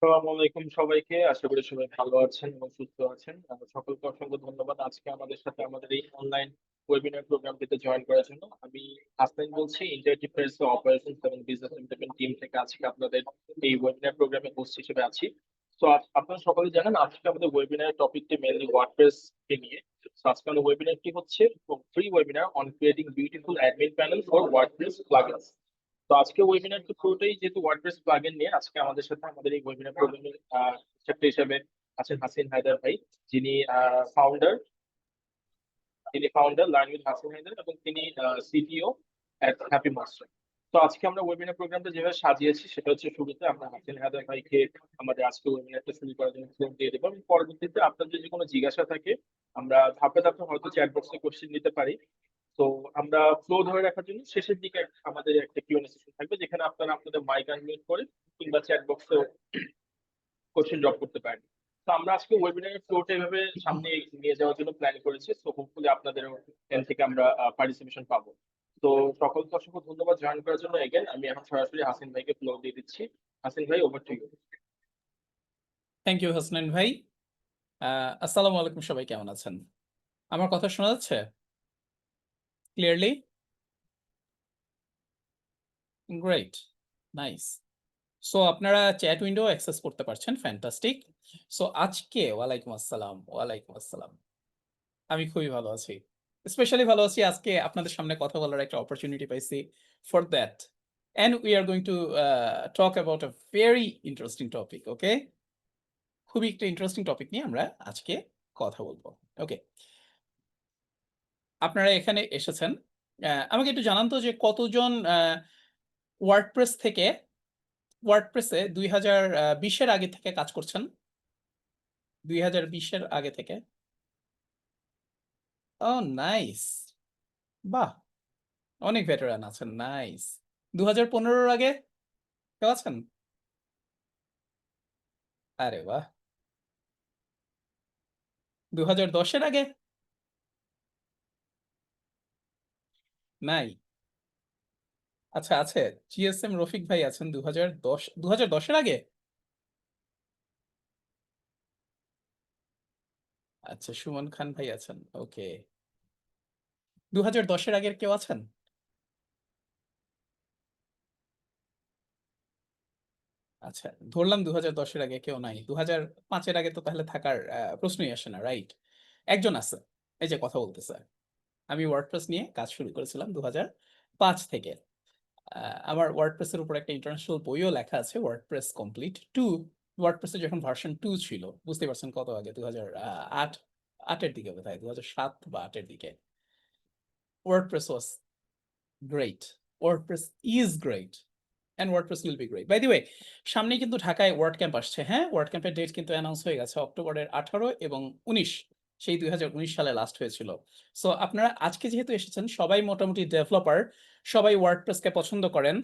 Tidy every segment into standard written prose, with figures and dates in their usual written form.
আসসালামু আলাইকুম সবাইকে। আশা করি সবাই ভালো আছেন এবং সুস্থ আছেন। সকলকে অসংখ্য ধন্যবাদ আজকে আমাদের সাথে আমাদের এই অনলাইন ওয়েবিনার প্রোগ্রামটিতে জয়েন করার জন্য। আমি হাসনাইন বলছি, ইন্টারেক্টিভ প্রেস অপারেশনস এবং বিজনেস ডেভেলপমেন্ট টিম থেকে আজকে আপনাদের এই ওয়েবিনার প্রোগ্রামে হোস্ট হিসেবে আছি। তো আপনারা সকলে জানেন আজকে আমাদের ওয়েবিনার টপিকটি মেইনলি ওয়ার্ডপ্রেস কে নিয়ে। তো আজকে আমাদের ওয়েবিনারটি হচ্ছে free webinar on creating beautiful admin panel for WordPress plugins. তো আজকে ওয়েবিনার পুরোটাই যেহেতু ওয়ার্ডপ্রেস প্লাগইন নিয়ে, আজকে আমাদের সাথে আমাদের এই ওয়েবিনার প্রোগ্রামের ছাত্র হিসেবে আছেন হাসিন হায়দার ভাই, যিনি ফাউন্ডার তিনি founder learn with Hasin Haider এবং তিনি সিটিও এট হ্যাপি মাস্টার। তো আজকে আমরা ওয়েবিনার প্রোগ্রামটা যেভাবে সাজিয়েছি সেটা হচ্ছে, শুরুতে আমরা হাসিন হায়দার ভাইকে আমাদের আজকে ওয়েবিনারটা শুরু করার জন্য ফোন দিয়ে দেবো এবং পরবর্তীতে আপনাদের যদি কোনো জিজ্ঞাসা থাকে আমরা ধাপে ধাপে হয়তো চ্যাট বক্সে কোশ্চেন দিতে পারি। তো আমরা ফ্লো ধরে রাখার জন্য শেষের দিকে আমাদের একটা কিউএনএ সেশন থাকবে, যেখানে আপনারা আপনাদের মাইক আনমিউট করে কিংবা চ্যাট বক্সে কোশ্চেন ড্রপ করতে পারেন। তো আমরা আজকে ওয়েবিনারের ফ্লোটা এভাবে সামনে নিয়ে যাওয়ার জন্য প্ল্যান করেছি। তো হোপফুলি আপনাদের এখান থেকে আমরা পার্টিসিপেশন পাবো। তো সকলকে অসংখ্য ধন্যবাদ জয়েন করার জন্য। এগেন আমি এখন সরাসরি হাসিন ভাইকে ফ্লো দিয়ে দিচ্ছি। হাসিন ভাই, over to you. Thank you Hasnain ভাই। আসসালামু আলাইকুম, সবাই কেমন আছেন? আমার কথা শোনা যাচ্ছে ক্লিয়ারলি? Great, nice. সো আপনারা চ্যাট উইন্ডো অ্যাক্সেস করতে পারছেন, ফ্যান্টাস্টিক। সো আজকে ওয়ালাইকুম আসসালাম, ওয়ালাইকুম আসসালাম। আমি খুবই ভালো আছি, স্পেশালি ভালো আছি আজকে আপনাদের সামনে কথা বলার একটা অপরচুনিটি পাইছি। For that and we are going to talk about a very interesting topic. Okay, খুবই একটা ইন্টারেস্টিং টপিক নিয়ে আমরা আজকে কথা বলবো। ওকে, আপনারা এখানে এসেছেন। আমাকে একটু জানান তো যে কতজন ওয়ার্ডপ্রেস থেকে ওয়ার্ডপ্রেসে 2020-এর আগে থেকে কাজ করছেন? 2020-এর আগে থেকে? ও নাইস, বাহ, অনেক ভেটেরান আছেন, নাইস। 2015-র আগে কেউ আছেন? আরে বাহ। 2010-এর আগে? নাই? আচ্ছা, আছে। জিএসএম রফিক ভাই আছেন 2010-এর আগে। আচ্ছা, সুমন খান ভাই আছেন, ওকে। 2010-এর আগের কেউ আছেন? আচ্ছা, ধরলাম 2010-এর আগে কেউ নাই। 2005-এর আগে তো তাহলে থাকার প্রশ্নই আসে না, রাইট? একজন আছে, এই যে কথা বলতেছে। আমি ওয়ার্ডপ্রেস নিয়ে কাজ শুরু করেছিলাম 2005 থেকে। আমার ওয়ার্ডপ্রেসের উপর একটা ইন্টারন্যাশনাল বইও লেখা আছে, ওয়ার্ডপ্রেস কমপ্লিট টু। ওয়ার্ডপ্রেসের যখন ভার্সন 2 ছিল, বুঝতে পারছেন কত আগে, 2008 দিকে বোধহয়, 2007 বা 8-এর দিকে। WordPress was great, WordPress is great, and WordPress will be great. By the way, সামনেই কিন্তু ঢাকায় ওয়ার্ড ক্যাম্প আসছে। হ্যাঁ, ওয়ার্ড ক্যাম্পের ডেট কিন্তু অ্যানাউন্স হয়ে গেছে, অক্টোবরের 18 এবং 19। সেই 2019 সালে লাস্ট হয়েছিল। সো আপনারা আজকে যেহেতু এসেছেন, সবাই মোটামুটি ডেভেলপার, সবাই ওয়ার্ডপ্রেসকে পছন্দ করেন।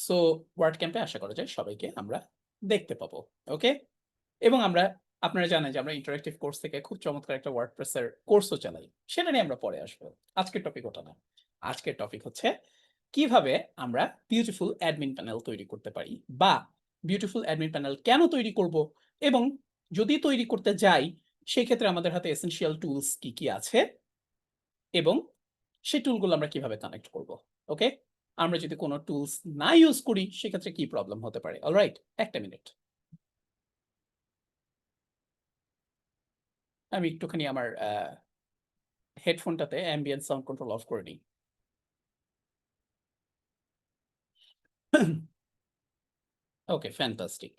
সো ওয়ার্ড ক্যাম্পে আশা করা যায় সবাইকে আমরা দেখতে পাবো। ওকে, এবং আপনারা জানেন যে আমরা ইন্টারেক্টিভ কোর্স থেকে খুব চমৎকার একটা ওয়ার্ডপ্রেসের কোর্সও চালাই, সেটা নিয়ে আমরা পরে আসবো। আজকের টপিক ওটা না। আজকের টপিক হচ্ছে কিভাবে আমরা বিউটিফুল অ্যাডমিন প্যানেল তৈরি করতে পারি, বা বিউটিফুল অ্যাডমিন প্যানেল কেন তৈরি করব, এবং যদি তৈরি করতে যাই সেই ক্ষেত্রে আমাদের হাতে এসেনশিয়াল টুলস কি কি আছে, এবং সেই টুলগুলো আমরা কিভাবে কানেক্ট করব। ওকে, আমরা যদি কোনো টুলস না ইউজ করি সেক্ষেত্রে কি প্রবলেম হতে পারে। অলরাইট, একটা মিনিট, আমি একটুখানি আমার হেডফোনটাতে অ্যাম্বিয়েন্ট সাউন্ড কন্ট্রোল অফ করে নিই। ওকে, ফ্যান্টাস্টিক।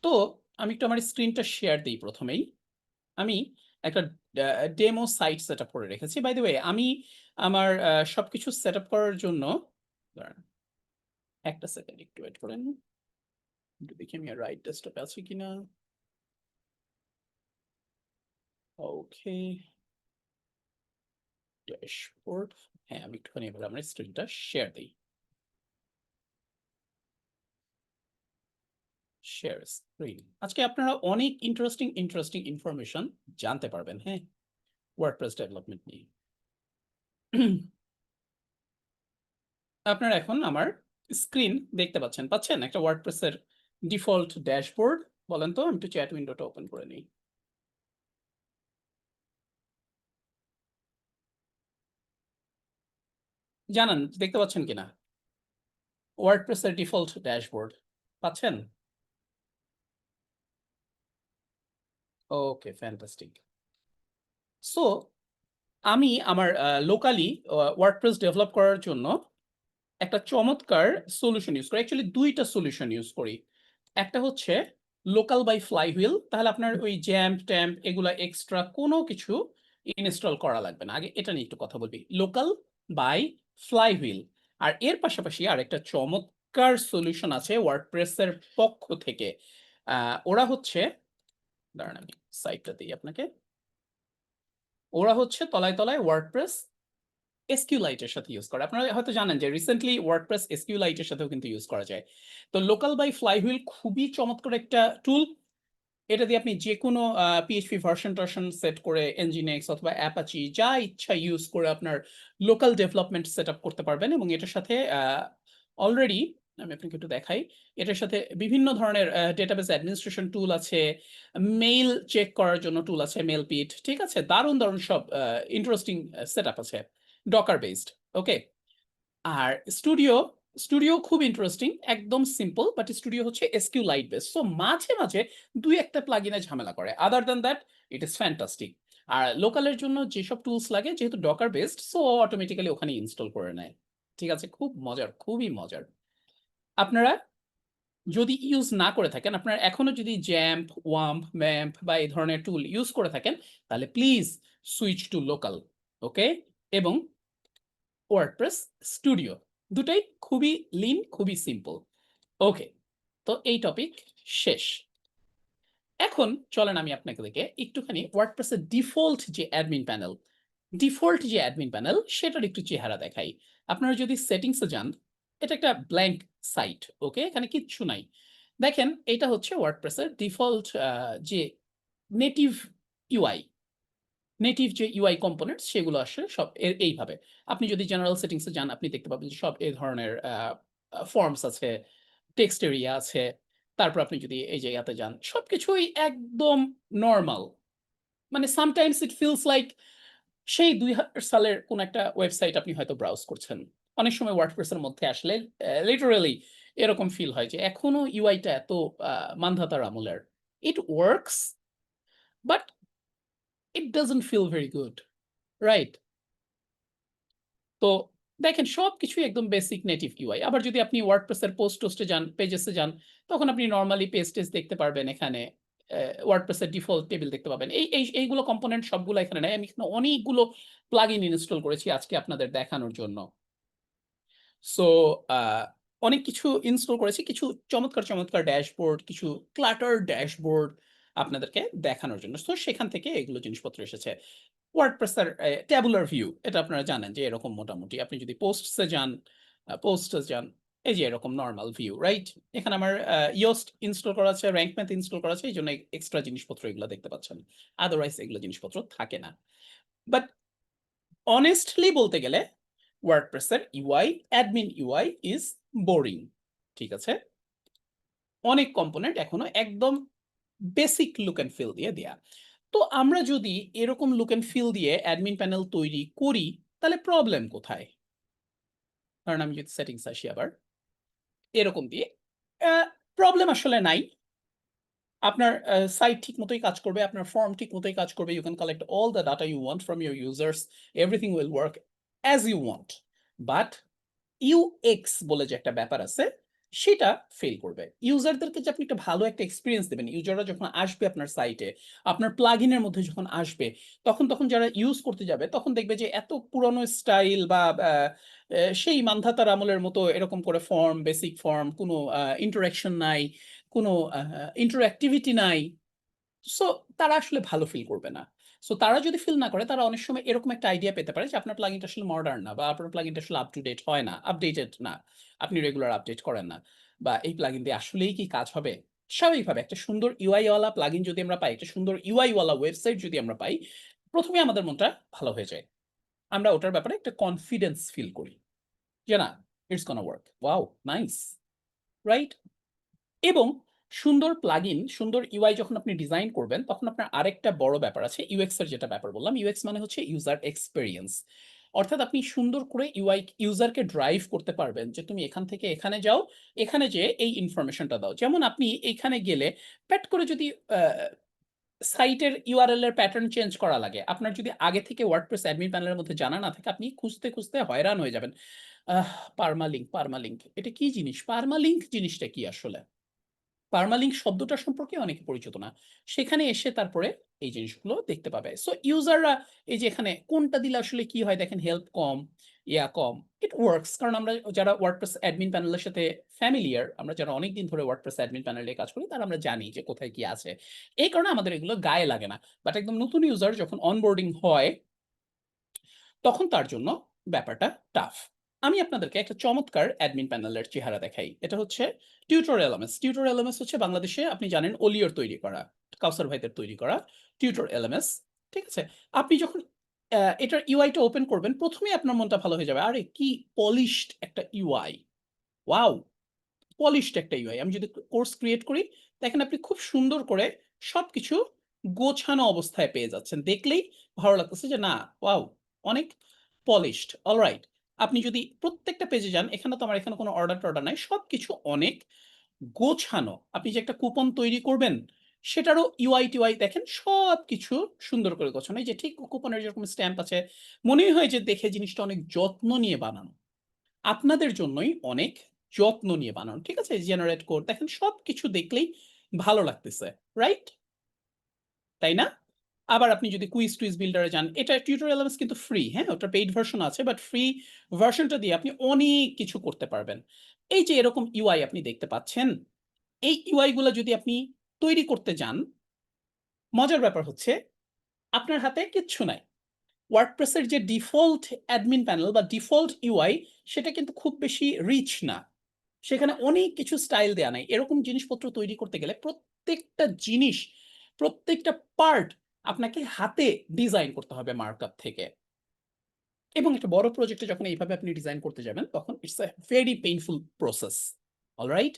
তো আমি একটু আমার স্ক্রিনটা শেয়ার দিই প্রথমেই। আমি একটা ডেমো সাইট সেট আপ করে রেখেছি। বাই দ্য ওয়ে, আমি আমার সবকিছু সেট আপ করার জন্য, দাঁড়ান একটা সেকেন্ড, একটু ওয়েট করেন, একটু দেখি আমি রাইট ডেস্কটপে আছি কিনা। ওকে, ড্যাশবোর্ড, হ্যাঁ, আমি একটুখানি এবার আমার স্ক্রিনটা শেয়ার দিই। Share screen. আজকে আপনারা অনেক ইন্টারেস্টিং ইনফরমেশন জানতে পারবেন, হ্যাঁ, ওয়ার্ডপ্রেস ডেভেলপমেন্ট নিয়ে। আপনারা এখন আমার স্ক্রিন দেখতে পাচ্ছেন একটা ওয়ার্ডপ্রেসের ডিফল্ট ড্যাশবোর্ড বলেন তো, আমি একটু চ্যাট উইন্ডোটা ওপেন করে নিই। জানান দেখতে পাচ্ছেন কিনা ওয়ার্ডপ্রেসের ডিফল্ট ড্যাশবোর্ড পাচ্ছেন? ওকে, ফ্যান্টাস্টিক। সো আমি আমার লোকালি ওয়ার্ডপ্রেস ডেভেলপ করার জন্য একটা চমৎকার সলিউশন ইউজ করি। অ্যাকচুয়ালি ২ টা সলিউশন ইউজ করি। একটা হচ্ছে লোকাল বাই ফ্লাইহুইল, তাহলে আপনার ওই জ্যাম্প-ট্যাম্প এগুলা এক্সট্রা কোনো কিছু ইনস্টল করা লাগবে না। আগে এটা নিয়ে একটু কথা বলবি। Local by flywheel. আর এর পাশাপাশি আরেকটা চমৎকার সলিউশন আছে ওয়ার্ডপ্রেসের পক্ষ থেকে। ওরা হচ্ছে, দাঁড়ান আমি সাইটটা দিই আপনাকে। ওরা হচ্ছে তলায়, তলায় ওয়ার্ডপ্রেস SQLite এর সাথে ইউজ করে। আপনারা হয়তো জানেন যে রিসেন্টলি ওয়ার্ডপ্রেস SQLite এর সাথেও কিন্তু ইউজ করা যায়। তো লোকাল বাই ফ্লাইহুইল খুবই চমৎকার একটা টুল। এটা দিয়ে আপনি যেকোনো PHP ভার্সন-টার্সন সেট করে nginx অথবা Apache যা ইচ্ছা ইউজ করে আপনার লোকাল ডেভেলপমেন্ট সেটআপ করতে পারবেন এবং এটার সাথে অলরেডি আমি আপনাকে একটু দেখাই। এটার সাথে বিভিন্ন ধরনের ডেটাবেস অ্যাডমিনিস্ট্রেশন টুল আছে, মেইল চেক করার জন্য টুল আছে, মেইলপিট, ঠিক আছে? দারুণ, দারুণ সব ইন্টারেস্টিং সেটআপ আছে। Docker based, okay? আর স্টুডিও, স্টুডিও খুব ইন্টারেস্টিং, একদম সিম্পল, বাট স্টুডিও হচ্ছে SQLite বেস। সো মাঝে, মাঝে ২-১ টা প্লাগইনে ঝামেলা করে। Other than that it is fantastic. আর লোকালের জন্য যেসব টুলস লাগে যেহেতু ডকার বেসড সো অটোমেটিক্যালি ওখানে ইনস্টল করে নেয়। ঠিক আছে? খুব মজার, খুবই মজার। আপনারা যদি ইউজ না করে থাকেন, আপনারা এখনো যদি জ্যাম্প, ওয়াম্প, ম্যাম্প বা এই ধরনের টুল ইউজ করে থাকেন, তাহলে প্লিজ সুইচ টু লোকাল, ওকে? এবং ওয়ার্ডপ্রেস স্টুডিও দুটাই খুবই লিন, খুবই সিম্পল। ওকে, তো এই টপিক শেষ। এখন চলেন আমি আপনাদেরকে একটুখানি ওয়ার্ডপ্রেসের ডিফল্ট যে অ্যাডমিন প্যানেল সেটার একটু চেহারা দেখাই। আপনারা যদি সেটিংসে যান, এটা একটা ব্ল্যাঙ্ক সাইট, ওকে? এখানে কিচ্ছু নাই। দেখেন এটা হচ্ছে ওয়ার্ডপ্রেসের ডিফল্ট যে নেটিভ ইউআই, নেটিভ যে ইউআই কম্পোনেন্টস সেগুলো আসলে সব এইভাবে। আপনি যদি জেনারেল সেটিংসে যান আপনি দেখতে পাবেন যে সব এই ধরনের ফর্মস আছে, টেক্সট এরিয়া আছে। তারপর আপনি যদি এই জায়গাতে যান সবকিছুই একদম নরমাল। মানে সামটাইমস ইট ফিলস লাইক সেই ২০০০ সালের কোন একটা ওয়েবসাইট আপনি হয়তো ব্রাউজ করছেন। অনেক সময় ওয়ার্ডপ্রেসের মধ্যে আসলে লিটারালি এরকম ফিল হয় যে এখনো ইউআইটা এত মানধাতার আমলের। It works but it doesn't feel very good, right? তো দেখেন সবকিছুই একদম বেসিক নেটিভ ইউআই। আবার যদি আপনি ওয়ার্ডপ্রেসের পোস্ট-টোস্টে যান, পেজেসে যান, তখন আপনি নরমালি পেজ-টেজ দেখতে পারবেন এখানে। ওয়ার্ডপ্রেসের ডিফল্ট টেবিল দেখতে পাবেন। এইগুলো কম্পোনেন্ট সবগুলো এখানে নাই। আমি এখানে অনেকগুলো প্লাগইন ইনস্টল করেছি আজকে আপনাদের দেখানোর জন্য। সো আ অনেক কিছু ইনস্টল করেছি। কিছু চমৎকার, চমৎকার ড্যাশবোর্ড, কিছু ক্লাটার ড্যাশবোর্ড আপনাদেরকে দেখানোর জন্য। সো সেখান থেকে এগুলো জিনিসপত্র এসেছে। ওয়ার্ডপ্রেসের ট্যাবুলার ভিউ এটা আপনারা জানেন যে এরকম মোটামুটি। আপনি যদি পোস্টসে যান, এই যে এরকম নরমাল ভিউ, রাইট? এখানে আমার yoast ইনস্টল করা আছে, র‍্যাঙ্ক ম্যাথ ইনস্টল করা আছে। এইজন্য এক্সট্রা জিনিসপত্র এগুলা দেখতে পাচ্ছেন। আদারওয়াইজ এগুলো জিনিসপত্র থাকে না। বাট অনেস্টলি বলতে গেলে ওয়ার্ডপ্রেসের UI, admin UI is boring. ঠিক আছে? অনেক কম্পোনেন্ট এখনো একদম বেসিক লুক অ্যান্ড ফিল দিয়ে দেয়া। তো আমরা যদি এরকম লুক অ্যান্ড ফিল দিয়ে অ্যাডমিন প্যানেল তৈরি করি, তাহলে প্রবলেম কোথায়? কারণ আমি যদি সেটিংস আসি আবার, এরকম দিয়ে প্রবলেম আসলে নাই। আপনার সাইট ঠিক মতোই কাজ করবে, আপনার ফর্ম ঠিক মতোই কাজ করবে। You can collect all the data you want from your users. Everything will work as you want. But UX বলে যে একটা ব্যাপার আছে সেটা ফেল করবে। ইউজারদেরকে যে আপনি একটা ভালো একটা এক্সপেরিয়েন্স দেবেন, ইউজাররা যখন আসবে আপনার সাইটে, আপনার প্লাগইনের মধ্যে যখন আসবে, তখন যারা ইউজ করতে যাবে তখন দেখবে যে এত পুরনো স্টাইল বা সেই মান্ধাতার আমলের মতো এরকম করে ফর্ম, বেসিক ফর্ম, কোনো ইন্টারেকশন নাই, কোনো ইন্টারঅ্যাক্টিভিটি নাই। সো তারা আসলে ভালো ফিল করবে না। সো তারা যদি ফিল না করে তারা অনেক সময় এরকম একটা আইডিয়া পেতে পারে যে আপনার প্লাগইনটা আসলে মডার্ন না বা আপনার প্লাগইনটা আসলে আপ টু ডেট হয় না, আপডেটেড না। আপনি রেগুলার আপডেট করেন না। বা এই প্লাগইন দিয়ে আসলেই কি কাজ হবে? স্বাভাবিকভাবে একটা সুন্দর ইউআই ওয়ালা প্লাগইন যদি আমরা পাই, একটা সুন্দর ইউআই ওয়ালা ওয়েবসাইট যদি আমরা পাই, প্রথমেই আমাদের মনটা ভালো হয়ে যায়। আমরা ওটার ব্যাপারে একটা কনফিডেন্স ফিল করি। যে না, it's gonna work. Wow, nice. Right? এবং সুন্দর প্লাগইন, সুন্দর ইউআই যখন আপনি ডিজাইন করবেন, তখন আপনার আরেকটা বড় ব্যাপার আছে। ইউএক্স এর যেটা ব্যাপার বললাম, ইউএক্স মানে হচ্ছে ইউজার এক্সপেরিয়েন্স। অর্থাৎ আপনি সুন্দর করে ইউআই ইউজারকে ড্রাইভ করতে পারবেন যে তুমি এখান থেকে এখানে যাও, এখানে যেয়ে এই ইনফরমেশনটা দাও। যেমন আপনি এইখানে গেলে প্যাট করে যদি সাইটের ইউআরএল এর প্যাটার্ন চেঞ্জ করা লাগে, আপনার যদি আগে থেকে ওয়ার্ডপ্রেস অ্যাডমিন প্যানেলের মধ্যে জানা না থাকে, আপনি খুঁজতে খুঁজতে হয়রান হয়ে যাবেন। পার্মালিঙ্ক, পার্মালিঙ্ক এটা কি জিনিস? পার্মালিঙ্ক জিনিসটা কি আসলে? পার্মালিঙ্ক শব্দটা সম্পর্কে অনেকে পরিচিত না। সেখানে এসে তারপরে এই জিনিসগুলো দেখতে পাবে। সো ইউজাররা এই যে এখানে কোনটা দিলে আসলে কি হয় দেখেন, help com, yeah com. It works, কারণ আমরা যারা ওয়ার্ডপ্রেস অ্যাডমিন প্যানেলের সাথে ফ্যামিলিয়ার, আমরা যারা অনেকদিন ধরে ওয়ার্ডপ্রেস অ্যাডমিন প্যানেলে কাজ করি, তারা আমরা জানি যে কোথায় কি আছে। এই কারণে আমাদের এগুলো গায়ে লাগে না। বাট একদম নতুন ইউজার যখন অনবোর্ডিং হয়, তখন তার জন্য ব্যাপারটা টাফ। আমি আপনাদেরকে একটা চমৎকার অ্যাডমিন প্যানেলের চেহারা দেখাই। এটা হচ্ছে টিউটর এলএমএস। টিউটর এলএমএস হচ্ছে বাংলাদেশে আপনি জানেন ওলিওর তৈরি করা, কাউসার ভাইদের তৈরি করা টিউটর এলএমএস। ঠিক আছে? আপনি যখন এটার ইউআইটা ওপেন করবেন, প্রথমেই আপনার মনটা ভালো হয়ে যাবে। আরে কি পলিশড একটা ইউআই! ওয়াও! পলিশড একটা ইউআই। আমি যদি কোর্স ক্রিয়েট করি, দেখেন আপনি খুব সুন্দর করে সবকিছু গোছানো অবস্থায় পেয়ে যাচ্ছেন। দেখলেই ভালো লাগতেছে যে না, ওয়াও! অনেক পলিশড। অলরাইট। আপনি যদি প্রত্যেকটা পেজে যান, এখানে তো আমার এখানে কোনো অর্ডার-টর্ডার নাই। সবকিছু অনেক গোছানো। আপনি যে একটা কুপন তৈরি করবেন, সেটারও ইউআই-টিউআই দেখেন সবকিছু সুন্দর করে গোছানো। এই যে ঠিক কুপনের যেরকম স্ট্যাম্প আছে, মনেই হয় যে দেখে জিনিসটা অনেক যত্ন নিয়ে বানানো। আপনাদের জন্যই অনেক যত্ন নিয়ে বানানো। ঠিক আছে? জেনারেট কোড দেখেন সবকিছু দেখলেই ভালো লাগতেছে। রাইট? তাই না? আবার আপনি যদি কুইজ-টুইজ বিল্ডার এ যান, এটা টিউটোরিয়ালস কিন্তু ফ্রি, হ্যাঁ? ওটার পেইড ভার্সন আছে, বাট ফ্রি ভার্সনটা দিয়ে আপনি অনেক কিছু করতে পারবেন। এই যে এরকম ইউআই আপনি দেখতে পাচ্ছেন, এই ইউআই গুলা যদি আপনি তৈরি করতে যান, মজার ব্যাপার হচ্ছে আপনার হাতে কিচ্ছু নাই। ওয়ার্ডপ্রেস এর যে ডিফল্ট অ্যাডমিন প্যানেল বা ডিফল্ট ইউআই, সেটা কিন্তু খুব বেশি রিচ না। সেখানে অনেক কিছু স্টাইল দেয়া নাই। এরকম জিনিসপত্র তৈরি করতে গেলে প্রত্যেকটা জিনিস, প্রত্যেকটা পার্ট আপনাকে হাতে ডিজাইন করতে হবে মার্কআপ থেকে। এবং একটা বড় প্রজেক্টে যখন এইভাবে আপনি ডিজাইন করতে যাবেন, তখন it's a very painful process. Alright?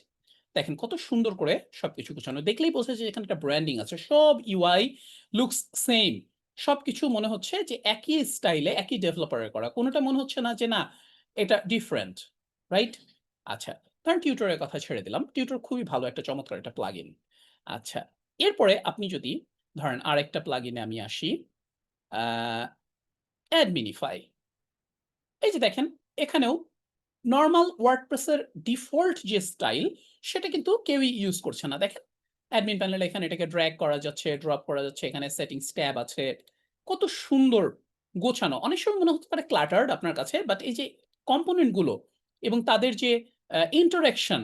দেখেন কত সুন্দর করে সবকিছু গোছানো। দেখলেই বোঝা যায় এখানে একটা ব্র্যান্ডিং আছে। সব ইউআই লুকস সেম। সবকিছু মনে হচ্ছে যে একই স্টাইলে, একই ডেভেলপারের করা। কোনটা মনে হচ্ছে না যে না, এটা ডিফারেন্ট। রাইট? আচ্ছা, ধরেন টিউটরের কথা ছেড়ে দিলাম। টিউটর খুবই ভালো একটা চমৎকার একটা প্লাগইন। আচ্ছা, এরপরে আপনি যদি ধরেন আরেকটা প্লাগইনে আমি আসি, আ অ্যাডমিনিফাই। এই যে দেখেন, এখানেও নরমাল ওয়ার্ডপ্রেসের ডিফল্ট যে স্টাইল, সেটা কিন্তু কেউই ইউজ করছে না। দেখেন, অ্যাডমিন প্যানেলে এখানে এটাকে ড্র্যাগ করা যাচ্ছে, ড্রপ করা যাচ্ছে। এখানে সেটিংস ট্যাব আছে। কত সুন্দর গোছানো। অনেক সময় মনে হতে পারে ক্লাটার্ড আপনার কাছে, বাট এই যে কম্পোনেন্ট গুলো এবং তাদের যে ইন্টারেকশন,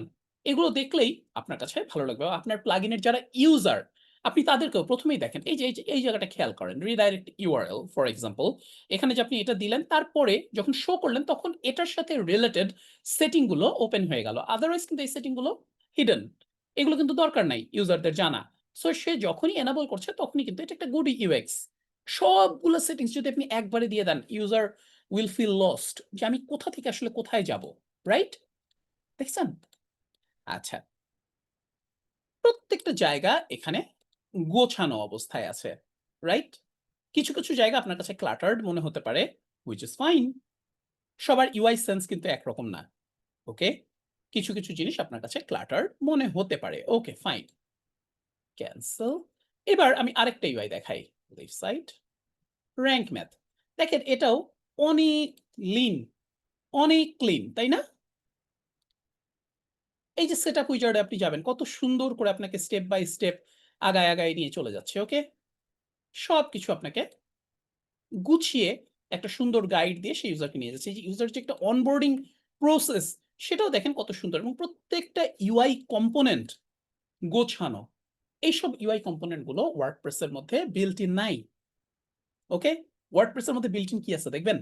এগুলো দেখলেই আপনার কাছে ভালো লাগবে। আপনার প্লাগইনের যারা ইউজার, আপনি তাদেরকেও প্রথমেই দেখেন এই জায়গাটা খেয়াল করেন। রিডাইরেক্ট ইউআরএল ফর এক্সাম্পল, এখানে যে আপনি এটা দিলেন, তারপরে যখন শো করলেন, তখন এটার সাথে রিলেটেড সেটিং গুলো ওপেন হয়ে গেল। আদারওয়াইজ কিন্তু এই সেটিং গুলো হিডেন। এগুলো কিন্তু দরকার নাই ইউজারদের জানা। সো সে যখনই এনাবল করছে, তখনই কিন্তু এটা একটা গুড ইউএক্স। সবগুলো সেটিংস যদি আপনি একবারে দিয়ে দেন, ইউজার উইল ফিল লস্ট যে আমি কোথা থেকে আসলে কোথায় যাব। রাইট? দেখছেন? আচ্ছা, প্রত্যেকটা জায়গা এখানে গোছানো অবস্থায় আছে। রাইট? কিছু কিছু জায়গা আপনার কাছে ক্লাটার্ড মনে হতে পারে, হুইচ ইজ ফাইন। সবার ইউআই সেন্স কিন্তু একরকম না। ওকে? কিছু কিছু জিনিস আপনার কাছে ক্লাটার্ড মনে হতে পারে। ওকে, ফাইন। ক্যানসেল। এবার আমি আরেকটা ইউআই দেখাই। Left side, rank math. দেখেন এটাও অনেক লিন, অনেক ক্লিন, তাই না? এই যে সেটআপ উইজার্ড এ আপনি যাবেন, কত সুন্দর করে আপনাকে স্টেপ বাই স্টেপ আগায় আগায় নিয়ে চলে যাচ্ছে। ওকে? সবকিছু আপনাকে গুছিয়ে একটা সুন্দর গাইড দিয়ে সেই ইউজারকে নিয়ে যাচ্ছে। এই যে ইউজার যে একটা অনবোর্ডিং প্রসেস, সেটাও দেখেন কত সুন্দর এবং প্রত্যেকটা ইউআই কম্পোনেন্ট গোছানো। এইসব ইউআই কম্পোনেন্ট গুলো ওয়ার্ডপ্রেস এর মধ্যে বিল্ট ইন নাই। ওকে? ওয়ার্ডপ্রেস এর মধ্যে বিল্ট ইন কি আছে দেখবেন?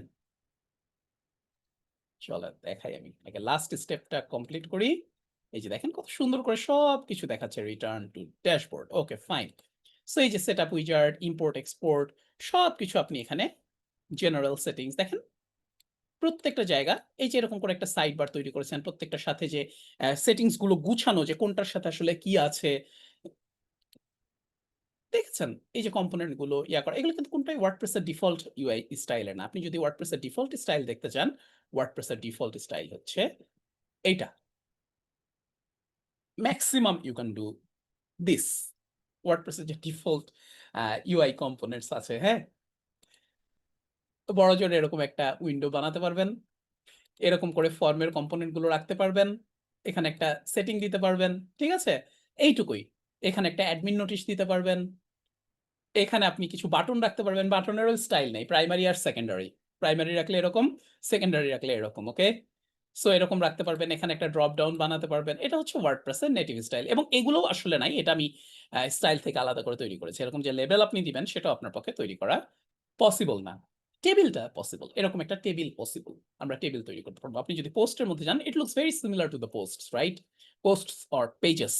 চলেন দেখাই আমি। আগে লাস্ট স্টেপটা কমপ্লিট করি। এই যে দেখেন কত সুন্দর করে সবকিছু দেখাচ্ছে। Return to dashboard. Okay, fine. So এই যে সেটআপ উইজার্ড, ইম্পোর্ট, এক্সপোর্ট সবকিছু আপনি এখানে জেনারেল সেটিংস দেখেন প্রত্যেকটা জায়গা এই যে এরকম করে একটা সাইড বার তৈরি করেছেন। প্রত্যেকটার সাথে যে সেটিংস গুলো গুছানো যে কোনটার সাথে আসলে কি আছে দেখেছেন? এই যে কম্পোনেন্ট গুলো ইয়া করা এগুলো কিন্তু কোনটাই WordPress এর ডিফল্ট UI স্টাইল এর না। আপনি যদি WordPress এর ডিফল্ট স্টাইল দেখতে চান, WordPress এর ডিফল্ট স্টাইল হচ্ছে এইটা। Maximum you can do this. WordPress এর যে ডিফল্ট UI কম্পোনেন্টস আছে, হ্যাঁ? বড়জোর এরকম একটা উইন্ডো বানাতে পারবেন। এরকম করে ফর্মের কম্পোনেন্ট গুলো রাখতে পারবেন। এখানে একটা সেটিং দিতে পারবেন। ঠিক আছে? এইটুকুই। এখানে একটা অ্যাডমিন নোটিশ দিতে পারবেন। এখানে আপনি কিছু বাটন রাখতে পারবেন। বাটনেরও স্টাইল নেই। প্রাইমারি আর সেকেন্ডারি। প্রাইমারি রাখলে এরকম, সেকেন্ডারি রাখলে এরকম, ওকে? সো এরকম রাখতে পারবেন। এখানে একটা ড্রপ ডাউন বানাতে পারবেন। এটা হচ্ছে ওয়ার্ডপ্রেস এর নেটিভ স্টাইল এবং এগুলোও আসলে নাই। এটা আমি স্টাইল থেকে আলাদা করে তৈরি করেছি। এরকম যে লেবেল আপনি দিবেন সেটাও আপনার পক্ষে তৈরি করা পসিবল না। টেবিলটা পসিবল। এরকম একটা টেবিল পসিবল। আমরা টেবিল তৈরি করতে পারবো। আপনি যদি পোস্টের মধ্যে যান, it looks very similar to the posts, right? Posts or pages.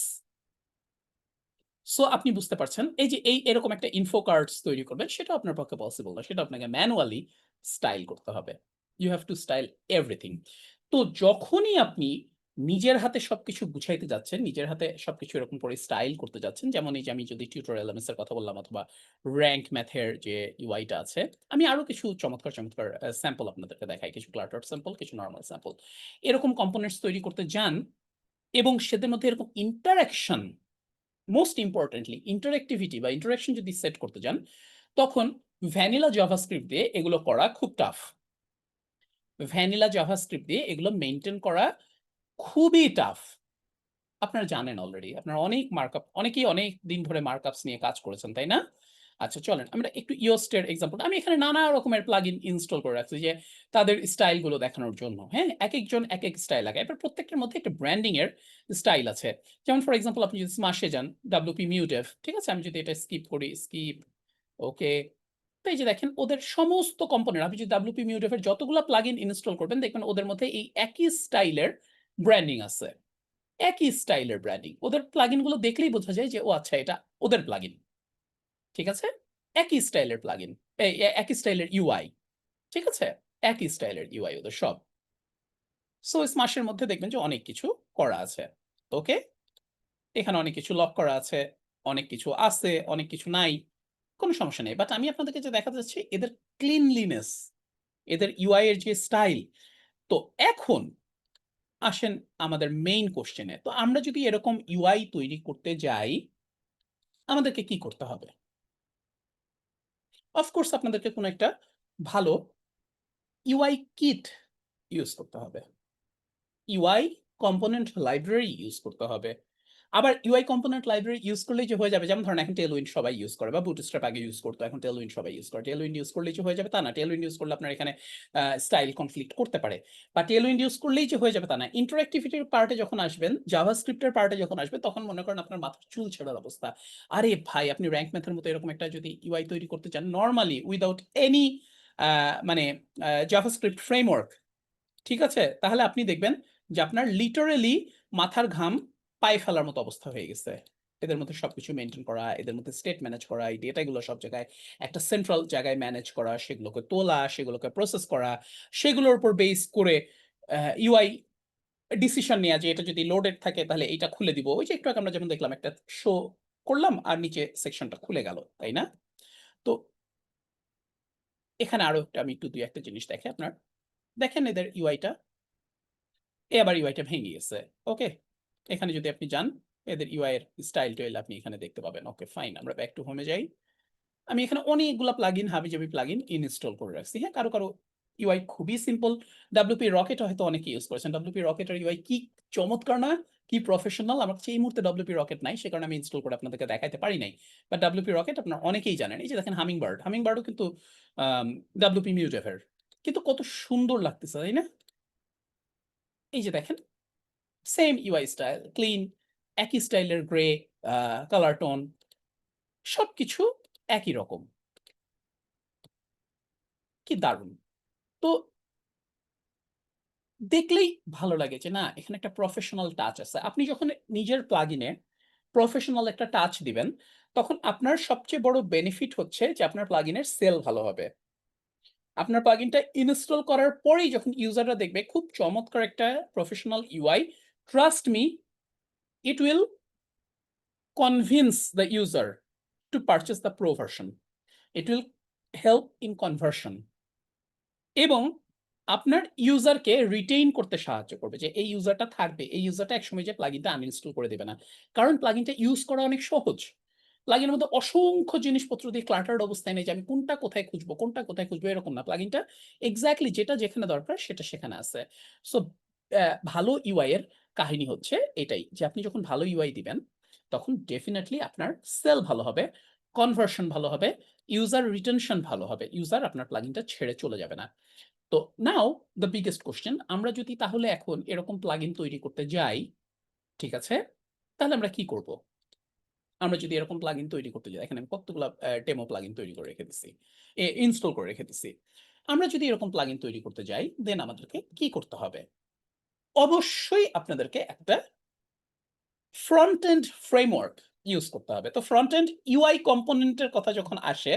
So আপনি বুঝতে পারছেন এই যে এরকম একটা ইনফো কার্ডস তৈরি করবেন সেটা আপনার পক্ষে পসিবল না। সেটা আপনাকে ম্যানুয়ালি স্টাইল করতে হবে। You have to style everything. তো যখনই আপনি নিজের হাতে সবকিছু গুছাইতে যাচ্ছেন, নিজের হাতে সবকিছু এরকম করে স্টাইল করতে যাচ্ছেন, যেমন এই যে আমি যদি টিউটোরিয়াল এমএস এর কথা বললাম অথবা র‍্যাংক ম্যাথের যে ইউআইটা আছে, আমি আরো কিছু চমৎকার, চমৎকার স্যাম্পল আপনাদেরকে দেখাই। কিছু ক্লাটার্ড স্যাম্পল, কিছু নরমাল স্যাম্পল। এরকম কম্পোনেন্টস তৈরি করতে যান এবং সেদের মধ্যে এরকম ইন্টারেকশন মোস্ট ইম্পর্টেন্টলি ইন্টারেক্টিভিটি বা ইন্টারেকশন যদি সেট করতে যান, তখন ভ্যানিলা জাভাস্ক্রিপ্ট দিয়ে এগুলো করা খুব টাফ। ভ্যানিলা জাভাস্ক্রিপ্ট দিয়ে এগুলো মেইনটেইন করা খুবই টাফ। আপনারা জানেন অলরেডি। আপনারা অনেক মার্কআপ অনেকেই অনেক দিন ধরে মার্কআপস নিয়ে কাজ করেছেন, তাই না? আচ্ছা চলেন আমরা একটু yoast এর এক্সাম্পল আমি এখানে নানা রকমের প্লাগইন ইনস্টল করে রাখছি যে তাদের স্টাইল গুলো দেখানোর জন্য। হ্যাঁ? একেকজন একেক স্টাইল লাগায়। এবার প্রত্যেকটার মধ্যে একটা ব্র্যান্ডিং এর স্টাইল আছে। যেমন ফর এক্সাম্পল আপনি যদি স্মাশ এ যান, WP Mutev, ঠিক আছে? আমি যদি এটা স্কিপ করি, স্কিপ, ওকে। তো এই যে দেখেন ওদের সমস্ত কম্পোনেন্ট আপনি যদি WP Mutev এর যতগুলা প্লাগইন ইনস্টল করবেন দেখবেন ওদের মধ্যে এই একই স্টাইলের ব্র্যান্ডিং আছে। একই স্টাইলের ব্র্যান্ডিং। ওদের প্লাগইন গুলো দেখলেই বোঝা যায় যে ও আচ্ছা এটা ওদের প্লাগইন। ঠিক আছে? একই স্টাইলের প্লাগইন। একই স্টাইলের ইউআই। ঠিক আছে? একই স্টাইলের ইউআই ওদের সব। সো স্মাশ এর মধ্যে দেখবেন যে অনেক কিছু করা আছে। ওকে? এখানে অনেক কিছু লক করা আছে, অনেক কিছু আছে, অনেক কিছু নাই। কোন সমস্যা নেই। বাট আমি আপনাদেরকে যে দেখাতে চাচ্ছি এদের ক্লিনলিনেস, এদের ইউআই এর যে স্টাইল। তো এখন আসেন আমাদের মেইন কোয়েশ্চেন এ। তো আমরা যদি এরকম ইউআই তৈরি করতে যাই, আমাদেরকে কি করতে হবে? অফ কোর্স আপনাদেরকে কোন একটা ভালো ইউআই কিট ইউজ করতে হবে। ইউআই কম্পোনেন্ট লাইব্রেরি ইউজ করতে হবে। আবার ইউআই কম্পোনেন্ট লাইব্রেরি ইউজ করলেই যে হয়ে যাবে, যেমন ধরেন এখন টেলউইন্ড সবাই ইউজ করে বা বুটস্ট্র্যাপ আগে ইউজ করতো, এখন টেলউইন্ড সবাই ইউজ করে। টেলউইন্ড ইউজ করলেই যে হয়ে যাবে তা না। টেলউইন্ড ইউজ করলে আপনার এখানে স্টাইল কনফ্লিক্ট করতে পারে। বা টেলউইন্ড ইউজ করলেই যে হয়ে যাবে তা না। ইন্টারেক্টিভিটির পার্টে যখন আসবেন, জাভাস্ক্রিপ্টের পার্টে যখন আসবে তখন মনে করেন আপনার মাথার চুল ছেঁড়ার অবস্থা। আরে ভাই আপনি র‍্যাংক ম্যাথের মতো এরকম একটা যদি ইউআই তৈরি করতে চান নরমালি উইথআউট এনি মানে জাভাস্ক্রিপ্ট ফ্রেমওয়ার্ক, ঠিক আছে? তাহলে আপনি দেখবেন যে আপনার লিটারেলি মাথার ঘাম পায়ে ফেলার মতো অবস্থা হয়ে গেছে। এদের মধ্যে সবকিছু মেইনটেইন করা, এদের মধ্যে স্টেট ম্যানেজ করা, এই ডেটাগুলো সব জায়গায় একটা সেন্ট্রাল জায়গায় ম্যানেজ করা, সেগুলোকে তোলা, সেগুলোকে প্রসেস করা, সেগুলোর উপর বেস করে ইউআই ডিসিশন নেয়া যে এটা যদি লোডেড থাকে তাহলে এইটা খুলে দিব। ওই যে একটু আগে আমরা যেমন দেখলাম একটা শো করলাম আর নিচে সেকশনটা খুলে গেল, তাই না? তো এখানে আরো একটা আমি একটু ২-১ টা জিনিস দেখাই আপনার। দেখেন এদের ইউআইটা। আবার ইউআইটা ভেঙে গেছে। ওকে? এখানে যদি আপনি যান, এদের ইউআই এর স্টাইল-টাইল আপনি এখানে দেখতে পাবেন। Okay fine. আমরা ব্যাক টু হোম এ যাই। আমি এখানে অনেকগুলা প্লাগইন হাবিজাবি প্লাগইন ইনস্টল করে রাখছি। হ্যাঁ? কারো ইউআই খুবই সিম্পল। WP Rocket হয়তো অনেকে ইউজ করেছেন। WP Rocket এর ইউআই কি চমৎকার না? কি প্রফেশনাল! আমার কাছে এই মুহূর্তে WP Rocket নাই। সে কারণে আমি ইনস্টল করে আপনাদেরকে দেখাইতে পারি নাই। বাট WP Rocket আপনারা অনেকেই জানেন। এই যে দেখেন Hummingbird, Hummingbird ও কিন্তু আম WP Mutev এর। কিন্তু কত সুন্দর লাগতেছে, তাই না? এই যে দেখেন সেম ইউআই স্টাইল, ক্লিন, একই স্টাইলের গ্রে, কালার টোন, সবকিছু একই রকম। কি দারুণ! তো দেখলেই ভালো লাগে যে না এখানে একটা প্রফেশনাল টাচ আছে। আপনি যখন নিজের প্লাগইনে প্রফেশনাল একটা টাচ দিবেন, তখন আপনার সবচেয়ে বড় বেনিফিট হচ্ছে যে আপনার প্লাগইনের সেল ভালো হবে। আপনার প্লাগইনটা ইনস্টল করার পরেই যখন ইউজাররা দেখবে খুব চমৎকার একটা professional UI, trust me, it will convince the user to purchase the pro version. It will help in conversion এবং আপনার ইউজারকে রিটেইন করতে সাহায্য করবে, যে এই ইউজারটা থাকবে, এই ইউজারটা একসময় যে প্লাগইনটা আনইনস্টল করে দেবে না। কারণ প্লাগইনটা ইউজ করা অনেক সহজ। প্লাগইনের মধ্যে অসংখ্য জিনিসপত্র দিয়ে ক্লাটার্ড অবস্থায় নেই যে আমি কোনটা কোথায় খুঁজবো, কোনটা কোথায় খুঁজবো, এরকম না। প্লাগইনটা এক্স্যাক্টলি যেটা যেখানে দরকার সেটা সেখানে আছে। সো ভালো ইউআই এর কাহিনী হচ্ছে এটাই, যে আপনি যখন ভালো ইউআই দিবেন তখন ডেফিনেটলি আপনার সেল ভালো হবে, কনভার্সন ভালো হবে, ইউজার রিটেনশন ভালো হবে, ইউজার আপনার প্লাগইনটা ছেড়ে চলে যাবে না। তো নাও দ্য বিগেস্ট কোশ্চেন, আমরা যদি তাহলে এখন এরকম প্লাগইন তৈরি করতে যাই, ঠিক আছে, তাহলে আমরা কি করব? আমরা যদি এরকম প্লাগইন তৈরি করতে যাই, এখানে আমি কতগুলো ডেমো প্লাগইন তৈরি করে রেখে দিছি, ইনস্টল করে রেখে দিছি। আমরা যদি এরকম প্লাগইন তৈরি করতে যাই, দেন আমাদেরকে কি করতে হবে? অবশ্যই আপনাদেরকে একটা ফ্রন্ট এন্ড ফ্রেমওয়ার্ক ইউজ করতে হবে। তো ফ্রন্ট এন্ড ইউআই কম্পোনেন্টের কথা যখন আসে,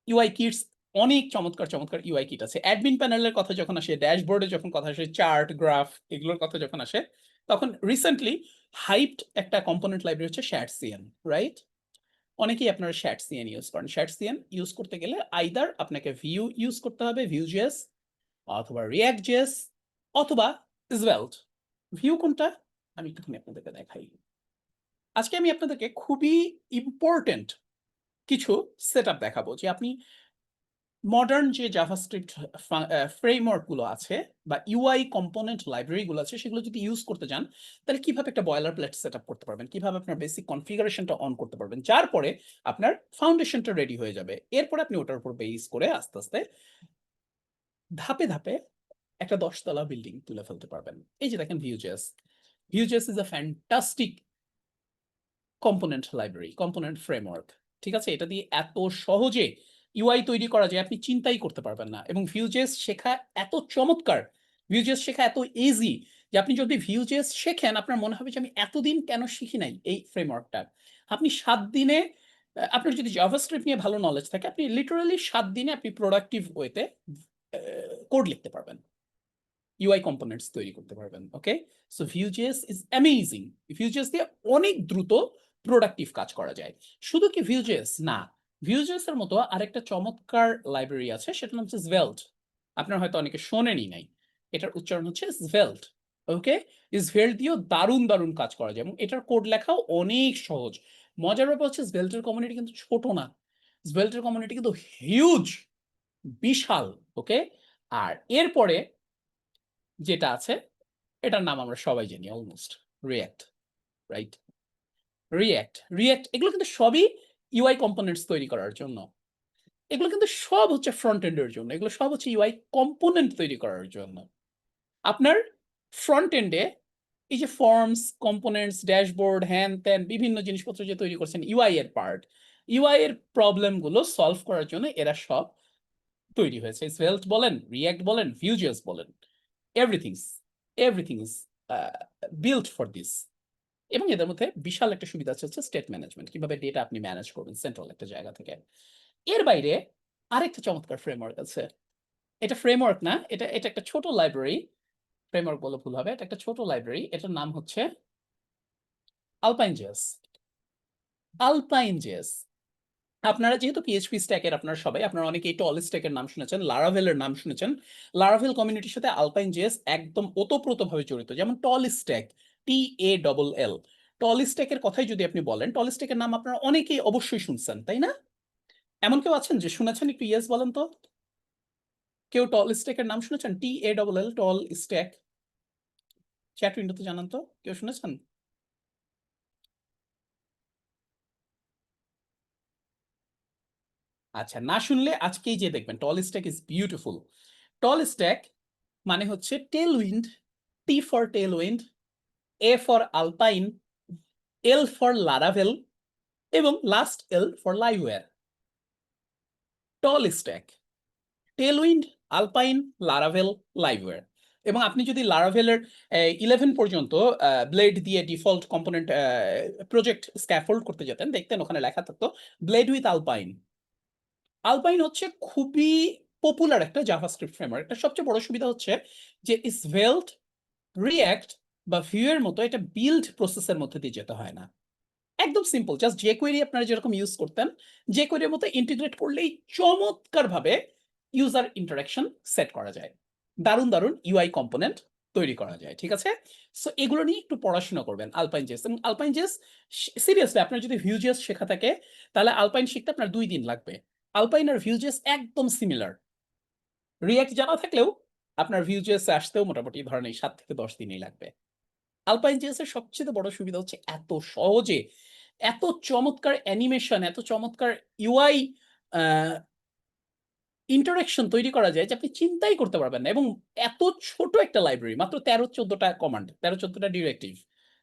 ইউআই কিটস, অনেক চমৎকার চমৎকার ইউআই কিট আছে। অ্যাডমিন প্যানেলের কথা যখন আসে, ড্যাশবোর্ডে যখন কথা আসে, চার্ট, গ্রাফ, এগুলোর কথা যখন আসে, তখন রিসেন্টলি হাইপড একটা কম্পোনেন্ট লাইব্রেরি হচ্ছে শ্যাটসিএন, রাইট? অনেকেই আপনারা শ্যাটসিএন ইউজ করেন। শ্যাটসিএন ইউজ করতে গেলে আইদার আপনাকে ভিউ ইউজ করতে হবে, ভিউ.js, অথবা রিঅ্যাক্ট.js, অথবা svelte। ভিউ কোনটা আমি একটুখানি আপনাদেরকে দেখাই। আজকে আমি আপনাদেরকে খুবই ইম্পর্টেন্ট কিছু সেটআপ দেখাবো, যে আপনি মডার্ন যে জাভাস্ক্রিপ্ট ফ্রেমওয়ার্ক গুলো আছে বা ইউআই কম্পোনেন্ট লাইব্রেরি গুলো আছে, সেগুলো যদি ইউজ করতে চান, তাহলে কিভাবে একটা বয়লার প্লেট সেটআপ করতে পারবেন, কিভাবে আপনার বেসিক কনফিগারেশনটা অন করতে পারবেন, যার পরে আপনার ফাউন্ডেশনটা রেডি হয়ে যাবে। এরপরে আপনি ওটার উপর বেস করে আস্তে আস্তে ধাপে ধাপে একটা 10 তলা বিল্ডিং তুলে ফেলতে পারবেন। এই যে দেখেন Vue JS, Vue JS is a fantastic component library, component framework, ঠিক আছে? এটা দিয়ে এত সহজে ইউআই তৈরি করা যায় আপনি চিন্তাই করতে পারবেন না। এবং ভিউ.js শেখা এত চমৎকার, ভিউ.js শেখা এত ইজি, যে আপনি যদি ভিউ.js শেখেন আপনার মনে হবে যে আমি এতদিন কেন শিখি নাই এই ফ্রেমওয়ার্কটা। আপনি 7 দিনে, আপনার যদি জাভাস্ক্রিপ্ট নিয়ে ভালো নলেজ থাকে, আপনি লিটারালি 7 দিনে আপনি প্রোডাক্টিভ ওয়েতে কোড লিখতে পারবেন, ইউআই কম্পোনেন্টস তৈরি করতে পারবেন। ওকে, সো ভিউ.js ইজ অ্যামেজিং। ভিউ.js দিয়ে অনেক দ্রুত প্রোডাক্টিভ কাজ করা যায়। শুধু কি ভিউ.js না, ভিউ.js এর মতো আরেকটা চমৎকার লাইব্রেরি আছে, সেটার নাম হচ্ছে svelte। আপনারা হয়তো অনেকে শোনেনই নাই, এটার উচ্চারণ হচ্ছে svelte। ওকে, svelte দিয়েও দারুণ দারুণ কাজ করা যায় এবং এটার কোড লেখাও অনেক সহজ। মজার ব্যাপার হচ্ছে svelte এর কমিউনিটি কিন্তু ছোট না, svelte এর কমিউনিটি কিন্তু হিউজ, বিশাল। ওকে, আর এরপরে যেটা আছে এটার নাম আমরা সবাই জানি অলমোস্ট, রিঅ্যাক্ট, রাইট? রিঅ্যাক্ট এগুলো কিন্তু সবই ইউআই কম্পোনেন্টস তৈরি করার জন্য। এগুলো কিন্তু সব হচ্ছে ফ্রন্ট এন্ডের জন্য, এগুলো সব হচ্ছে ইউআই কম্পোনেন্ট তৈরি করার জন্য। আপনার ফ্রন্ট এন্ডে এই যে ফর্মস, কম্পোনেন্টস, ড্যাশবোর্ড, হ্যান ত্যান বিভিন্ন জিনিসপত্র যে তৈরি করছেন, ইউআই এর পার্ট, ইউআই এর প্রবলেমগুলো সলভ করার জন্য এরা সব তৈরি হয়েছে। svelte বলেন, রিঅ্যাক্ট বলেন, ভিউ.js বলেন, everythings everything is built for this. এবং এদের মধ্যে বিশাল একটা সুবিধা হচ্ছে স্টেট ম্যানেজমেন্ট, কিভাবে ডেটা আপনি ম্যানেজ করবেন সেন্ট্রাল একটা জায়গা থেকে। এর বাইরে আরেকটা চমৎকার ফ্রেমওয়ার্ক আছে। এটা ফ্রেমওয়ার্ক না, এটা এটা একটা ছোট লাইব্রেরি, ফ্রেমওয়ার্ক বলে ভুল হবে, এটা একটা ছোট লাইব্রেরি, এটার নাম হচ্ছে আলপাইন.js। আলপাইন.js, আপনারা যেহেতু পিএইচপি স্ট্যাকের, আপনারা সবাই, আপনারা অনেকে এই টল স্ট্যাকের নাম শুনেছেন, লারাভেলের নাম শুনেছেন। লারাভেল কমিউনিটির সাথে আলপাইন.js একদম ওতপ্রোতভাবে জড়িত। যেমন টল স্ট্যাক, TALL, টল স্ট্যাকের কথাই যদি আপনি বলেন, টল স্ট্যাকের নাম আপনারা অনেকেই অবশ্যই শুনছেন, তাই না? এমন কেউ আছেন যে শুনেছেন? একটু ইয়েস বলেন তো। কেউ টল স্ট্যাকের নাম শুনেছেন? TALL, টল স্ট্যাক, চ্যাট উইন্ডোতে জানান তো কেউ শুনেছেন? আচ্ছা, না শুনলে আজকেই যে দেখবেন, TALL stack is beautiful. TALL stack মানে হচ্ছে Tailwind, T for Tailwind, A for Alpine, L for Laravel এবং last L for Livewire. TALL stack, Tailwind, Alpine, Laravel, Livewire. এবং আপনি যদি লারাভেলের 11 পর্যন্ত ব্লেড দিয়ে ডিফল্ট কম্পোনেন্ট প্রজেক্ট স্ক্যাফোল্ড করতে যেতেন, দেখতেন ওখানে লেখা থাকতো ব্লেড উইথ আলপাইন। আলপাইন হচ্ছে খুবই পপুলার একটা জাভাস্ক্রিপ্ট ফ্রেমওয়ার্ক। এটা সবচেয়ে বড় সুবিধা হচ্ছে যে svelte, রিঅ্যাক্ট বা ভিউ এর মতো এটা বিল্ড প্রসেসের মধ্যে দিয়ে যেতে হয় না। একদম সিম্পল, জাস্ট jQuery আপনারা যেরকম ইউজ করতেন jQuery এর মতো ইন্টিগ্রেট করলেই চমৎকারভাবে ইউজার ইন্টারাকশন সেট করা যায়। দারুণ দারুণ ইউআই কম্পোনেন্ট তৈরি করা যায়, ঠিক আছে? সো এগুলো নিয়ে একটু পড়াশোনা করবেন আলপাইন জেস। এবং আলপাইন জেস সিরিয়াসলি আপনার যদি ভিউজেস শেখা থাকে তাহলে আলপাইন শিখতে আপনার 2 দিন লাগবে। আলপাইন আর ভিউজেস একদম সিমিলার। রিঅ্যাক্ট জানা থাকলেও আপনার ভিউজেস আসতেও মোটামুটি ধরেন এই 7 থেকে 10 দিনই লাগবে। আলপাইন জেএস এর সবচেয়ে বড় সুবিধা হচ্ছে এত সহজে এত চমৎকার অ্যানিমেশন, এত চমৎকার ইউআই ইন্টারেকশন তৈরি করা যায় যে আপনি চিন্তাই করতে পারবেন না। এবং এত ছোট একটা লাইব্রেরি, মাত্র 13-14টা কমান্ড, 13-14টা ডিরেক্টিভ,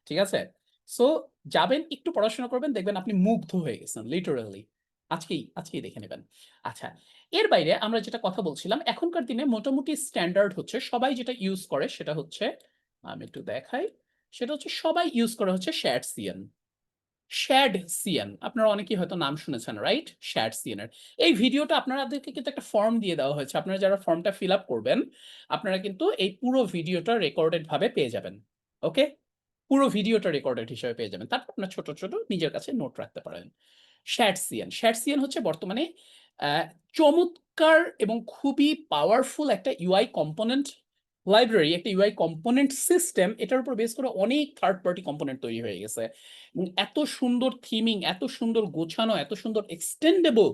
ঠিক আছে? সো যাবেন, একটু পড়াশোনা করবেন, দেখবেন আপনি মুগ্ধ হয়ে গেছেন লিটারালি। আজকেই দেখে নেবেন। আচ্ছা, এর বাইরে আমরা যেটা কথা বলছিলাম, এখনকার দিনে মোটামুটি স্ট্যান্ডার্ড হচ্ছে সবাই যেটা ইউজ করে সেটা হচ্ছে, আমি একটু দেখাই, সেটা হচ্ছে সবাই ইউজ করে হচ্ছে শ্যাডসিয়ান। শ্যাডসিয়ান আপনারা অনেকেই হয়তো নাম শুনেছেন, রাইট? শ্যাডসিয়ান এর এই ভিডিওটা আপনাদেরকে কিন্তু একটা ফর্ম দিয়ে দেওয়া হয়েছে। আপনারা যারা ফর্মটা ফিল আপ করবেন আপনারা কিন্তু এই পুরো ভিডিওটা রেকর্ডেড ভাবে পেয়ে যাবেন। ওকে, পুরো ভিডিওটা রেকর্ডেড হিসেবে পেয়ে যাবেন। তারপর আপনার ছোট ছোট নিজের কাছে নোট রাখতে পারেন। শ্যাডসিয়ান হচ্ছে বর্তমানে আহ, চমৎকার এবং খুবই পাওয়ারফুল একটা ইউআই কম্পোনেন্ট লাইব্রেরি, একটা ইউআই কম্পোনেন্ট সিস্টেম। এটার উপর বেস করে অনেক থার্ড পার্টি কম্পোনেন্ট তৈরি হয়ে গেছে এবং এত সুন্দর থিমিং, এত সুন্দর গোছানো, এত সুন্দর এক্সটেন্ডেবল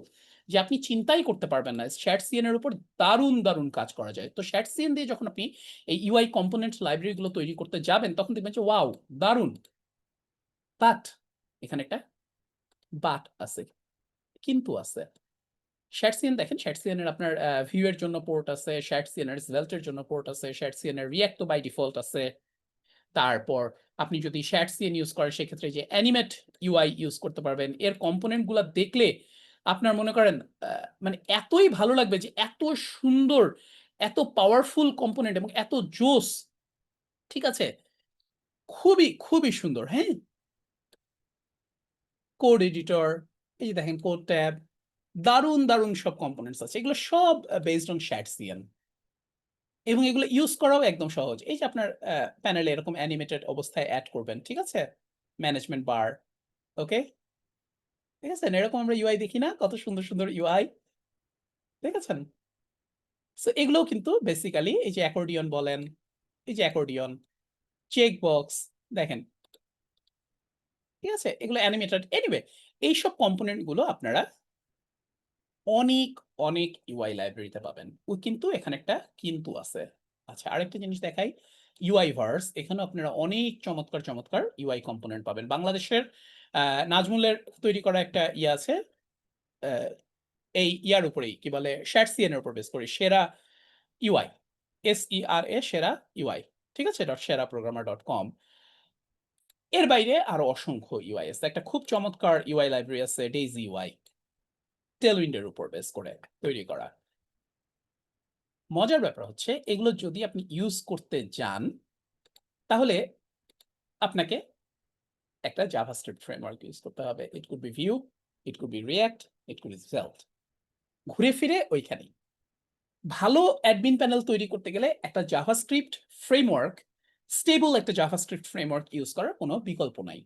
যে আপনি চিন্তাই করতে পারবেন না। শ্যাডসিয়ান এর উপর দারুণ দারুণ কাজ করা যায়। তো শ্যাডসিয়ান দিয়ে যখন আপনি এই ইউআই কম্পোনেন্ট লাইব্রেরিগুলো তৈরি করতে যাবেন তখন দেখবেন যে ওয়াও দারুণ। বাট এখানে একটা বাট আছে, কিন্তু আছে। শ্যাডসিয়ান দেখেন, শ্যাডসিয়ানের আপনার ভিউ এর জন্য পোর্ট আছে, শ্যাডসিয়ানের svelte-এর জন্য পোর্ট আছে, শ্যাডসিয়ানের রিঅ্যাক্ট তো বাই ডিফল্ট আছে। তারপর আপনি যদি শ্যাডসিয়ান ইউজ করেন সেক্ষেত্রে যে অ্যানিমেট ইউআই ইউজ করতে পারবেন। এর কম্পোনেন্ট গুলা দেখলে আপনার মনে করেন মানে এতই ভালো লাগবে যে এত সুন্দর, এত পাওয়ারফুল কম্পোনেন্ট এবং এত জোস, ঠিক আছে? খুবই খুবই সুন্দর। হ্যাঁ, কোড এডিটর, এই যে দেখেন কোড ট্যাব, দারুণ দারুণ সব কম্পোনেন্টস আছে। এগুলো সব বেসড অন শ্যাডসিয়ান এবং এগুলো ইউজ করাও একদম সহজ। এই যে আপনার প্যানেলে এরকম অ্যানিমেটেড অবস্থায় অ্যাড করবেন, ঠিক আছে? ম্যানেজমেন্ট বার, ওকে, ঠিক আছে? এরকম আমরা ইউআই দেখি না, কত সুন্দর সুন্দর ইউআই, দেখেছেন? সো এগুলোও কিন্তু বেসিক্যালি এই যে অ্যাকর্ডিয়ন বলেন, এই যে অ্যাকর্ডিয়ন, চেক বক্স, দেখেন, ঠিক আছে? এগুলো অ্যানিমেটেড। এনিওয়ে এইসব কম্পোনেন্ট গুলো আপনারা অনেক অনেক ইউআই লাইব্রেরিতে পাবেন। ও কিন্তু এখানে একটা কিন্তু আছে। আচ্ছা, আরেকটা জিনিস দেখাই, ইউআই ভার্স, এখানেও আপনারা অনেক চমৎকার চমৎকার ইউআই কম্পোনেন্ট পাবেন। বাংলাদেশের নাজমুলের তৈরি করা একটা ইয়ে আছে, আহ, এই ইয়ার উপরেই কি বলে শ্যাডসিয়ান এর উপর বেস করে সেরা ইউআই, SERA সেরা ইউআই, ঠিক আছে? .seraprogrammer.com। এর বাইরে আরো অসংখ্য ইউআই আছে। একটা খুব চমৎকার ইউআই লাইব্রেরি আছে ডেইজি ইউআই, টেলউইন্ডের উপর বেস করে তৈরি করা। মজার ব্যাপার হচ্ছে এগুলো যদি আপনি ইউজ করতে যান তাহলে আপনাকে একটা জাভাস্ক্রিপ্ট ফ্রেমওয়ার্ক ইউজ করতে হবে। It could be view, it could be react, it could be svelte, ঘুরে ফিরে ওইখানেই। ভালো অ্যাডমিন প্যানেল তৈরি করতে গেলে একটা জাভাস্ক্রিপ্ট ফ্রেমওয়ার্ক, স্টেবল একটা জাভাস্ক্রিপ্ট ফ্রেমওয়ার্ক ইউজ করার কোনো বিকল্প নাই।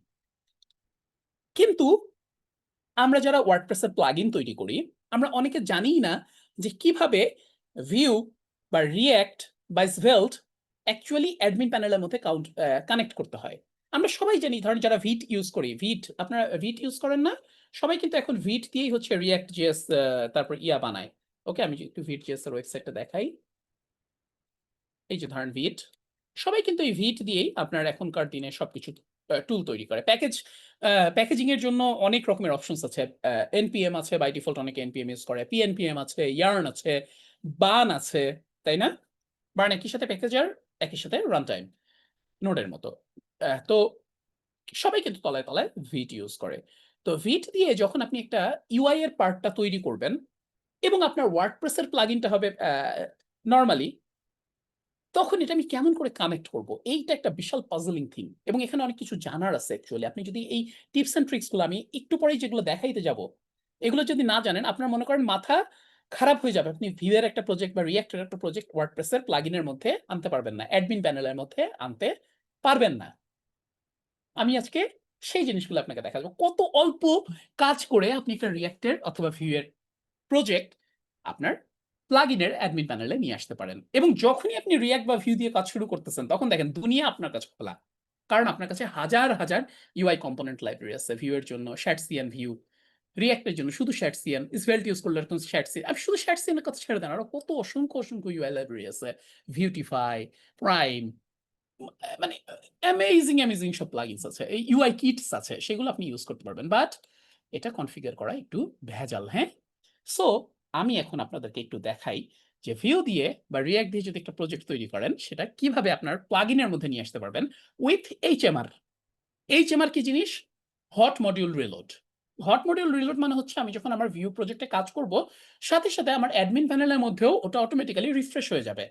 কিন্তু আমরা যারা ওয়ার্ডপ্রেসের প্লাগইন তৈরি করি আমরা অনেকে জানিই না যে কিভাবে ভিউ বা রিঅ্যাক্ট বা svelte অ্যাকচুয়ালি অ্যাডমিন প্যানেলের মধ্যে কানেক্ট করতে হয়। আমরা সবাই জানি, ধরেন যারা ভিট ইউজ করি, ভিট, আপনারা ভিট ইউজ করেন না? সবাই কিন্তু এখন ভিট দিয়েই হচ্ছে রিঅ্যাক্ট জেএস তারপর ইয়া বানায়। ওকে, আমি একটু ভিট জেএস এর ওয়েবসাইটটা দেখাই। এই যে ধরেন ভিট, সবাই কিন্তু এই ভিট দিয়েই আপনার এখনকার দিনে সবকিছু টুল তৈরি করে। প্যাকেজিং এর জন্য অনেক রকমের অপশনস আছে। এনপিএম আছে, বাই ডিফল্ট অনেকে এনপিএম ইউজ করে, পিএনপিএম আছে, ইয়ার্ন আছে, বান আছে, তাই না? বার্ন একই সাথে প্যাকেজার, একই সাথে রান টাইম, নোডের মতো। তো সবাই কিন্তু তলায় তলায় ভিট ইউজ করে। তো ভিট দিয়ে যখন আপনি একটা ইউআই এর পার্টটা তৈরি করবেন এবং আপনার ওয়ার্ডপ্রেসের প্লাগইনটা হবে নর্মালি, তখন এটা আমি কেমন করে কানেক্ট করব, এইটা একটা বিশাল পাজলিং থিং। এবং এখানে অনেক কিছু জানার আছে অ্যাকচুয়ালি। আপনি যদি এই টিপস এন্ড ট্রিক্স গুলো আমি একটু পরেই যেগুলো দেখাইতে যাব এগুলো যদি না জানেন, আপনার মনে করেন মাথা খারাপ হয়ে যাবে। আপনি ভিউ এর একটা প্রজেক্ট বা রিঅ্যাক্ট এর একটা প্রজেক্ট ওয়ার্ডপ্রেস এর প্লাগইনের মধ্যে আনতে পারবেন না। অ্যাডমিন প্যানেলের মধ্যে আনতে পারবেন না। আমি আজকে সেই জিনিসগুলো আপনাকে দেখাবো। কত অল্প কাজ করে আপনি একটা রিঅ্যাক্ট এর অথবা ভিউ এর প্রজেক্ট আপনার প্লাগইনের অ্যাডমিন প্যানেলে নিয়ে আসতে পারেন। এবং যখনই আপনি রিঅ্যাক্ট বা ভিউ দিয়ে কাজ শুরু করতেছেন তখন দেখেন দুনিয়া আপনার কাছে খোলা। কারণ আপনার কাছে হাজার, হাজার UI কম্পোনেন্ট লাইব্রেরি আছে। ভিউ এর জন্য শ্যাডসিয়ান ভিউ, রিঅ্যাক্ট এর জন্য শুধু শ্যাডসিয়ান, svelte ইউজ করলে এরকম শ্যাডসিয়ান। আপনি শুধু শ্যাডসিয়ান এর কথা ছেড়ে দেন। আরো কত অসংখ্য, অসংখ্য UI লাইব্রেরি আছে। ভিউটিফাই, প্রাইম, মানে অ্যামেজিং, অ্যামেজিং সব প্লাগইনস আছে। এই UI কিটস আছে। সেগুলো আপনি ইউজ করতে পারবেন। বাট এটা কনফিগার করা একটু ভেজাল, হ্যাঁ? সো আমি এখন আপনাদেরকে একটু দেখাই যে ভিউ দিয়ে বা রিঅ্যাক্ট দিয়ে যদি একটা প্রজেক্ট তৈরি করেন সেটা কিভাবে আপনার প্লাগইনের মধ্যে নিয়ে আসতে পারবেন উইথ HMR। HMR কি জিনিস? Hot module reload. Hot module reload মানে হচ্ছে আমি যখন আমার ভিউ প্রজেক্টে কাজ করব সাথে, সাথে আমার অ্যাডমিন প্যানেলের মধ্যেও ওটা অটোমেটিক্যালি রিফ্রেশ হয়ে যাবে।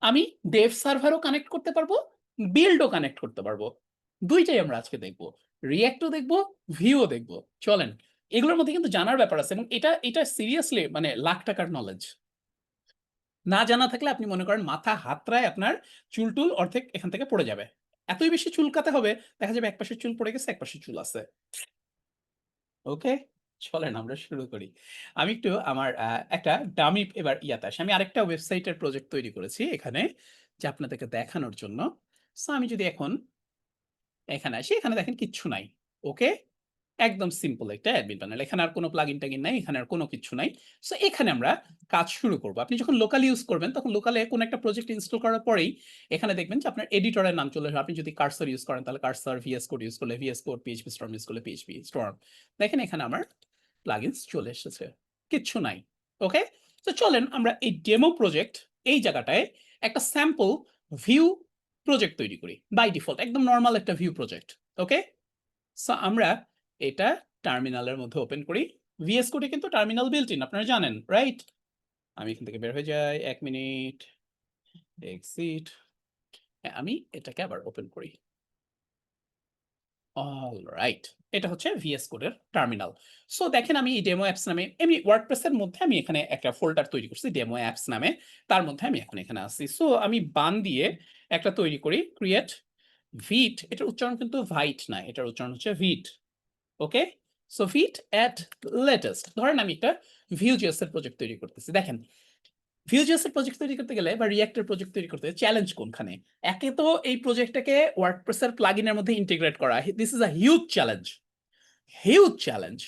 আমি ডেভ সার্ভারও কানেক্ট করতে পারবো, বিল্ডও কানেক্ট করতে পারবো। দুইটাই আমরা আজকে দেখব। রিঅ্যাক্টও দেখব, ভিউও দেখব। চলেন। এগুলোর মধ্যে কিন্তু জানার ব্যাপার আছে এবং এটা সিরিয়াসলি মানে লাখ টাকার নলেজ। না জানা থাকলে আপনি মনে করেন মাথা হাতড়ায় আপনার চুল-টুল অর্ধেক এখান থেকে পড়ে যাবে। এতই বেশি চুলকাতে হবে, দেখা যাবে এক পাশের চুল পড়ে গেছে, এক পাশের চুল আছে। ওকে? চলেন আমরা শুরু করি। আমি একটু আমার একটা ডামি এবার ইয়াতে আসি। আমি আরেকটা ওয়েবসাইটের প্রজেক্ট তৈরি করেছি এখানে যে আপনাদেরকে দেখানোর জন্য। সো আমি যদি এখন এখানে আসি, এখানে দেখেন কিচ্ছু নাই। ওকে? একদম সিম্পল একটা অ্যাডমিন প্যানেল। এখানে আর কোনো প্লাগইন-ট্যাগিন নাই, এখানে আর কোনো কিচ্ছু নাই। সো এখানে আমরা কাজ শুরু করব। আপনি যখন লোকাল ইউজ করবেন তখন লোকালে কোনো একটা প্রজেক্ট ইনস্টল করার পরেই এখানে দেখবেন যে আপনার এডিটরের নাম চলে আসবে। আপনি যদি কার্সর ইউজ করেন তাহলে কার্সর, VS কোড ইউজ করলে VS code, PHP Storm use করলে PHP Storm। দেখেন এখানে আমার প্লাগইনস চলে এসেছে। কিচ্ছু নাই। ওকে? তো চলেন আমরা এই ডেমো প্রজেক্ট এই জায়গাটায় একটা স্যাম্পল ভিউ প্রজেক্ট তৈরি করি। বাই ডিফল্ট একদম নরমাল একটা ভিউ প্রজেক্ট। ওকে? সো আমরা এটা টার্মিনালের মধ্যে ওপেন করি। VS কোডে কিন্তু টার্মিনাল বিল্ট ইন আপনারা জানেন, রাইট? আমি এখান থেকে বের হয়ে যাই। ১ মিনিট। এক্সিট। হ্যাঁ, আমি এটাকে আবার ওপেন করি। অলরাইট। এটা হচ্ছে VS কোডের টার্মিনাল। সো দেখেন আমি এই ডেমো অ্যাপস নামে এমনি ওয়ার্ডপ্রেস এর মধ্যে আমি এখানে একটা ফোল্ডার তৈরি করছি ডেমো অ্যাপস নামে। তার মধ্যে আমি এখন এখানে আছি। সো আমি বান দিয়ে একটা তৈরি করি ক্রিয়েট ভিট। এটার উচ্চারণ কিন্তু ভাইট না, এটার উচ্চারণ হচ্ছে ভিট। ওকে? সো ভিট এট লেটেস্ট। ধরেন আমি একটা Vue.js এর প্রজেক্ট তৈরি করতেছি। দেখেন Vue.js এর প্রজেক্ট তৈরি করতে গেলে বা React এর প্রজেক্ট তৈরি করতে চ্যালেঞ্জ কোনখানে? একে তো এই প্রজেক্টটাকে ওয়ার্ডপ্রেস এর প্লাগইনের মধ্যে ইন্টিগ্রেট করা। This is a huge challenge. Huge challenge.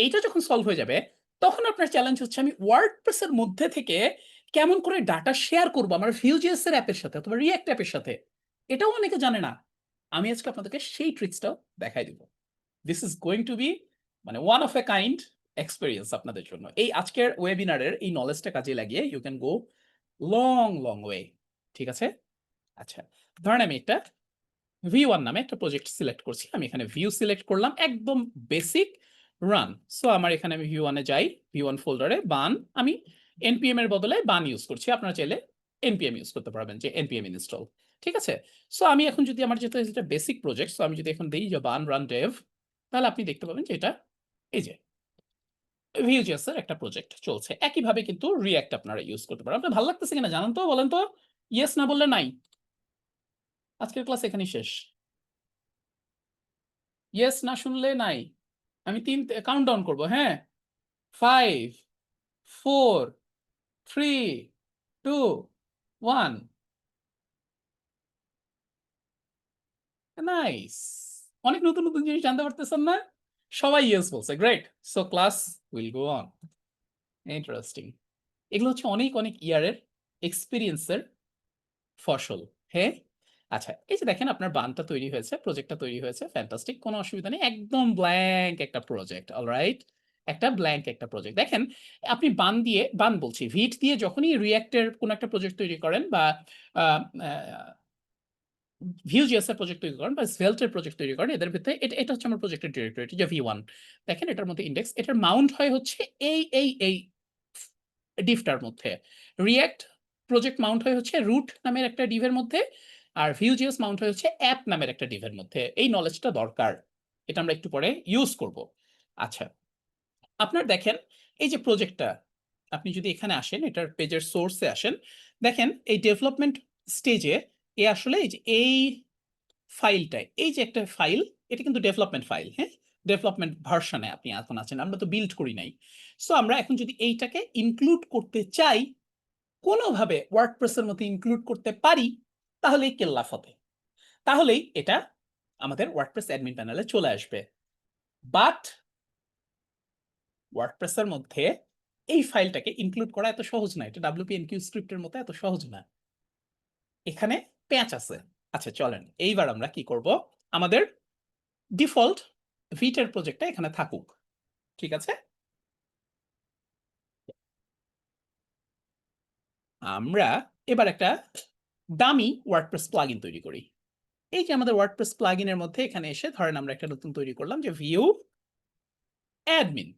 এইটা যখন সলভ হয়ে যাবে তখন আপনার চ্যালেঞ্জ হচ্ছে আমি ওয়ার্ডপ্রেস এর মধ্যে থেকে কেমন করে ডাটা শেয়ার করব আমার Vue.js এর অ্যাপের সাথে অথবা React অ্যাপের সাথে। এটাও অনেকে জানে না। আমি আজকে আপনাদেরকে সেই ট্রিক্সটাও দেখাই দিব। This is going to be মানে one of a kind experience আপনাদের জন্য। এই আজকের ওয়েবিনারের এই নলেজটা কাজে লাগিয়ে you can go long, long way. ঠিক আছে? আচ্ছা। ধরেন আমি একটা V1 নামে একটা প্রজেক্ট সিলেক্ট করছি। আমি এখানে ভিউ সিলেক্ট করলাম একদম বেসিক রান। সো আমার এখানে আমি V1 এ যাই। V1 ফোল্ডারে বান আমি npm এর বদলে বান ইউজ করছি। আপনারা চাইলে npm ইউজ করতে পারবেন যে npm ইনস্টল। ঠিক আছে? সো আমি এখন যদি আমার যেহেতু এটা বেসিক প্রজেক্ট সো আমি যদি এখন দেই যে বান রান dev তাহলে আপনি দেখতে পাবেন যে এটা এই যে Vue.js এর একটা প্রজেক্ট চলছে। একইভাবে কিন্তু React আপনারা ইউজ করতে পারেন। আপনার ভালো লাগতেছে কিনা জানান তো, বলেন তো? ইয়েস না বললে নাই। আজকের ক্লাস এখানেই শেষ। ইয়েস না শুনলে নাই। আমি ৩ কাউন্টডাউন করব, হ্যাঁ? 5, 4, 3, 2, 1 নাইস। অনেক নতুন, নতুন জিনিস জানতে পারতেছেন না? সবাই ইয়েস বলছে। Great. So class will go on. Interesting. এগুলো হচ্ছে অনেক, অনেক ইয়ারের এক্সপেরিয়েন্স এর ফসল। হ্যাঁ? আচ্ছা, এই যে দেখেন আপনার বানটা তৈরি হয়েছে, প্রজেক্টটা তৈরি হয়েছে। ফ্যান্টাস্টিক। কোনো অসুবিধা নেই। একদম ব্ল্যাংক একটা প্রজেক্ট। অলরাইট? একটা ব্ল্যাংক একটা প্রজেক্ট। দেখেন আপনি বান বলছি, ভিট দিয়ে যখনই React এর কোনো একটা প্রজেক্ট তৈরি করেন বা আ আ Vue.js এর প্রজেক্ট তৈরি করেন বা Svelte এর প্রজেক্ট তৈরি করেন এদের ভিতরে এটা হচ্ছে আমার প্রজেক্টের ডিরেক্টরি যে V1 দেখেন এটার মধ্যে ইনডেক্স এটার মাউন্ট হয় হচ্ছে এই ডিভটার মধ্যে। React প্রজেক্ট মাউন্ট হয় হচ্ছে root নামের একটা ডিভের মধ্যে আর Vue.js মাউন্ট হয় হচ্ছে অ্যাপ নামের একটা ডিভের মধ্যে। এই নলেজটা দরকার। এটা আমরা একটু পরে ইউজ করব। আচ্ছা, আপনার দেখেন এই যে প্রজেক্টটা আপনি যদি এখানে আসেন, এটার পেজের সোর্সে আসেন, দেখেন এই ডেভেলপমেন্ট স্টেজে এ আসলে এই যে এই ফাইলটায়, এই যে একটা ফাইল, এটা কিন্তু ডেভেলপমেন্ট ফাইল, হ্যাঁ? ডেভেলপমেন্ট ভার্সনে আপনি এখন আছেন, আমরা তো বিল্ড করি নাই। সো আমরা এখন যদি এইটাকে ইনক্লুড করতে চাই, কোনোভাবে ওয়ার্ডপ্রেসের মধ্যে ইনক্লুড করতে পারি, তাহলেই কেল্লাফ হবে, তাহলেই এটা আমাদের ওয়ার্ডপ্রেস অ্যাডমিন প্যানেলে চলে আসবে। বাট ওয়ার্ডপ্রেসের মধ্যে এই ফাইলটাকে ইনক্লুড করা এত সহজ না, এটা WP-NQ স্ক্রিপ্টের মতো এত সহজ না, এখানে প্যাচ আছে। আচ্ছা চলেন এইবার আমরা কি করব, আমাদের ডিফল্ট ভিটের প্রজেক্টটা এখানে থাকুক, ঠিক আছে? আমরা এবার একটা দামি ওয়ার্ডপ্রেস প্লাগইন তৈরি করি। এই যে আমাদের ওয়ার্ডপ্রেস প্লাগইনের মধ্যে এখানে এসে ধরেন আমরা একটা নতুন তৈরি করলাম যে ভিউ অ্যাডমিন,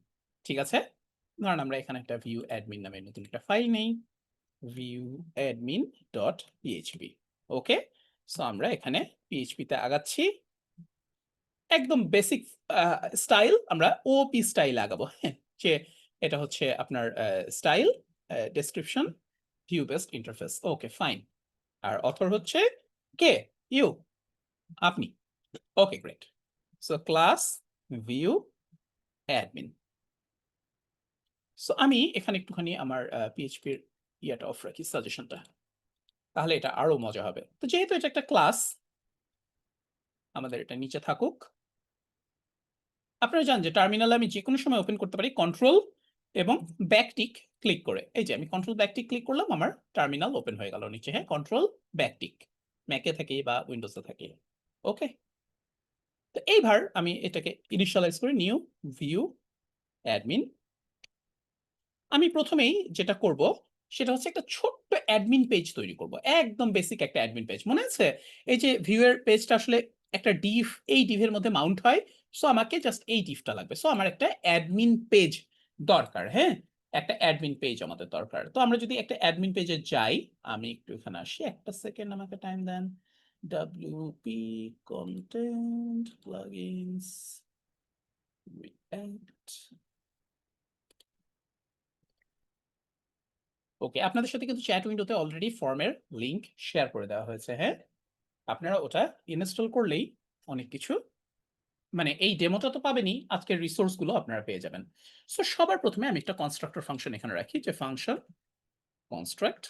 ঠিক আছে? ধরেন আমরা এখানে একটা ভিউ অ্যাডমিন নামে নতুন একটা ফাইল নেই, ভিউ অ্যাডমিন ডট পিএইচপি। ওকে, সো আমরা এখানে পিএইচপিতে আগাচ্ছি, একদম বেসিক স্টাইল আমরা ওপি স্টাইল আগাবো, হ্যাঁ? যে এটা হচ্ছে আপনার style, description, view based interface. Okay fine. আর অথর হচ্ছে কে? ইউ, আপনি। Okay great. So class view admin. So আমি এখানে একটুখানি আমার পিএইচপির ইয়াটা অফ রাখি, সাজেশনটা, তাহলে এটা আরো মজা হবে। তো যেহেতু এটা একটা ক্লাস, আমাদের এটা নিচে থাকুক। আপনারা জানেন যে টার্মিনালে আমি যে কোনো সময় ওপেন করতে পারি কন্ট্রোল এবং ব্যাকটিক ক্লিক করে। এই যে আমি কন্ট্রোল ব্যাকটিক ক্লিক করলাম, আমার টার্মিনাল ওপেন হয়ে গেল নিচে, হ্যাঁ? কন্ট্রোল ব্যাকটিক, ম্যাকে থাকে বা উইন্ডোজে থাকে। ওকে, তো এইবার আমি এটাকে ইনিশিয়ালাইজ করি, নিউ ভিউ অ্যাডমিন। আমি প্রথমেই যেটা করব সেটা হচ্ছে একটা ছোট্ট অ্যাডমিন পেজ তৈরি করব, একদম বেসিক একটা অ্যাডমিন পেজ। মনে আছে এই যে ভিউয়ের পেজটা আসলে একটা ডিভ, এই ডিভের মধ্যে মাউন্ট হয়, সো আমাকে জাস্ট এই ডিভটা লাগবে। সো আমার একটা অ্যাডমিন পেজ দরকার, হ্যাঁ? একটা অ্যাডমিন পেজ আমাদের দরকার। তো আমরা যদি একটা অ্যাডমিন পেজে যাই, আমি একটু এখানে আসি, একটা সেকেন্ড আমাকে টাইম দেন। WP content plugins react। ওকে, আপনাদের সাথে কিন্তু চ্যাট উইন্ডোতে অলরেডি ফর্মের লিংক শেয়ার করে দেওয়া হয়েছে, হ্যাঁ? আপনারা ওটা ইনস্টল করলেই অনেক কিছু, মানে এই ডেমোটা তো পাবেনই, আজকের রিসোর্স গুলো আপনারা পেয়ে যাবেন। সো সবার প্রথমে আমি একটা কনস্ট্রাক্টর ফাংশন এখানে রাখি, যে ফাংশন কনস্ট্রাক্ট।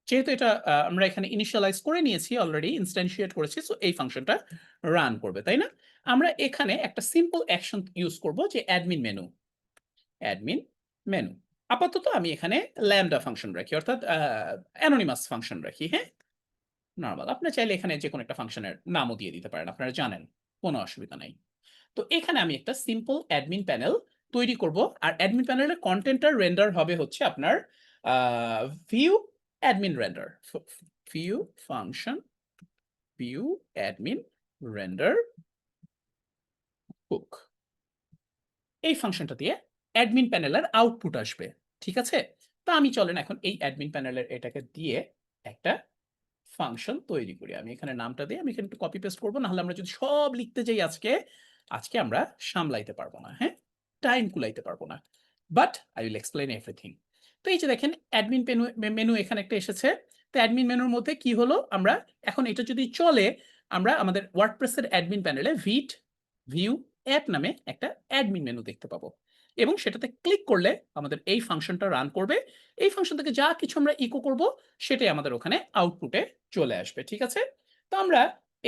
যেহেতু এটা আমরা এখানে ইনিশিয়ালাইজ করে নিয়েছি, অলরেডি ইনস্ট্যান্সিয়েট করেছি, সো এই ফাংশনটা রান করবে, তাই না? আমরা এখানে একটা সিম্পল অ্যাকশন ইউজ করব, যে অ্যাডমিন মেনু, অ্যাডমিন মেনু। আপাতত আমি এখানে ল্যামডা ফাংশন রাখি, অর্থাৎ অ্যানোনিমাস ফাংশন রাখি, হ্যাঁ? নরমাল। আপনি চাইলে এখানে যে কোনো একটা ফাংশনের নামও দিয়ে দিতে পারেন, আপনারা জানেন, কোনো অসুবিধা নাই। তো এখানে আমি একটা সিম্পল অ্যাডমিন প্যানেল তৈরি করব, আর অ্যাডমিন প্যানেলের কন্টেন্টটার রেন্ডার হবে হচ্ছে আপনার view admin render, view function view admin render hook. এই ফাংশনটা দিয়ে অ্যাডমিন প্যানেলের আউটপুট আসবে, ঠিক আছে? তো আমি চলেন এখন এই অ্যাডমিন প্যানেলের এটাকে দিয়ে একটা ফাংশন তৈরি করি। আমি এখানে নামটা দিই, আমি এখানে একটু কপি পেস্ট করবো, নাহলে আমরা যদি সব লিখতে যাই আজকে, আজকে আমরা সামলাইতে পারবো না, হ্যাঁ? টাইম কুলাইতে পারবো না। But I will explain everything. তো এই যে দেখেন অ্যাডমিন মেনু এখানে একটা এসেছে। তো অ্যাডমিন মেনুর মধ্যে কি হলো, আমরা এখন এটা যদি চলে, আমরা আমাদের ওয়ার্ডপ্রেসের অ্যাডমিন প্যানেলে ভিট ভিউ অ্যাপ নামে একটা অ্যাডমিন মেনু দেখতে পাবো, এবং সেটাতে ক্লিক করলে আমাদের এই ফাংশনটা রান করবে। এই ফাংশন থেকে যা কিছু আমরা ইকো করব সেটাই আমাদের ওখানে আউটপুটে চলে আসবে, ঠিক আছে? তো আমরা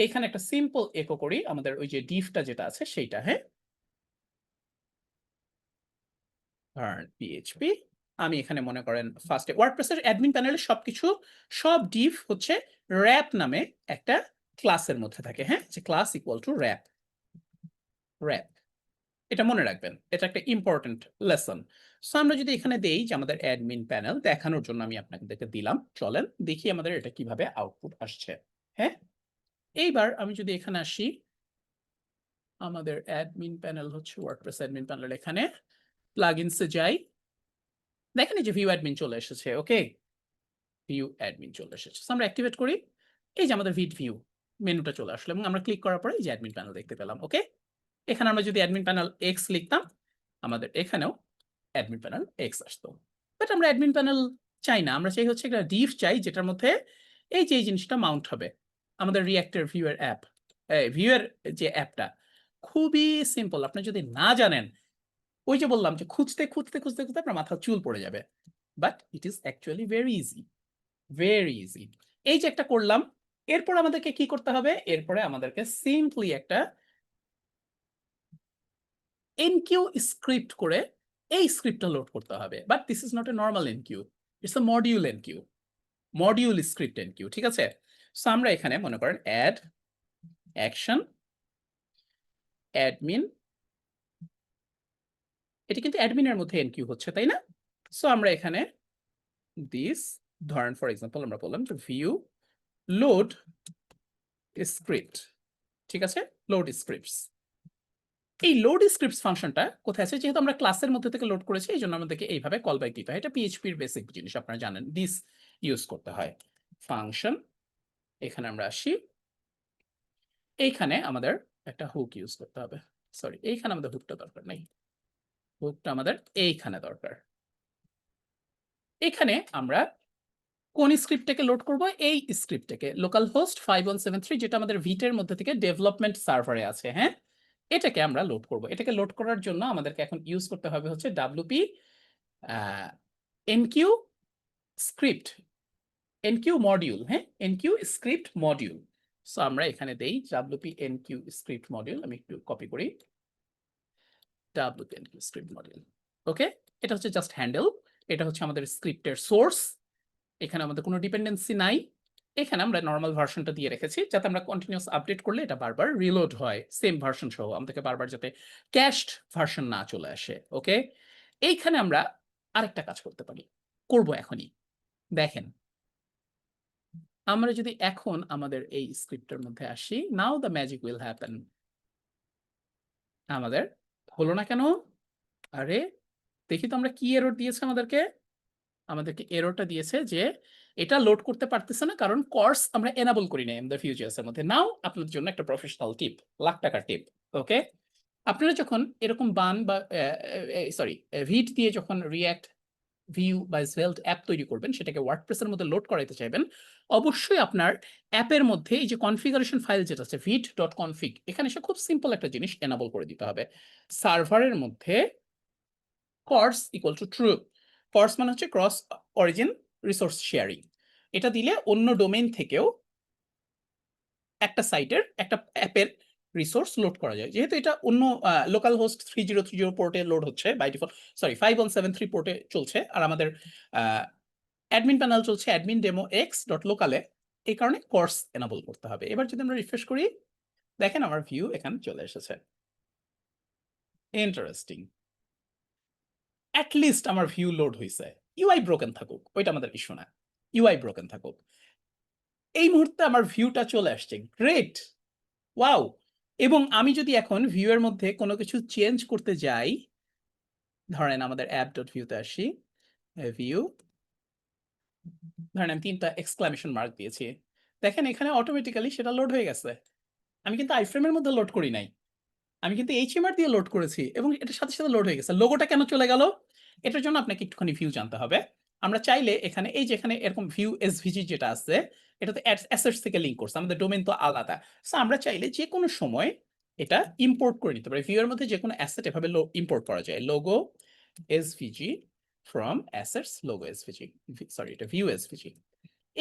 এইখানে একটা সিম্পল ইকো করি, আমাদের ওই যে ডিফটা যেটা আছে সেইটা, হ্যাঁ? পিএইচপি। আমি এখানে মনে করেন ফার্স্টে ওয়ার্ডপ্রেসের অ্যাডমিন প্যানেলে সবকিছু, সব ডিভ হচ্ছে র‍্যাপ নামে একটা ক্লাসের মধ্যে থাকে, হ্যাঁ? যে class equal to wrap, wrap, এটা মনে রাখবেন, এটা একটা ইম্পর্টেন্ট লেসন। সো আমরা যদি এখানে দেই যে আমাদের অ্যাডমিন প্যানেল দেখানোর জন্য আমি আপনাদেরকে দিলাম, চলেন দেখি আমাদের এটা কিভাবে আউটপুট আসছে, হ্যাঁ? এইবার আমি যদি এখানে আসি, আমাদের অ্যাডমিন প্যানেল হচ্ছে ওয়ার্ডপ্রেস অ্যাডমিন প্যানেল, এখানে প্লাগইনসে যাই, দেখেন এই যে ভিউ অ্যাডমিন চলে এসেছে, ওকে? ভিউ অ্যাডমিন চলে এসেছে। সো আমরা অ্যাক্টিভেট করি, এই যে আমাদের ভিউ মেনুটা চলে আসলো, এবং আমরা ক্লিক করার পরে এই যে অ্যাডমিন প্যানেল দেখতে পেলাম, ওকে? এখানে আমরা যদি অ্যাডমিন প্যানেল এক্স লিখতাম, আমাদের এখানেও অ্যাডমিন প্যানেল এক্স আসতো। বাট আমরা অ্যাডমিন প্যানেল চাই না, আমরা চাই হচ্ছে একটা ডিভ চাই যেটার মধ্যে এই যে এই জিনিসটা মাউন্ট হবে। আমাদের রিঅ্যাক্টের ভিউয়ের অ্যাপ, ভিউয়ের যে অ্যাপটা খুবই সিম্পল। আপনি যদি না জানেন, ওই যে বললাম যে খুঁজতে খুঁজতে খুঁজতে খুঁজতে আপনার মাথা চুল পড়ে যাবে। But it is actually very easy, very easy. এই যে একটা করলাম, এরপর আমাদেরকে কি করতে হবে? এরপরে আমাদেরকে সিম্পলি একটা এনকিউ স্ক্রিপ্ট করে এই স্ক্রিপ্টটা লোড করতে হবে। But this is not a normal enqueue, it's a module enqueue, module script enqueue, ঠিক আছে? সো আমরা এখানে মনে করেন অ্যাড অ্যাকশন অ্যাডমিন, এটা কিন্তু অ্যাডমিনের মধ্যে এনকিউ হচ্ছে, তাই না? সো আমরা এখানে দিস, ধরেন ফর এক্সাম্পল আমরা বললাম যে ভিউ লোড স্ক্রিপ্ট, ঠিক আছে? Load scripts. এই লোড স্ক্রিপ্টস ফাংশনটা কোথায় আছে? যেহেতু আমরা ক্লাসের মধ্যে থেকে লোড করেছি, এই জন্য আমাদেরকে এইভাবে কল ব্যাক দিতে হয়। এটা পিএইচপির বেসিক জিনিস, আপনারা জানেন। দিস ইউজ করতে হয় ফাংশন। এখানে আমরা আসি, এইখানে আমাদের একটা হুক ইউজ করতে হবে। সরি, এইখানে আমাদের হুকটা দরকার নেই, হুকটা আমাদের এইখানে দরকার। এখানে আমরা কোন স্ক্রিপ্টটাকে লোড করব? এই স্ক্রিপ্টটাকে, লোকাল হোস্ট 5173, যেটা আমাদের ভিটের মধ্যে থেকে ডেভেলপমেন্ট সার্ভারে আছে। হ্যাঁ, এটাকে আমরা লোড করব। এটাকে লোড করার জন্য আমাদেরকে এখন ইউজ করতে হবে হচ্ছে wp এনকিউ স্ক্রিপ্ট, এনকিউ মডিউল। হ্যাঁ, এনকিউ স্ক্রিপ্ট মডিউল। সো আমরা এখানে দেই wp এনকিউ স্ক্রিপ্ট মডিউল। আমি একটু কপি করি, wp এনকিউ স্ক্রিপ্ট মডিউল। ওকে, এটা হচ্ছে জাস্ট হ্যান্ডেল, এটা হচ্ছে আমাদের স্ক্রিপ্টের সোর্স। এখানে আমাদের কোনো ডিপেন্ডেন্সি নাই। এখানে আমরা নর্মাল ভার্সনটা দিয়ে রেখেছি যাতে আমরা কন্টিনিউয়াস আপডেট করলে এটা বারবার রিলোড হয় সেম ভার্সন সহ, আমাদেরকে বারবার যাতে ক্যাশড ভার্সন না চলে আসে। ওকে, এইখানে আমরা আরেকটা কাজ করতে পারি, করব এখনই। দেখেন, আমরা যদি এখন আমাদের এই স্ক্রিপ্টের মধ্যে আসি, নাও দ্য ম্যাজিক উইল হ্যাপেন। আমাদের হলো না কেন? আরে দেখি তো আমরা কি এরর দিয়েছে আমাদেরকে। আমাদেরকে এররটা দিয়েছে যে এটা লোড করতে পারতেছে না, কারণ কোর্স আমরা এনাবল করি না আমাদের ফিউচার্স এর মধ্যে। নাও আপনাদের জন্য একটা প্রফেশনাল টিপ, লাখ টাকার টিপ। ওকে, আপনারা যখন এরকম বান বা সরি ভিট দিয়ে যখন রিঅ্যাক্ট ভিউ বা svelte অ্যাপ তৈরি করবেন, সেটাকে ওয়ার্ডপ্রেসের মধ্যে লোড করাইতে চাইবেন, অবশ্যই আপনার অ্যাপের মধ্যে এই যে কনফিগারেশন ফাইল যেটা আছে vit.config, এখানে এসে খুব সিম্পল একটা জিনিস এনাবল করে দিতে হবে। সার্ভারের মধ্যে কর্স ইকুয়াল টু ট্রু। কর্স মানে হচ্ছে ক্রস অরিজিন রিসোর্স শেয়ারিং। এটা দিলে অন্য ডোমেইন থেকেও একটা সাইটের একটা অ্যাপের রিসোর্স লোড করা যায়। যেহেতু এটা অন্য লোকাল হোস্ট 3030 পোর্টে লোড হচ্ছে বাই ডিফল্ট, সরি 5173 পোর্টে চলছে, আর আমাদের অ্যাডমিন প্যানেল চলছে অ্যাডমিন ডেমো এক্স ডট লোকালে, এই কারণে কোর্স এনাবল করতে হবে। এবার যদি আমরা রিফ্রেশ করি, দেখেন আমার ভিউ এখানে চলে এসেছে। ইন্টারেস্টিং, অ্যাটলিস্ট আমার ভিউ লোড হয়েছে। ইউআই ব্রোকেন থাকুক, ওইটা আমাদের ইস্যু না, ইউআই ব্রোকেন থাকুক। এই মুহূর্তে আমার ভিউটা চলে আসছে, গ্রেট, ওয়াও। এবং আমি যদি এখন ভিউয়ের মধ্যে কোনো কিছু চেঞ্জ করতে যাই, ধরেন আমাদের অ্যাপ ডট ভিউতে আসি, ভিউ, ধরেন আমি 3টা এক্সক্লামেশন মার্ক দিয়েছি, দেখেন এখানে অটোমেটিক্যালি সেটা লোড হয়ে গেছে। আমি কিন্তু আইফ্রেমের মধ্যে লোড করি নাই, আমি কিন্তু এইচএমআর দিয়ে লোড করেছি এবং এটার সাথে সাথে লোড হয়ে গেছে। লোগোটা কেন চলে গেল? এটার জন্য আপনাকে একটুখানি ভিউ জানতে হবে। আমরা চাইলে এখানে এই যে এখানে এরকম ভিউ এসভিজি যেটা আছে, এটা তো অ্যাসেটস থেকে লিংক করছে, আমাদের ডোমেইন তো আলাদা। সো আমরা চাইলে যে কোনো সময় এটা ইম্পোর্ট করে নিতে পারি। ভিউয়ের মধ্যে যে কোনো অ্যাসেট এভাবে ইম্পোর্ট করা যায়, logo SVG from assets logo SVG, sorry এটা ভিউ এসভিজি।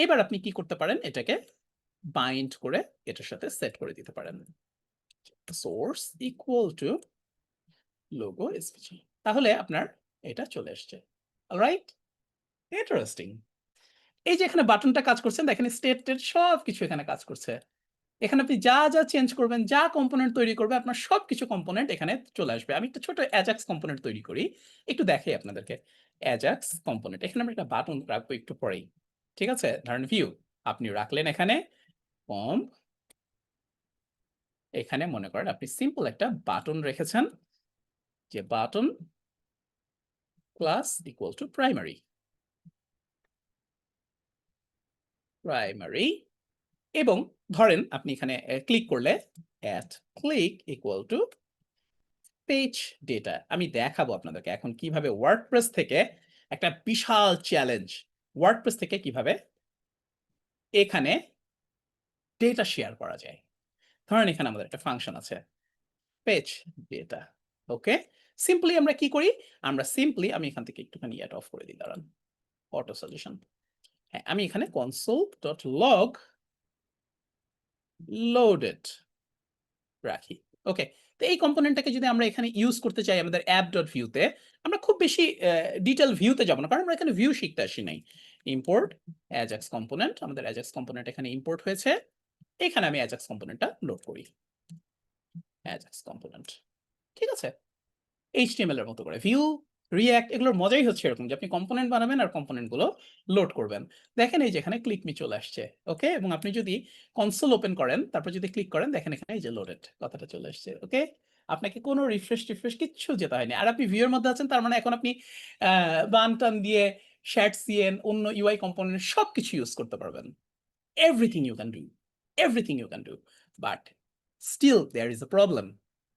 এবার আপনি কি করতে পারেন, এটাকে বাইন্ড করে এটার সাথে সেট করে দিতে পারেন, source equal to logo SVG. তাহলে আপনার এটা চলে আসছে। Alright, interesting. এই যে এখানে বাটনটা কাজ করছেন, দেখেন স্টেট সব কিছু এখানে কাজ করছে। এখানে আপনি যা যা চেঞ্জ করবেন, যা কম্পোনেন্ট তৈরি করবে, আপনার সবকিছু কম্পোনেন্ট এখানে চলে আসবে। আমি একটা ছোট অ্যাজাক্স কম্পোনেন্ট তৈরি করি, একটু দেখাই আপনাদেরকে। অ্যাজাক্স কম্পোনেন্ট, এখানে আমরা একটা বাটন রাখবো একটু পরেই, ঠিক আছে? ধরেন ভিউ আপনি রাখলেন এখানে, কম, এখানে মনে করেন আপনি সিম্পল একটা বাটন রেখেছেন, যে button class equal two primary, primary, এবং ধরেন আপনি এখানে ক্লিক করলে at click equal to page data. আমি দেখাবো আপনাদেরকে এখন কিভাবে ওয়ার্ডপ্রেস থেকে একটা বিশাল চ্যালেঞ্জ, ওয়ার্ডপ্রেস থেকে কিভাবে এখানে ডেটা শেয়ার করা যায়। ধরেন এখানে আমাদের একটা ফাংশন আছে পেজ ডেটা। ওকে, সিম্পলি আমরা কি করি, আমরা সিম্পলি আমি এখান থেকে একটুখানি এটা অফ করে দিই, দাঁড়ান, অটো সলিউশন। হ্যাঁ, আমি এখানে console.log loaded রাখি। ওকে, তো এই কম্পোনেন্টটাকে যদি আমরা এখানে ইউজ করতে চাই আমাদের app.view তে, আমরা খুব বেশি ডিটেইল ভিউতে যাব না, কারণ আমরা এখানে ভিউ শিখতে আসি নাই। ইম্পোর্ট ajax কম্পোনেন্ট, আমাদের ajax কম্পোনেন্ট এখানে ইম্পোর্ট হয়েছে। এখানে আমি ajax কম্পোনেন্টটা লোড করি, ajax কম্পোনেন্ট। ঠিক আছে, HTML এর মতো করে ভিউ, রিঅ্যাক্ট এগুলোর মজাই হচ্ছে এরকম যে আপনি কম্পোনেন্ট বানাবেন আর কম্পোনেন্ট গুলো লোড করবেন। দেখেন এই যে এখানে ক্লিক মি চলে আসছে। ওকে, এবং আপনি যদি কনসোল ওপেন করেন তারপর যদি ক্লিক করেন দেখেন এখানে এই যে লোডেড কথাটা চলে আসছে। ওকে, আপনাকে কোনো রিফ্রেশ কিচ্ছু যেতে হয়নি। আর আপনি ভিউ এর মধ্যে আছেন, তার মানে এখন আপনি বান টান দিয়ে শ্যাট সিএন অন্য ইউআই কম্পোনেন্ট সবকিছু ইউজ করতে পারবেন। Everything you can do, everything you can do, but still there is a problem.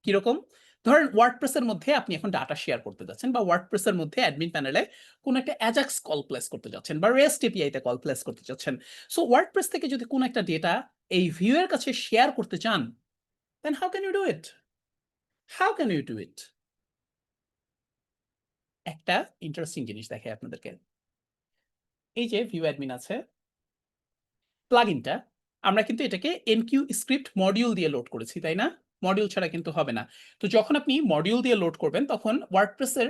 কিরকম? ধরেন ওয়ার্ডপ্রেসের মধ্যে আপনি এখন ডাটা শেয়ার করতে যাচ্ছেন, বা ওয়ার্ডপ্রেসের মধ্যে অ্যাডমিন প্যানেলে কোনো একটা অ্যাজাক্স কল প্লেস করতে যাচ্ছেন, বা রেস্ট এপিআই তে কল প্লেস করতে যাচ্ছেন। সো ওয়ার্ডপ্রেস থেকে যদি কোনো একটা ডেটা এই ভিউ এর কাছে শেয়ার করতে চান, then how can you do it? How can you do it? একটা ইন্টারেস্টিং জিনিস দেখাই আপনাদেরকে। এই যে ভিউ অ্যাডমিন আছে প্লাগইনটা, আমরা কিন্তু এটাকে এনকিউ স্ক্রিপ্ট মডিউল দিয়ে লোড করেছি, তাই না? মডিউল ছাড়া কিন্তু হবে না। তো যখন আপনি মডিউল দিয়ে লোড করবেন তখন ওয়ার্ডপ্রেসের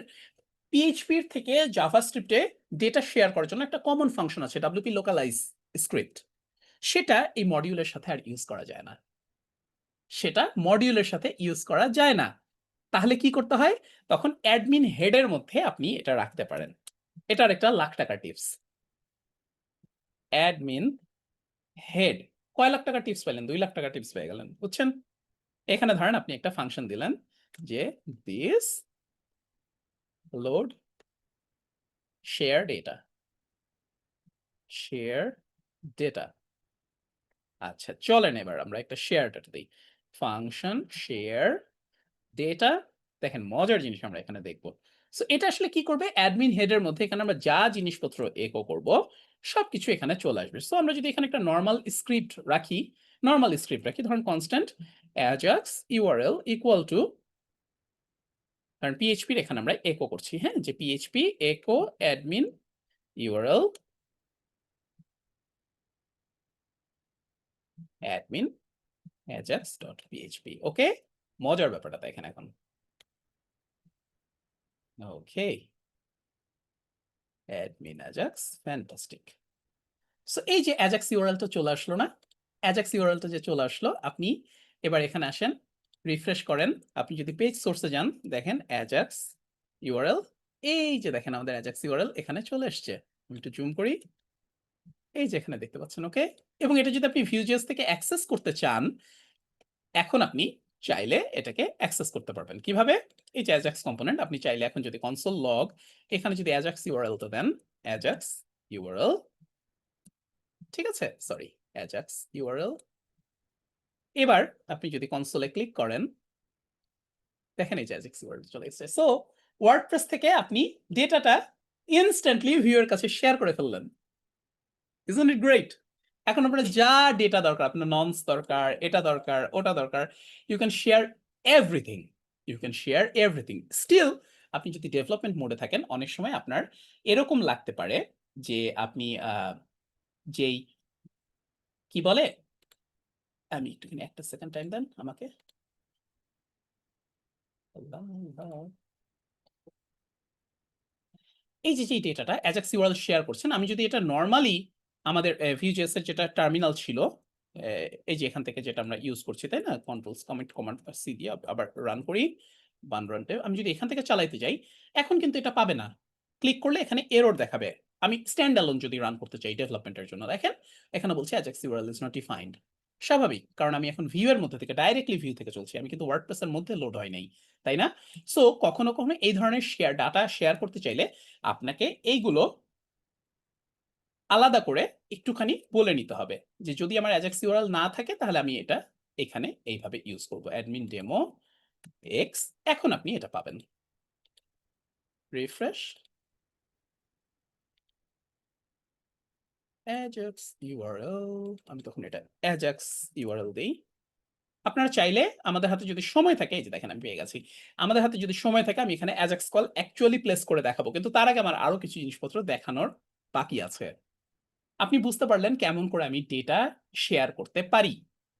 পিএইচপি থেকে জাভাস্ক্রিপ্টে ডেটা শেয়ার করার জন্য একটা কমন ফাংশন আছে ডব্লিউপি লোকালাইজ স্ক্রিপ্ট। সেটা এই মডিউলের সাথে আর ইউজ করা যায় না, সেটা মডিউলের সাথে ইউজ করা যায় না। তাহলে কি করতে হয়? তখন অ্যাডমিন হেডের মধ্যে আপনি এটা রাখতে পারেন। এটার একটা লাখ টাকা টিপস। অ্যাডমিন হেড, কয় লাখ টাকা টিপস পেলেন? 2 লাখ টাকা টিপস পেয়ে গেলেন, বুঝছেন? এখানে ধরেন আপনি একটা ফাংশন দিলেন যে this load share data, share data. আচ্ছা চলেন এবার আমরা একটা শেয়ার ডেটা দিই, ফাংশন শেয়ার ডেটা। দেখেন মজার জিনিস আমরা এখানে দেখব। সো এটা আসলে কি করবে, অ্যাডমিন হেডের মধ্যে এখানে আমরা যা জিনিসপত্র একো করব সবকিছু এখানে চলে আসবে। সো আমরা যদি এখানে একটা নরমাল স্ক্রিপ্ট রাখি, ধরুন constant Ajax URL equal to, কারণ পিএইচপির এখানে আমরা একো করছি, হ্যাঁ, যে পিএইচপি একো অ্যাডমিন ইউআরএল অ্যাডমিন ajax.php। ওকে, মজার ব্যাপারটা দেখেন এখন। ওকে, অ্যাডমিন ajax, ফ্যান্টাস্টিক। সো এই যে অ্যাজাক্স ইউআরএলটা চলে আসলো না, অ্যাজাক্স ইউআরএলটা যে চলে আসলো, আপনি এবার এখানে আসেন, রিফ্রেশ করেন। আপনি যদি পেজ সোর্সে যান দেখেন অ্যাজাক্স ইউআরএল, এই যে দেখেন আমাদের অ্যাজাক্স ইউআরএল এখানে চলে আসছে। আমি একটু জুম করি, এই যে এখানে দেখতে পাচ্ছেন। ওকে, এবং এটা যদি আপনি ভিউজেস থেকে অ্যাক্সেস করতে চান, এখন আপনি চাইলে এটাকে অ্যাক্সেস করতে পারবেন কিভাবে? এই যে অ্যাজাক্স কম্পোনেন্ট, আপনি চাইলে এখন যদি কনসোল লগ এখানে যদি অ্যাজাক্স ইউআরএল টা দেন, অ্যাজাক্স ইউআরএল, ঠিক আছে, সরি, অ্যাজাক্স ইউআরএল। এবার আপনি যদি কনসোলে ক্লিক করেন দেখেন এই যে অ্যাজাক্স ইউআরএল চলে এসেছে। সো ওয়ার্ডপ্রেস থেকে আপনি ডেটাটা ইনস্ট্যান্টলি ভিউয়ার কাছে শেয়ার করে ফেললেন। Isn't it great? এখন আপনার যা ডেটা দরকার, আপনার ননস দরকার, এটা দরকার, ওটা দরকার, you can share everything, you can share everything. Still আপনি যদি ডেভেলপমেন্ট মোডে থাকেন অনেক সময় আপনার এরকম লাগতে পারে যে আপনি যেই কি বলে, আমি একটুখানি একটা সেকেন্ড টাইম দেন আমাকে। এই যে ডেটাটা অ্যাজাক্স ইউআরএল শেয়ার করছেন, আমি যদি এটা নরমালি আমাদের ভিউজেস এর যেটা টার্মিনাল ছিল, এই যে এখান থেকে যেটা আমরা ইউজ করছি, তাই না, কন্ট্রোলস কমান্ড সি দিয়ে আবার রান করি, বান রানতে আমি যদি এখান থেকে চালাইতে যাই, এখন কিন্তু এটা পাবে না। ক্লিক করলে এখানে এরর দেখাবে। আমি স্ট্যান্ড অ্যালোন যদি রান করতে চাই ডেভেলপমেন্টের জন্য, দেখেন এখানে বলছে Ajax URL is not defined. স্বাভাবিক, কারণ আমি এখন ভিউ এর মধ্যে থেকে ডাইরেক্টলি ভিউ থেকে চলছি, আমি কিন্তু ওয়ার্ডপ্রেসের মধ্যে লোড হয় নাই, তাই না? সো কখনো কখনো এই ধরনের ডাটা শেয়ার করতে চাইলে আপনাকে এইগুলো আলাদা করে একটুখানি বলে নিতে হবে যে যদি আমার অ্যাজাক্স ইউআরএল না থাকে তাহলে আমি এটা এখানে এইভাবে ইউজ করব, অ্যাডমিন ডেমো এক্স, এখন আপনি এটা পাবেন। রিফ্রেশ। অ্যাজাক্স ইউআরএল, আমি তখন এটা অ্যাজাক্স ইউআরএল দেই। আপনারা চাইলে আমাদের হাতে যদি সময় থাকে, এই যে দেখেন আমি পেয়ে গেছি। আমাদের হাতে যদি সময় থাকে আমি এখানে অ্যাজাক্স কল অ্যাকচুয়ালি প্লেস করে দেখাবো। কিন্তু তার আগে আমার আরো কিছু জিনিসপত্র দেখানোর বাকি আছে। আপনি বুঝতে পারলেন কেমন করে আমি ডেটা শেয়ার করতে পারি,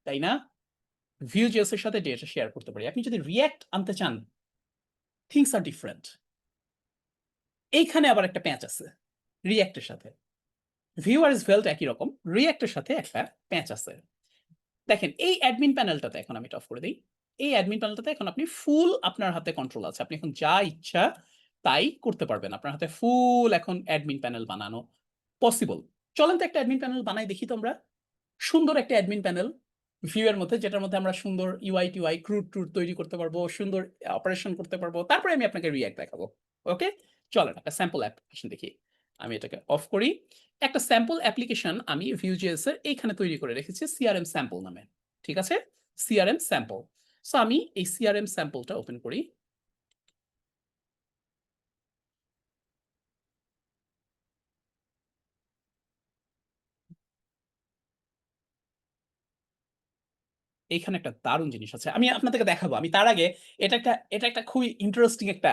তাই না? Vue.js এর সাথে ডেটা শেয়ার করতে পারি। আপনি যদি রিঅ্যাক্ট আনতে চান, থিংস আর ডিফারেন্ট। এইখানে আবার একটা প্যাচ আছে রিঅ্যাক্টের সাথে। ভিউ আর svelte একই রকম, রিঅ্যাক্টের সাথে একটা প্যাচ আছে। দেখেন এই অ্যাডমিন প্যানেলটাতে এখন আমি এটা অফ করে দিই। এই অ্যাডমিন প্যানেলটাতে এখন আপনি ফুল আপনার হাতে কন্ট্রোল আছে। আপনি এখন যা ইচ্ছা তাই করতে পারবেন। আপনার হাতে ফুল এখন অ্যাডমিন প্যানেল বানানো পসিবল। চলেন তো একটা অ্যাডমিন প্যানেল বানাই দেখি তো আমরা। সুন্দর একটা অ্যাডমিন প্যানেল ভিউ এর মধ্যে, যেটার মধ্যে আমরা সুন্দর ইউআই টিউআই ক্রুড ট্রুড তৈরি করতে পারবো, সুন্দর অপারেশন করতে পারবো। তারপরে আমি আপনাকে রিঅ্যাক্ট দেখাবো। ওকে, চলেন একটা স্যাম্পল অ্যাপ্লিকেশন দেখি। আমি এটাকে অফ করি। একটা স্যাম্পল অ্যাপ্লিকেশন আমি Vue.js এর এইখানে তৈরি করে রেখেছি সিআরএম স্যাম্পল নামে। ঠিক আছে, সিআরএম স্যাম্পল। সো আমি এই সিআরএম স্যাম্পলটা ওপেন করি। এইখানে একটা দারুণ জিনিস আছে, আমি আপনাদেরকে দেখাবো। আমি তার আগে এটা একটা খুবই ইন্টারেস্টিং একটা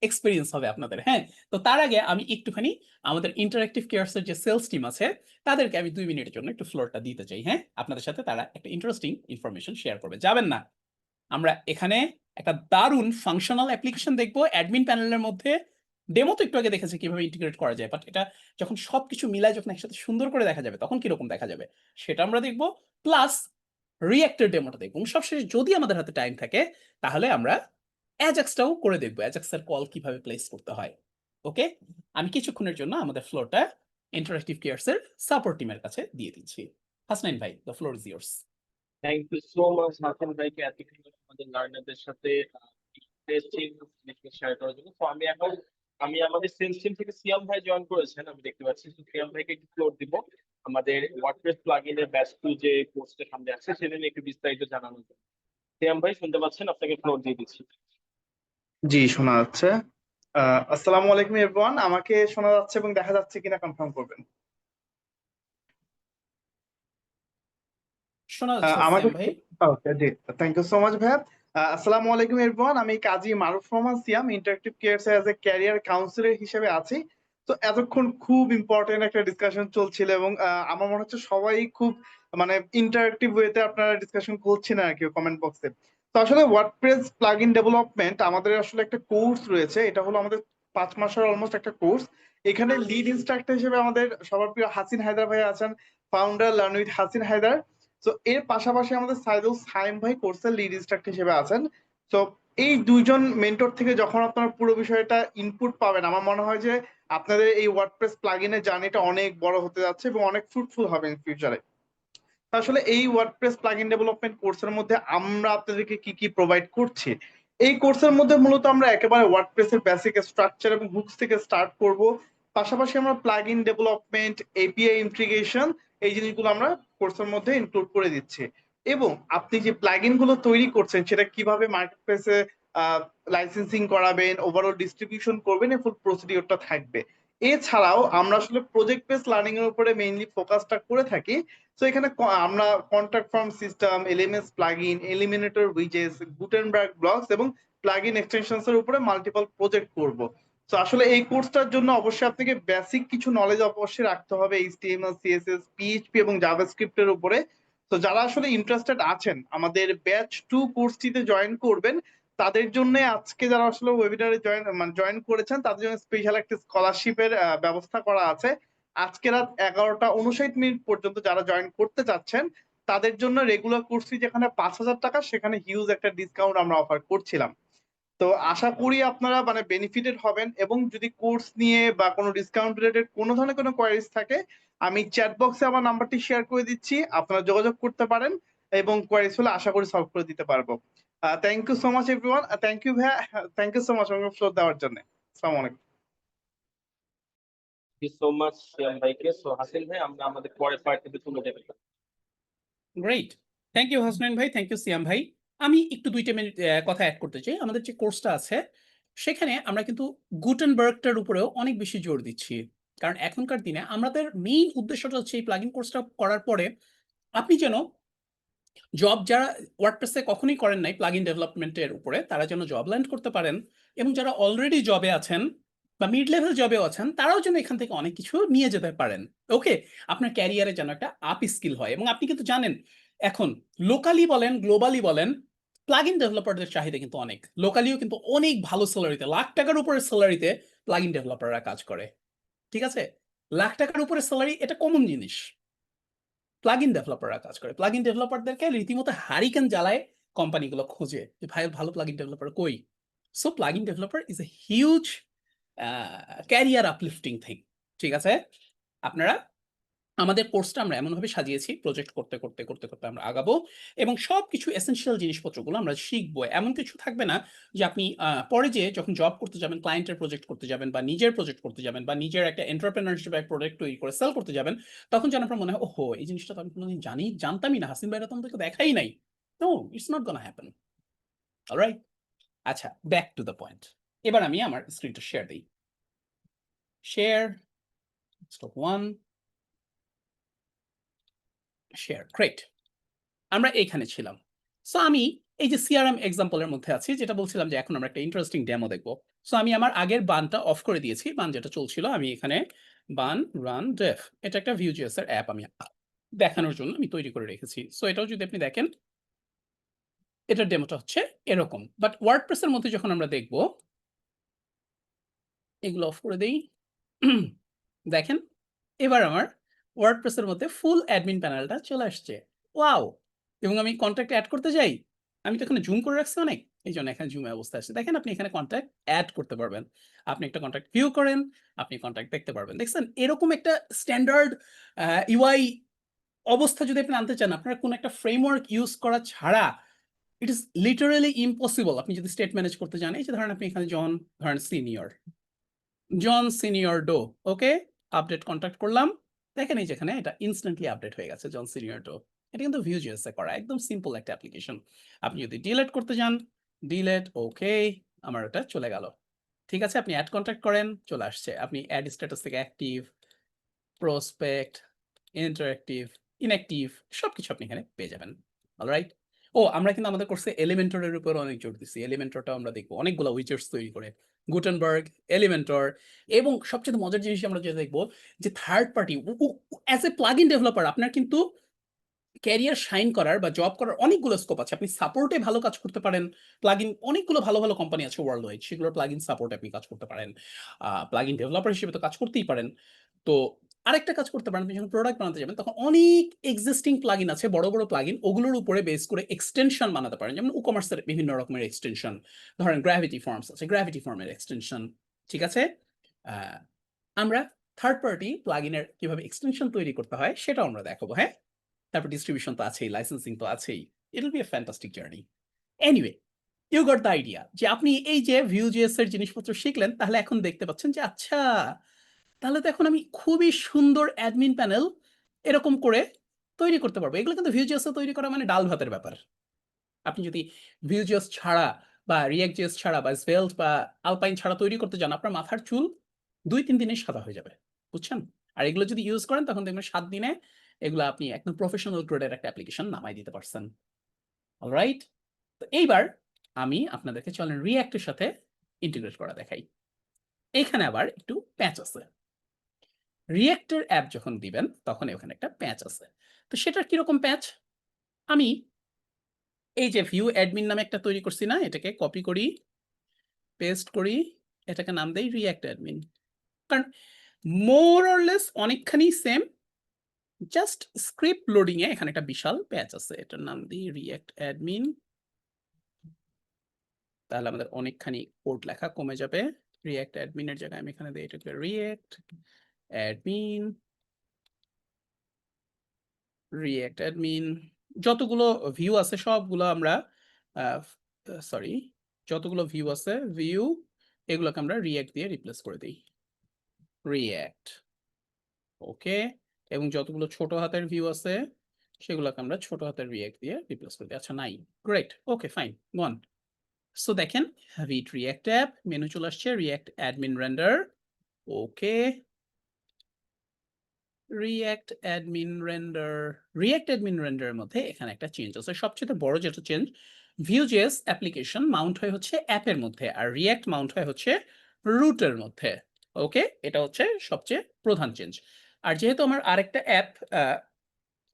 এক্সপেরিয়েন্স হবে আপনাদের। হ্যাঁ, তো তার আগে আমি একটুখানি আমাদের ইন্টারঅ্যাক্টিভ কেয়ারস এর যে সেলস টিম আছে তাদেরকে আমি 2 মিনিটের জন্য একটু ফ্লোরটা দিতে চাই। হ্যাঁ, আপনাদের সাথে তারা একটা ইন্টারেস্টিং ইনফরমেশন শেয়ার করবে, যাবেন না। আমরা এখানে একটা দারুণ ফাংশনাল অ্যাপ্লিকেশন দেখবো অ্যাডমিন প্যানেলের মধ্যে। ডেমো তো একটু আগে দেখেছি কিভাবে ইন্টিগ্রেট করা যায়, বাট এটা যখন সবকিছু মিলায় যখন একসাথে সুন্দর করে দেখা যাবে তখন কিরকম দেখা যাবে সেটা আমরা দেখবো। প্লাস রিঅ্যাক্টের ডেমোটা দেখবো। সবশেষে যদি আমাদের হাতে টাইম থাকে তাহলে আমরা অ্যাজাক্সটাও করে দেখবো, অ্যাজাক্সের কল কিভাবে প্লেস করতে হয়। ওকে, আমি কিছুক্ষণের জন্য আমাদের ফ্লোরটা ইন্টারঅ্যাক্টিভ কেয়ারস এর সাপোর্ট টিমের কাছে দিয়ে দিচ্ছি। হাসনাইন ভাই, the floor is yours. Thank you so much Hasan ভাইকে এতক্ষণ আমাদের লার্নারদের সাথে টেস্টিং শেয়ার করার জন্য। তো আমি আমাদের সেলস টিম থেকে সিয়াম ভাই জয়েন করেছেন, আমি দেখতে পাচ্ছি। তো সিয়াম ভাইকে একটু ফ্লোর দিব আমাদের ওয়ার্ডপ্রেস প্লাগইনের ব্যাচ 2 যে কোর্সটা সামনে আছে সেটা নিয়ে একটু বিস্তারিত জানানোর জন্য। সিয়াম ভাই শুনতে পাচ্ছেন? আপনাকে ফ্লোর দিয়ে দিচ্ছি। জি, শোনা যাচ্ছে। আসসালামু আলাইকুম এভরিওয়ান। আমাকে শোনা যাচ্ছে এবং দেখা যাচ্ছে কিনা কনফার্ম করবেন। শোনা যাচ্ছে আমাকে সিয়াম ভাই। ওকে, জি, থ্যাংক ইউ সো মাচ ভাইয়া। আসসালামু আলাইকুম এভরিওয়ান। আমি Kazi Maruf Rahman Siyam, Interactive Cares as a career counsellor হিসেবে আছি। তো এতক্ষণ খুব ইম্পর্টেন্ট একটা ডিসকাশন চলছিল এবং আমার মনে হচ্ছে সবাই খুব মানে ইন্টারঅ্যাক্টিভ ওয়েতে আপনারা ডিসকাশন করছেন আর কি কমেন্ট বক্সে। তো আসলে ওয়ার্ডপ্রেস প্লাগইন ডেভেলপমেন্ট আমাদের আসলে একটা কোর্স রয়েছে। এটা হলো আমাদের 5 মাসের অলমোস্ট একটা কোর্স। এখানে লিড ইনস্ট্রাক্টর হিসেবে আমাদের সবার প্রিয় হাসিন হায়দার ভাই আছেন, founder learn with Hasin Haider. তো এর পাশাপাশি আমাদের সাইদুল সাইম ভাই কোর্সের লিড ইনস্ট্রাক্টর হিসেবে আছেন। তো এই দুইজন মেন্টর থেকে যখন আপনারা পুরো বিষয়টা ইনপুট পাবেন, আমার মনে হয় যে আপনাদের এই ওয়ার্ডপ্রেস প্লাগইনের জার্নিটা অনেক বড় হতে যাচ্ছে এবং অনেক ফ্রুটফুল হবে ইন ফিউচারে। আসলে এই ওয়ার্ডপ্রেস প্লাগইন ডেভেলপমেন্ট কোর্সের মধ্যে আমরা আপনাদেরকে কি কি প্রোভাইড করছি। এই কোর্সের মধ্যে মূলত আমরা একেবারে ওয়ার্ডপ্রেসের বেসিক স্ট্রাকচার এবং হুকস থেকে স্টার্ট করব। পাশাপাশি আমরা প্লাগইন ডেভেলপমেন্ট, এপিআই ইন্টিগ্রেশন, এই জিনিসগুলো আমরা কোর্সের মধ্যে ইনক্লুড করে দিচ্ছি। এবং আপনি যে প্লাগইন গুলো তৈরি করছেন সেটা কিভাবে মার্কেটপ্লেসে লাইসেন্সিং করাবেন, ওভারঅল ডিস্ট্রিবিউশন করবেন, এই ফুল প্রসিডিওরটা থাকবে। এছাড়াও আমরা আসলে প্রজেক্ট বেসড লার্নিং এর উপরে মেইনলি ফোকাসটা করে থাকি। তো এখানে আমরা contact form system, LMS plugin, Elementor উইজেস, গুটেনবার্গ ব্লকস এবং প্লাগইন এক্সটেনশনস এর উপরে মাল্টিপল প্রজেক্ট করব। তো আসলে এই কোর্সটার জন্য অবশ্যই আপনাকে বেসিক কিছু নলেজ অবশ্যই রাখতে হবে এইচটিএমএল, সিএসএস, পিএইচপি এবং জাভাস্ক্রিপ্ট এর উপরে। তো যারা আসলে ইন্টারেস্টেড আছেন আমাদের ব্যাচ 2 কোর্সটিতে জয়েন করবেন, তাদের জন্য আজকে যারা আসলে ওয়েবিনারে জয়েন করেছেন তাদের জন্য স্পেশাল একটা স্কলারশিপের ব্যবস্থা করা আছে। আজকে রাত 11টা 59 মিনিট পর্যন্ত যারা জয়েন করতে চাচ্ছেন তাদের জন্য রেগুলার কোর্স ফি যেখানে 5,000 টাকা, সেখানে হিউজ একটা ডিসকাউন্ট আমরা অফার করছিলাম। তো আশা করি আপনারা মানে বেনিফিটেড হবেন। এবং যদি কোর্স নিয়ে বা কোনো ডিসকাউন্ট রিলেটেড কোনো ধরনের কোনো কোয়ারিজ থাকে, আমি চ্যাট বক্সে আমার নাম্বারটি শেয়ার করে দিচ্ছি, আপনারা যোগাযোগ করতে পারেন এবং কোয়ারিজ হলে আশা করি সলভ করে দিতে পারবো। Thank you so much everyone. Thank you ভাইয়া, থ্যাংক ইউ সো মাচ আমাকে ফ্লোর দেওয়ার জন্য। আসসালামু আলাইকুম। Thank you so much Siam ভাইকে। সো হাসিন ভাই, আমরা আমাদের পরের পার্টিতে চলে যাবেন। গ্রেট, থ্যাংক ইউ হাসনাইন ভাই, থ্যাংক ইউ সিয়াম ভাই। আমি একটু ২ টা মিনিট কথা এড করতে চাই। আমাদের যে কোর্সটা আছে, সেখানে আমরা কিন্তু গুটেনবার্গটার উপরেও অনেক বেশি জোর দিচ্ছি। কারণ এখনকার দিনে আমাদের মেইন উদ্দেশ্যটা হচ্ছে এই প্লাগইন কোর্সটা করার পরে আপনি যেন জব যারা ওয়ার্ডপ্রেসে কখনোই করেন নাই প্লাগইন ডেভেলপমেন্টের উপরে, তারা যেন জব ল্যান্ড করতে পারেন এবং যারা অলরেডি জবে আছেন বা মিড লেভেল জবেও আছেন, তারাও যেন এখান থেকে অনেক কিছু নিয়ে যেতে পারেন। ওকে? আপনার ক্যারিয়ারে যেন একটা আপ স্কিল হয় এবং আপনি কিন্তু জানেন এখন লোকালি বলেন, গ্লোবালি বলেন, প্লাগইন ডেভেলপারদের চাহিদা কিন্তু অনেক। লোকালিও কিন্তু অনেক ভালো সেলারিতে, লাখ টাকার উপরে সেলারিতে প্লাগইন ডেভেলপাররা কাজ করে। ঠিক আছে? লাখ টাকার উপরে সেলারি এটা কমন জিনিস। প্লাগইন ডেভেলপাররা কাজ করে। প্লাগইন ডেভেলপারদেরকে রীতিমতো হারিকেন জ্বালায় কোম্পানিগুলো খোঁজে যে ভাই ভালো প্লাগইন ডেভেলপার কই? So plugin developer is a huge career uplifting thing. ঠিক আছে? আপনারা আমাদের কোর্সটা আমরা এমনভাবে সাজিয়েছি প্রজেক্ট করতে আমরা আগাবো এবং সবকিছু এসেনশিয়াল জিনিসপত্রগুলো আমরা শিখবো। এমন কিছু থাকবে না যে আপনি পরে যেয়ে যখন জব করতে যাবেন, ক্লায়েন্টের প্রজেক্ট করতে যাবেন বা নিজের প্রজেক্ট করতে যাবেন বা নিজের একটা এন্টারপ্রেনারশিপ এক প্রোডাক্ট তৈরি করে সেল করতে যাবেন, তখন যেন আপনার মনে হয়, ওহো! এই জিনিসটা তো আমি কোনোদিন জানতামই না। হাসিন ভাইরা তো আমাদেরকে দেখাই নাই। No, it's not gonna happen. Alright? আচ্ছা, ব্যাক টু দ্য পয়েন্ট। এবার আমি আমার স্ক্রিনটা শেয়ার দেই। Share, stop 1, share. গ্রেট। আমরা এইখানে ছিলাম। সো আমি এই যে সিআরএম এক্সাম্পলের মধ্যে আছি, যেটা বলছিলাম যে এখন আমরা একটা ইন্টারেস্টিং ডেমো দেখব। সো আমি আমার আগের বানটা অফ করে দিয়েছি। বান যেটা চলছিল, আমি এখানে বান রান ডেভ, এটা একটা Vue.js এর অ্যাপ আমি দেখানোর জন্য আমি তৈরি করে রেখেছি। সো এটাও যদি আপনি দেখেন, এটার ডেমোটা হচ্ছে এরকম। বাট ওয়ার্ডপ্রেস এর মধ্যে যখন আমরা দেখব, এগুলো অফ করে দেই। দেখেন, এবার আমার ওয়ার্ডপ্রেস এর মধ্যে ফুল অ্যাডমিন প্যানেলটা চলে আসছে। ওয়াও! এবং আমি কনট্যাক্ট এড করতে যাই। আমি তো এখানে জুম করে রাখছি অনেক। এইজন্য এখানে জুম অবস্থায় আছে। দেখেন, আপনি এখানে কনট্যাক্ট এড করতে পারবেন। আপনি একটা কনট্যাক্ট ভিউ করেন, আপনি কনট্যাক্ট দেখতে পারবেন। দেখছেন? এরকম একটা স্ট্যান্ডার্ড ইউআই অবস্থা যদি আপনি আনতে চান, আপনার কোনো একটা ফ্রেমওয়ার্ক ইউজ করা ছাড়া ইট ইস লিটারালি ইম্পসিবল। আপনি যদি স্টেট ম্যানেজ করতে চান, এই যে ধরেন আপনি এখানে ধরেন John senior Doe, okay? Update contact করলাম। দেখেন এই যেখানে এটা ইনস্ট্যান্টলি আপডেট হয়ে গেছে জন সিনিয়র ডো। এটা কিন্তু Vue.js এ করা একদম সিম্পল একটা অ্যাপ্লিকেশন। আপনি যদি ডিলিট করতে যান, ডিলিট, ওকে, আমার ওটা চলে গেল। ঠিক আছে? আপনি এড কনট্যাক্ট করেন, চলে আসছে। আপনি এড স্ট্যাটাস থেকে অ্যাক্টিভ, প্রসপেক্ট, ইন্টারেক্টিভ, ইনঅ্যাক্টিভ সবকিছু আপনি এখানে পেয়ে যাবেন। অলরাইট? ও আমরা কিন্তু আমাদের কোর্সে এলিমেন্টর এর উপর অনেক জোর দিছি। এলিমেন্টরটাও আমরা দেখব। অনেকগুলা উইজেটস তৈরি করে। গুটেনবার্গ, এলিমেন্টর এবং সবচেয়ে মজার জিনিস আমরা যেটা দেখব যে third party as a plugin developer আপনার কিন্তু ক্যারিয়ার শাইন করার বা জব করার অনেকগুলো স্কোপ আছে। আপনি সাপোর্টে ভালো কাজ করতে পারেন। প্লাগইন অনেকগুলো ভালো কোম্পানি আছে ওয়ার্লড ওয়াইড। সেগুলোর প্লাগইন সাপোর্টে আপনি কাজ করতে পারেন। প্লাগইন ডেভেলপার হিসেবে তো কাজ করতেই পারেন। তো আরেকটা কাজ করতে পারেন, আপনি যখন প্রোডাক্ট বানাতে যাবেন তখন অনেক এক্সিস্টিং প্লাগইন আছে, বড় প্লাগইন, ওগুলোর উপরে বেস করে এক্সটেনশন বানাতে পারেন। যেমন ই-কমার্সের বিভিন্ন রকমের এক্সটেনশন। ধরেন গ্র্যাভিটি ফর্মস আছে, গ্র্যাভিটি ফর্মের এক্সটেনশন। ঠিক আছে? আ আমরা থার্ড পার্টি প্লাগইনের কিভাবে এক্সটেনশন তৈরি করতে হয় সেটাও আমরা দেখাবো, হ্যাঁ? তারপর ডিস্ট্রিবিউশন তো আছেই, লাইসেন্সিং তো আছেই। It will be a fantastic journey. Anyway, you got the idea যে আপনি এই যে Vue.js এর জিনিসপত্র শিখলেন, তাহলে এখন দেখতে পাচ্ছেন যে আচ্ছা, তাহলে তো এখন আমি খুবই সুন্দর অ্যাডমিন প্যানেল এরকম করে তৈরি করতে পারবো। এগুলো কিন্তু Vue.js এ তৈরি করা মানে ডাল ভাতের ব্যাপার। আপনি যদি Vue.js ছাড়া বা React.js ছাড়া বা Svelte বা Alpine ছাড়া তৈরি করতে যান, আপনার মাথার চুল ২-৩ দিনেই সাদা হয়ে যাবে। বুঝছেন? আর এগুলো যদি ইউজ করেন তখন দেখবেন ৭ দিনে এগুলা আপনি একদম প্রফেশনাল গ্রেডের একটা অ্যাপ্লিকেশন নামায় দিতে পারছেন। অলরাইট? তো এইবার আমি আপনাদেরকে চলেন React এর সাথে ইন্টিগ্রেট করা দেখাই। এইখানে আবার একটু প্যাচ আছে। React এর অ্যাপ যখন দিবেন তখন ওখানে একটা প্যাচ আছে। তো সেটার কিরকম প্যাচ? আমি এই যে Vue admin নামে একটা তৈরি করছি না? এটাকে কপি করি, পেস্ট করি, এটাকে নাম দেই React admin। কারণ মোর অর লেস অনেকখানি সেম, জাস্ট স্ক্রিপ্ট লোডিং এ এখানে একটা বিশাল প্যাচ আছে। এটার নাম দিই React admin। তাহলে আমাদের অনেকখানি কোড লেখা কমে যাবে। React admin এর জায়গায় আমি এখানে দেই এটাকে React admin। যতগুলো ভিউ আছে সবগুলো আমরা সরি, যতগুলো ভিউ আছে ভিউ এগুলোকে আমরা React দিয়ে রিপ্লেস করে দেই। React, ওকে। এবং যতগুলো ছোট হাতের ভিউ আছে সেগুলোকে আমরা ছোট হাতের রিঅ্যাক্ট দিয়ে রিপ্লেস করে দিই। আচ্ছা নাই। Great. Okay fine. Go on. So দেখেন ভিট রিঅ্যাক্ট অ্যাপ মেনু চলে আসছে রিঅ্যাক্ট অ্যাডমিন রেন্ডার। ওকে রিঅ্যাক্ট অ্যাডমিন রেন্ডার এর মধ্যে এখানে একটা চেঞ্জ আছে। সবচেয়ে বড় যেটা চেঞ্জ ভিউজেস অ্যাপ্লিকেশন মাউন্ট হয় হচ্ছে অ্যাপের মধ্যে আর রিঅ্যাক্ট মাউন্ট হয় হচ্ছে রুটের মধ্যে। ওকে এটা হচ্ছে সবচেয়ে প্রধান চেঞ্জ। আর যেহেতু আমার আরেকটা অ্যাপ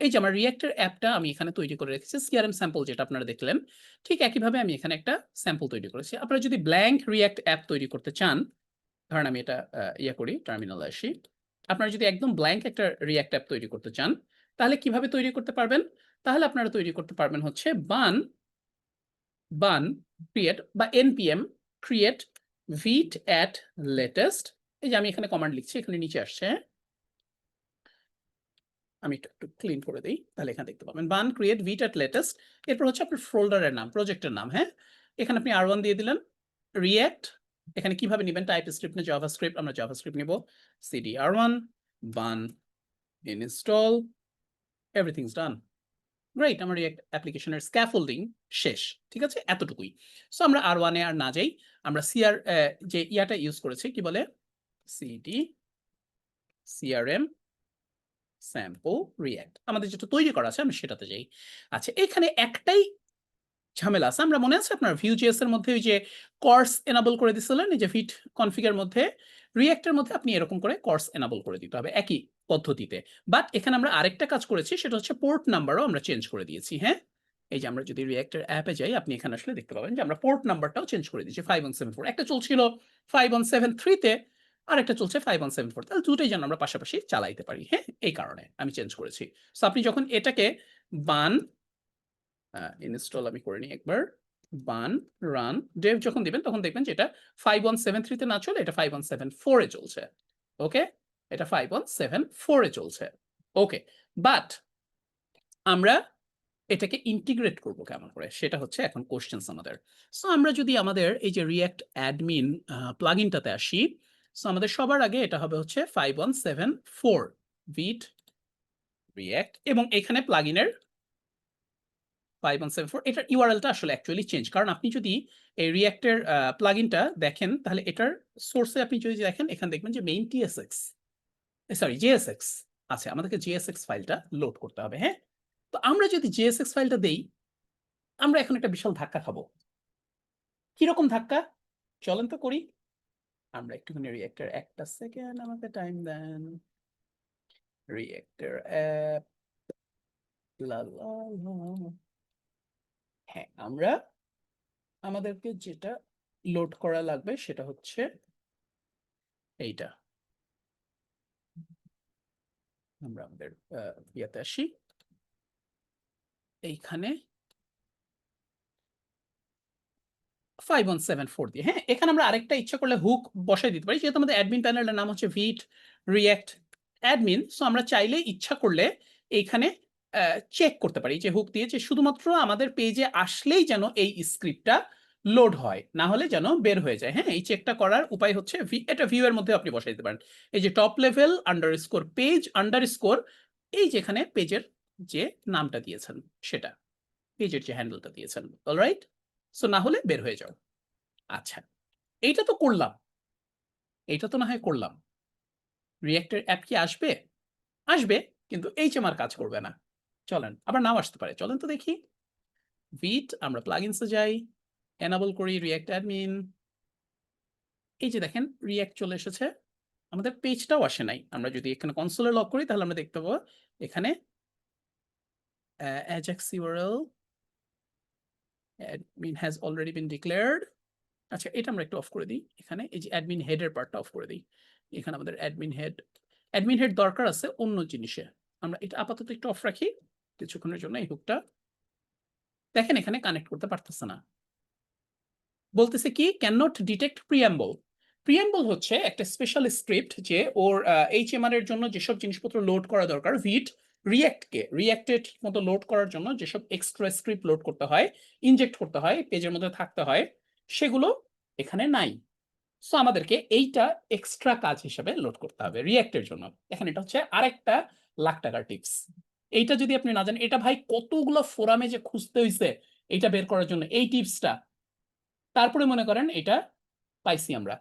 এই যে আমার রিঅ্যাক্টের অ্যাপটা আমি এখানে তৈরি করে রেখেছি সিআরএম স্যাম্পল যেটা আপনারা দেখলেন ঠিক একইভাবে আমি এখানে একটা স্যাম্পল তৈরি করেছি। আপনারা যদি ব্ল্যাঙ্ক রিঅ্যাক্ট অ্যাপ তৈরি করতে চান ধরেন আমি এটা ইয়ে করি টার্মিনালে আসি। আপনারা যদি একদম ব্ল্যাঙ্ক একটা রিঅ্যাক্ট অ্যাপ তৈরি করতে চান তাহলে কিভাবে তৈরি করতে পারবেন? তাহলে আপনারা তৈরি করতে পারবেন হচ্ছে বান ক্রিয়েট বা npm ক্রিয়েট ভিট অ্যাট লেটেস্ট। এই যে আমি এখানে কমান্ড লিখছি এখানে নিচে আসছে। আমি একটু ক্লিন করে দিই তাহলে এখানে দেখতে পাবেন বান ক্রিয়েট ভিট অ্যাট লেটেস্ট। এরপর হচ্ছে আপনার ফোল্ডারের নাম প্রজেক্টের নাম। হ্যাঁ এখানে আপনি R1 দিয়ে দিলেন রিঅ্যাক্ট। এখানে কিভাবে নেবেন টাইপ স্ক্রিপ্ট না জাভাস্ক্রিপ্ট? আমরা জাভাস্ক্রিপ্ট নিব cd R1 Bun install everything is done. Great আমার রিঅ্যাক্ট অ্যাপ্লিকেশনের স্ক্যাফোল্ডিং শেষ। ঠিক আছে এতটুকুই। সো আমরা R1 এ আর না যাই আমরা সিআর যে ইয়াটা ইউজ করেছি কি বলে cd crm স্যাম্পল রিঅ্যাক্ট আমাদের যেটা তৈরি করা আছে আমরা সেটাতে যাই। আচ্ছা এখানে একটাই ঝামেলা আছে। আমরা মনে আছে আপনার ভিউজেএস এর মধ্যে ওই যে কর্স এনাবল করে দিছিলেন এই যে ফিট কনফিগার মধ্যে রিঅ্যাক্টের মধ্যে আপনি এরকম করে কর্স এনাবল করে দিতে হবে একই পদ্ধতিতে। বাট এখানে আমরা আরেকটা কাজ করেছি সেটা হচ্ছে পোর্ট নাম্বারও আমরা চেঞ্জ করে দিয়েছি। হ্যাঁ এই যে আমরা যদি রিঅ্যাক্টের অ্যাপে যাই আপনি এখানে আসলে দেখতে পাবেন যে আমরা পোর্ট নাম্বারটাও চেঞ্জ করে দিয়েছি 5174। একটা চলছিল 5173 তে আর একটা চলছে 5174। তাহলে দুটোই যেন আমরা পাশাপাশি চালাইতে পারি। হ্যাঁ এই কারণে আমি চেঞ্জ করেছি। সো আপনি যখন এটাকে বান ইনস্টল আমি করে নিই একবার বান রান ডেভ যখন দিবেন তখন দেখবেন যে এটা 5173 তে না চলে এটা 5174 এ চলছে। ওকে এটা 5174 এ চলছে। ওকে বাট আমরা এটাকে ইন্টিগ্রেট করব কেমন করে সেটা হচ্ছে এখন কোশ্চেনস আমাদের। সো আমরা যদি আমাদের এই যে রিঅ্যাক্ট অ্যাডমিন প্লাগইনটাতে আসি সো আমাদের সবার আগে এটা হবে হচ্ছে 5174 ভিট রিঅ্যাক্ট এবং এখানে প্লাগইনের 5174 এটার ইউআরএলটা আসলে অ্যাকচুয়ালি চেঞ্জ কারণ আপনি যদি এই রিঅ্যাক্টের প্লাগইনটা দেখেন তাহলে এটার সোর্সে আপনি যদি দেখেন এখানে দেখবেন যে মেইন টিএসএক্স সরি জেএসএক্স আছে আমাদেরকে জেএসএক্স ফাইলটা লোড করতে হবে। হ্যাঁ তো আমরা যদি জেএসএক্স ফাইলটা দেই আমরা এখন একটা বিশাল ধাক্কা খাবো। কিরকম ধাক্কা চলেন তো করি। আমরা একটুখানি রিঅ্যাক্টের একটা সেকেন্ড আমাকে টাইম দেন। রিঅ্যাক্টের অ্যাপ হ্যাঁ আমরা আমাদেরকে যেটা লোড করা লাগবে সেটা হচ্ছে এইটা। আমরা আমাদের ইয়াতে আসি এইখানে 5174 দিয়ে। হ্যাঁ এখানে আমরা আরেকটা ইচ্ছা করলে হুক বসাই দিতে পারি যেহেতু আমাদের অ্যাডমিন প্যানেলের নাম হচ্ছে ভিট রিঅ্যাক্ট অ্যাডমিন। সো আমরা চাইলে ইচ্ছা করলে এইখানে চেক করতে পারি যে হুক দিয়ে যে শুধুমাত্র আমাদের পেজে আসলেই যেন এই স্ক্রিপ্টটা লোড হয় না হলে যেন বের হয়ে যায়। হ্যাঁ এই চেকটা করার উপায় হচ্ছে এটা ভিউ এর মধ্যে আপনি বসাই দিতে পারেন এই যে top level underscore page underscore এই যেখানে পেজের যে নামটা দিয়েছেন সেটা পেজের যে হ্যান্ডেলটা দিয়েছেন অলরাইট। সো না হলে বের হয়ে যাও। আচ্ছা এইটা তো করলাম এইটা তো না হয় করলাম রিঅ্যাক্টের অ্যাপ কি আসবে? আসবে কিন্তু এইচএমআর কাজ করবে না। চলেন আবার নাও আসতে পারে চলেন তো দেখি ভিট আমরা প্লাগইনসে যাই এনাবল করি রিঅ্যাক্ট অ্যাডমিন। এই যে দেখেন রিঅ্যাক্ট চলে এসেছে আমাদের পেজটাও আসে নাই। আমরা যদি এখানে কনসোলে লগ করি তাহলে আমরা দেখতে পাবো এখানে ajax url admin has already been declared। আচ্ছা এটা আমরা একটু অফ করে দিই এখানে এই যে অ্যাডমিন হেডের পার্টটা অফ করে দিই। এখানে আমাদের অ্যাডমিন হেড দরকার আছে অন্য জিনিসে আমরা এটা আপাতত একটু অফ রাখি কিছুক্ষণের জন্য। এই হুকটা দেখেন এখানে কানেক্ট করতে পারতেছে না বলতেছে কি ক্যান নট ডিটেক্ট প্রিঅ্যাম্বল। প্রিঅ্যাম্বল হচ্ছে একটা স্পেশাল স্ক্রিপ্ট যে ওর এইচএমআর এর জন্য যেসব জিনিসপত্র লোড করা দরকার ভিট রিঅ্যাক্টে ঠিক মতো লোড করার জন্য যেসব এক্সট্রা স্ক্রিপ্ট লোড করতে হয় ইনজেক্ট করতে হয় পেজের মধ্যে থাকতে হয় সেগুলো এখানে নাই। সো আমাদেরকে এইটা এক্সট্রা কাজ হিসেবে লোড করতে হবে রিঅ্যাক্টের জন্য। এখন এটা হচ্ছে আরেকটা লাখ টাকার টিপস। এইটা যদি আপনি না জানেন, এটা ভাই কতগুলো ফোরামে যে খুঁজতে হইছে এইটা বের করার জন্য এই টিপসটা, তারপরে মনে করেন এটা পাইছি আমরা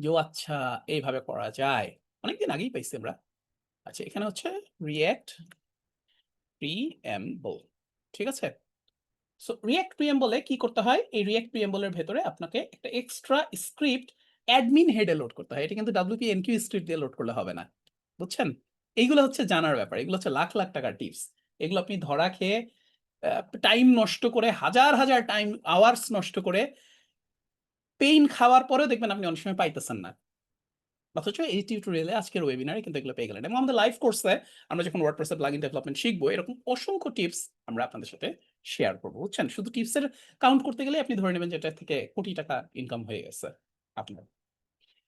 যে ও আচ্ছা এইভাবে করা যায়, অনেকদিন আগেই পাইছি আমরা। আচ্ছা এখানে হচ্ছে রিঅ্যাক্ট প্রিএমবল, ঠিক আছে। সো রিঅ্যাক্ট প্রিএমবলে কি করতে হয়, এই রিঅ্যাক্ট প্রিএমবলের ভেতরে আপনাকে একটা এক্সট্রা স্ক্রিপ্ট অ্যাডমিন হেডে লোড করতে হয়। এটা কিন্তু WP এনকিউ স্ক্রিপ্ট দিয়ে লোড করলে হবে না, বুঝছেন। এইগুলো হচ্ছে জানার ব্যাপার, এগুলো হচ্ছে লাখ লাখ টাকার টিপস। এগুলো আপনি ধরা খেয়ে টাইম নষ্ট করে, হাজার হাজার টাইম আওয়ার্স নষ্ট করে, পেইন খাওয়ার পরেও দেখবেন আপনি অনেক সময় পাইতেছেন না। অথচ এই টিউটোরিয়ালে আজকের ওয়েবিনারে কিন্তু এগুলো পেয়ে গেলেন। এবং আমাদের লাইভ কোর্সে আমরা যখন ওয়ার্ডপ্রেসে প্লাগইন ডেভেলপমেন্ট শিখবো, এরকম অসংখ্য টিপস আমরা আপনাদের সাথে শেয়ার করবো, বুঝছেন। শুধু টিপসের কাউন্ট করতে গেলে আপনি ধরে নেবেন যে এটা থেকে কোটি টাকা ইনকাম হয়ে গেছে আপনার।